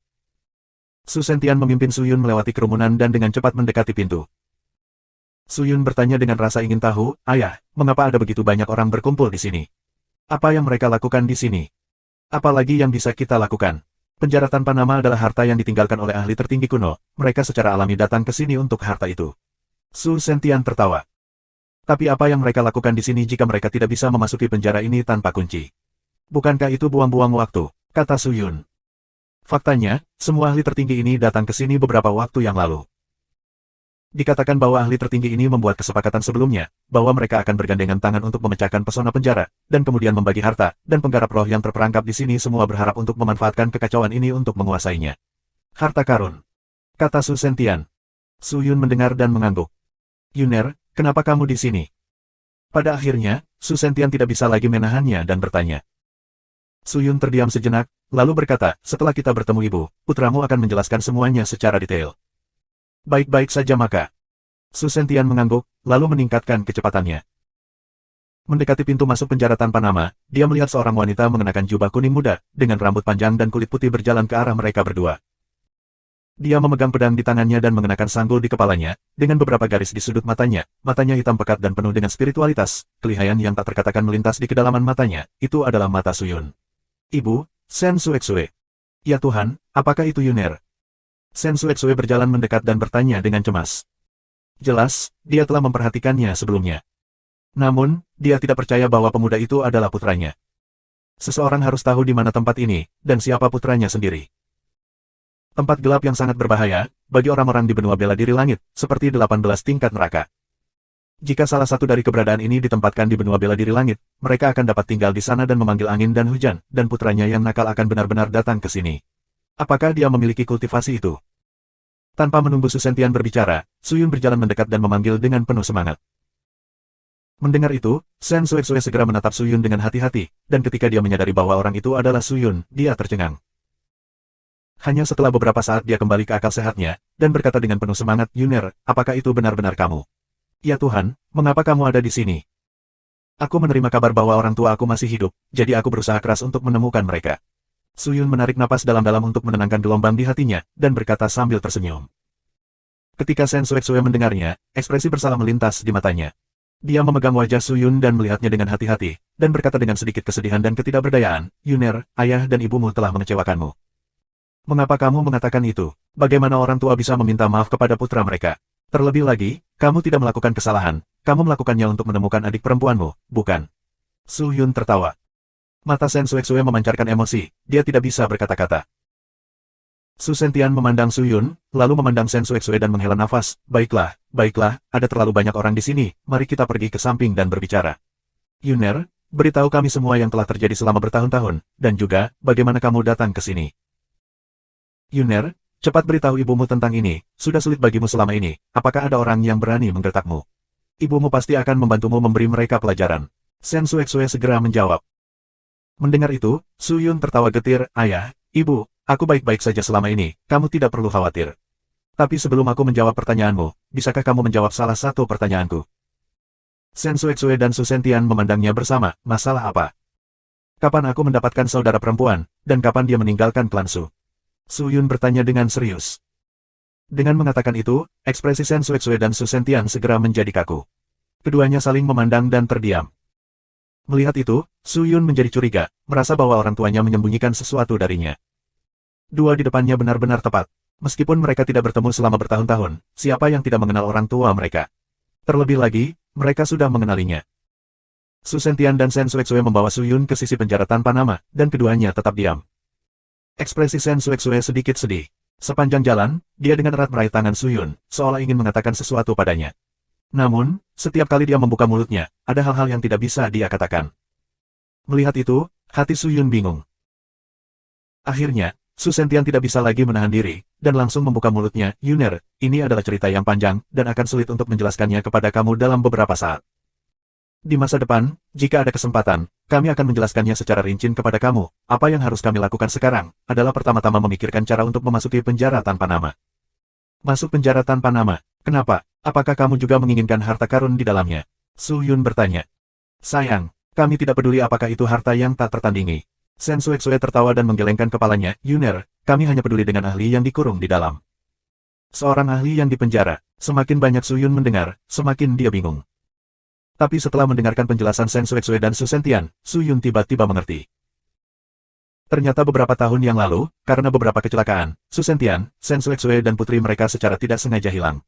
Speaker 1: Su Sentian memimpin Suyun melewati kerumunan dan dengan cepat mendekati pintu. Suyun bertanya dengan rasa ingin tahu, "Ayah, mengapa ada begitu banyak orang berkumpul di sini? Apa yang mereka lakukan di sini? Apalagi yang bisa kita lakukan?" Penjara tanpa nama adalah harta yang ditinggalkan oleh ahli tertinggi kuno. Mereka secara alami datang ke sini untuk harta itu. Su Sentian tertawa. Tapi apa yang mereka lakukan di sini jika mereka tidak bisa memasuki penjara ini tanpa kunci? Bukankah itu buang-buang waktu? Kata Suyun. Faktanya, semua ahli tertinggi ini datang ke sini beberapa waktu yang lalu. Dikatakan bahwa ahli tertinggi ini membuat kesepakatan sebelumnya, bahwa mereka akan bergandengan tangan untuk memecahkan pesona penjara, dan kemudian membagi harta, dan penggarap roh yang terperangkap di sini semua berharap untuk memanfaatkan kekacauan ini untuk menguasainya. Harta karun. Kata Su Sentian. Suyun mendengar dan mengangguk. Yuner, kenapa kamu di sini? Pada akhirnya, Su Sentian tidak bisa lagi menahannya dan bertanya. Suyun terdiam sejenak, lalu berkata, setelah kita bertemu ibu, putramu akan menjelaskan semuanya secara detail. Baik-baik saja maka. Su Sentian mengangguk, lalu meningkatkan kecepatannya. Mendekati pintu masuk penjara tanpa nama, dia melihat seorang wanita mengenakan jubah kuning muda, dengan rambut panjang dan kulit putih berjalan ke arah mereka berdua. Dia memegang pedang di tangannya dan mengenakan sanggul di kepalanya, dengan beberapa garis di sudut matanya hitam pekat dan penuh dengan spiritualitas, kelihayan yang tak terkatakan melintas di kedalaman matanya, itu adalah mata Suyun. Ibu, Sen Suexue. Ya Tuhan, apakah itu Yuner? Sen Suexue berjalan mendekat dan bertanya dengan cemas. Jelas, dia telah memperhatikannya sebelumnya. Namun, dia tidak percaya bahwa pemuda itu adalah putranya. Seseorang harus tahu di mana tempat ini, dan siapa putranya sendiri. Tempat gelap yang sangat berbahaya, bagi orang-orang di benua bela diri langit, seperti 18 tingkat neraka. Jika salah satu dari keberadaan ini ditempatkan di benua bela diri langit, mereka akan dapat tinggal di sana dan memanggil angin dan hujan, dan putranya yang nakal akan benar-benar datang ke sini. Apakah dia memiliki kultivasi itu? Tanpa menunggu Su Sentian berbicara, Suyun berjalan mendekat dan memanggil dengan penuh semangat. Mendengar itu, Sen Suexue segera menatap Suyun dengan hati-hati, dan ketika dia menyadari bahwa orang itu adalah Suyun, dia tercengang. Hanya setelah beberapa saat dia kembali ke akal sehatnya, dan berkata dengan penuh semangat, Yuner, apakah itu benar-benar kamu? Ya Tuhan, mengapa kamu ada di sini? Aku menerima kabar bahwa orang tua aku masih hidup, jadi aku berusaha keras untuk menemukan mereka. Suyun menarik napas dalam-dalam untuk menenangkan gelombang di hatinya, dan berkata sambil tersenyum. Ketika Sen Suexue mendengarnya, ekspresi bersalah melintas di matanya. Dia memegang wajah Suyun dan melihatnya dengan hati-hati, dan berkata dengan sedikit kesedihan dan ketidakberdayaan, Yuner, ayah dan ibumu telah mengecewakanmu. Mengapa kamu mengatakan itu? Bagaimana orang tua bisa meminta maaf kepada putra mereka? Terlebih lagi, kamu tidak melakukan kesalahan, kamu melakukannya untuk menemukan adik perempuanmu, bukan? Suyun tertawa. Mata Sen Suexue memancarkan emosi, dia tidak bisa berkata-kata. Su Sentian memandang Suyun, lalu memandang Sen Suexue dan menghela nafas, baiklah, baiklah, ada terlalu banyak orang di sini, mari kita pergi ke samping dan berbicara. Yuner, beritahu kami semua yang telah terjadi selama bertahun-tahun, dan juga, bagaimana kamu datang ke sini. Yuner, cepat beritahu ibumu tentang ini, sudah sulit bagimu selama ini, apakah ada orang yang berani menggertakmu? Ibumu pasti akan membantumu memberi mereka pelajaran. Sen Suexue segera menjawab. Mendengar itu, Suyun tertawa getir, ayah, ibu, aku baik-baik saja selama ini, kamu tidak perlu khawatir. Tapi sebelum aku menjawab pertanyaanmu, bisakah kamu menjawab salah satu pertanyaanku? Shen Xuexue dan Su Sentian memandangnya bersama, masalah apa? Kapan aku mendapatkan saudara perempuan, dan kapan dia meninggalkan klan Su? Su Yun bertanya dengan serius. Dengan mengatakan itu, ekspresi Shen Xuexue dan Su Sentian segera menjadi kaku. Keduanya saling memandang dan terdiam. Melihat itu, Su Yun menjadi curiga, merasa bahwa orang tuanya menyembunyikan sesuatu darinya. Dua di depannya benar-benar tepat. Meskipun mereka tidak bertemu selama bertahun-tahun, siapa yang tidak mengenal orang tua mereka? Terlebih lagi, mereka sudah mengenalinya. Su Sentian dan Shen Xuexue membawa Su Yun ke sisi penjara tanpa nama, dan keduanya tetap diam. Ekspresi Shen Xuexue sedikit sedih. Sepanjang jalan, dia dengan erat meraih tangan Su Yun, seolah ingin mengatakan sesuatu padanya. Namun, setiap kali dia membuka mulutnya, ada hal-hal yang tidak bisa dia katakan. Melihat itu, hati Su Yun bingung. Akhirnya, Su Sentian tidak bisa lagi menahan diri, dan langsung membuka mulutnya. Yuner, ini adalah cerita yang panjang, dan akan sulit untuk menjelaskannya kepada kamu dalam beberapa saat. Di masa depan, jika ada kesempatan, kami akan menjelaskannya secara rinci kepada kamu. Apa yang harus kami lakukan sekarang, adalah pertama-tama memikirkan cara untuk memasuki penjara tanpa nama. Masuk penjara tanpa nama, kenapa? Apakah kamu juga menginginkan harta karun di dalamnya? Su Yun bertanya. Sayang, kami tidak peduli apakah itu harta yang tak tertandingi. Shen Xuexue tertawa dan menggelengkan kepalanya. Yuner, kami hanya peduli dengan ahli yang dikurung di dalam. Seorang ahli yang dipenjara. Semakin banyak Su Yun mendengar, semakin dia bingung. Tapi setelah mendengarkan penjelasan Shen Xuexue dan Su Sentian, Su Yun tiba-tiba mengerti. Ternyata beberapa tahun yang lalu, karena beberapa kecelakaan, Su Sentian, Shen Xuexue dan putri mereka secara tidak sengaja hilang.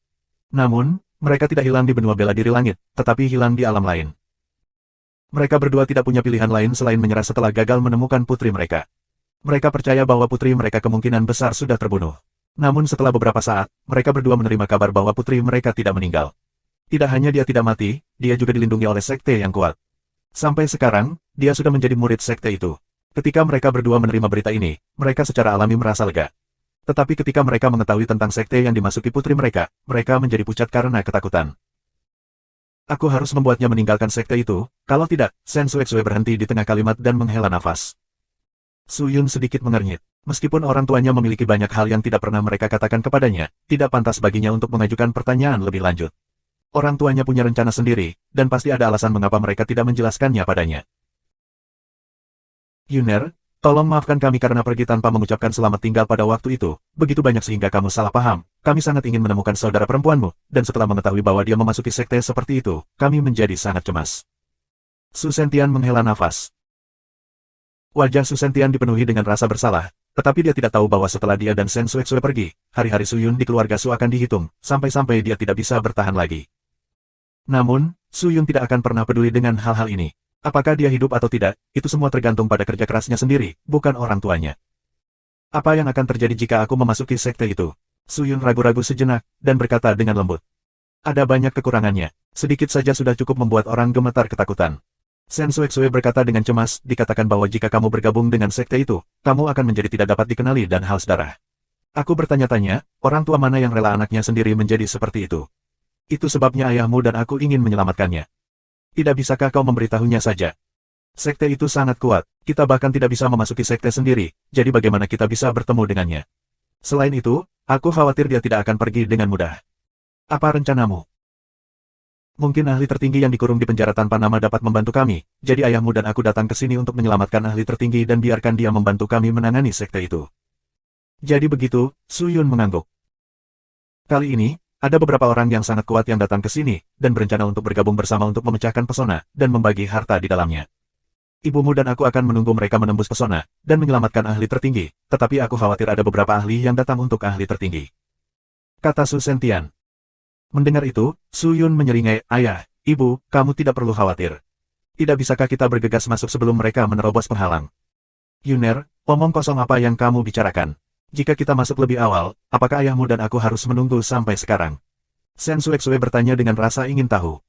Speaker 1: Namun, mereka tidak hilang di benua bela diri langit, tetapi hilang di alam lain. Mereka berdua tidak punya pilihan lain selain menyerah setelah gagal menemukan putri mereka. Mereka percaya bahwa putri mereka kemungkinan besar sudah terbunuh. Namun setelah beberapa saat, mereka berdua menerima kabar bahwa putri mereka tidak meninggal. Tidak hanya dia tidak mati, dia juga dilindungi oleh sekte yang kuat. Sampai sekarang, dia sudah menjadi murid sekte itu. Ketika mereka berdua menerima berita ini, mereka secara alami merasa lega. Tetapi ketika mereka mengetahui tentang sekte yang dimasuki putri mereka, mereka menjadi pucat karena ketakutan. Aku harus membuatnya meninggalkan sekte itu, kalau tidak, Shen Xuexue berhenti di tengah kalimat dan menghela nafas. Su Yun sedikit mengernyit. Meskipun orang tuanya memiliki banyak hal yang tidak pernah mereka katakan kepadanya, tidak pantas baginya untuk mengajukan pertanyaan lebih lanjut. Orang tuanya punya rencana sendiri, dan pasti ada alasan mengapa mereka tidak menjelaskannya padanya. Yuner, tolong maafkan kami karena pergi tanpa mengucapkan selamat tinggal pada waktu itu, begitu banyak sehingga kamu salah paham. Kami sangat ingin menemukan saudara perempuanmu, dan setelah mengetahui bahwa dia memasuki sekte seperti itu, kami menjadi sangat cemas. Su Sentian menghela nafas. Wajah Su Sentian dipenuhi dengan rasa bersalah, tetapi dia tidak tahu bahwa setelah dia dan Shen Xuexue pergi, hari-hari Su Yun di keluarga Su akan dihitung, sampai-sampai dia tidak bisa bertahan lagi. Namun, Su Yun tidak akan pernah peduli dengan hal-hal ini. Apakah dia hidup atau tidak, itu semua tergantung pada kerja kerasnya sendiri, bukan orang tuanya. Apa yang akan terjadi jika aku memasuki sekte itu? Su Yun ragu-ragu sejenak, dan berkata dengan lembut. Ada banyak kekurangannya, sedikit saja sudah cukup membuat orang gemetar ketakutan. Shen Xuexue berkata dengan cemas, dikatakan bahwa jika kamu bergabung dengan sekte itu, kamu akan menjadi tidak dapat dikenali dan haus darah. Aku bertanya-tanya, orang tua mana yang rela anaknya sendiri menjadi seperti itu? Itu sebabnya ayahmu dan aku ingin menyelamatkannya. Tidak bisakah kau memberitahunya saja? Sekte itu sangat kuat, kita bahkan tidak bisa memasuki sekte sendiri, jadi bagaimana kita bisa bertemu dengannya? Selain itu, aku khawatir dia tidak akan pergi dengan mudah. Apa rencanamu? Mungkin ahli tertinggi yang dikurung di penjara tanpa nama dapat membantu kami, jadi ayahmu dan aku datang ke sini untuk menyelamatkan ahli tertinggi dan biarkan dia membantu kami menangani sekte itu. Jadi begitu, Su Yun mengangguk. Kali ini, ada beberapa orang yang sangat kuat yang datang ke sini, dan berencana untuk bergabung bersama untuk memecahkan pesona, dan membagi harta di dalamnya. Ibumu dan aku akan menunggu mereka menembus pesona, dan menyelamatkan ahli tertinggi, tetapi aku khawatir ada beberapa ahli yang datang untuk ahli tertinggi. Kata Su Sentian. Mendengar itu, Su Yun menyeringai, ayah, ibu, kamu tidak perlu khawatir. Tidak bisakah kita bergegas masuk sebelum mereka menerobos penghalang? Yuner, omong kosong apa yang kamu bicarakan? Jika kita masuk lebih awal, apakah ayahmu dan aku harus menunggu sampai sekarang? Shen Xuexue bertanya dengan rasa ingin tahu.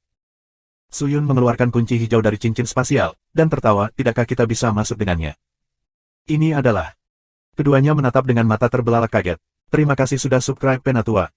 Speaker 1: Su Yun mengeluarkan kunci hijau dari cincin spasial, dan tertawa, tidakkah kita bisa masuk dengannya? Ini adalah... Keduanya menatap dengan mata terbelalak kaget. Terima kasih sudah subscribe Penatua.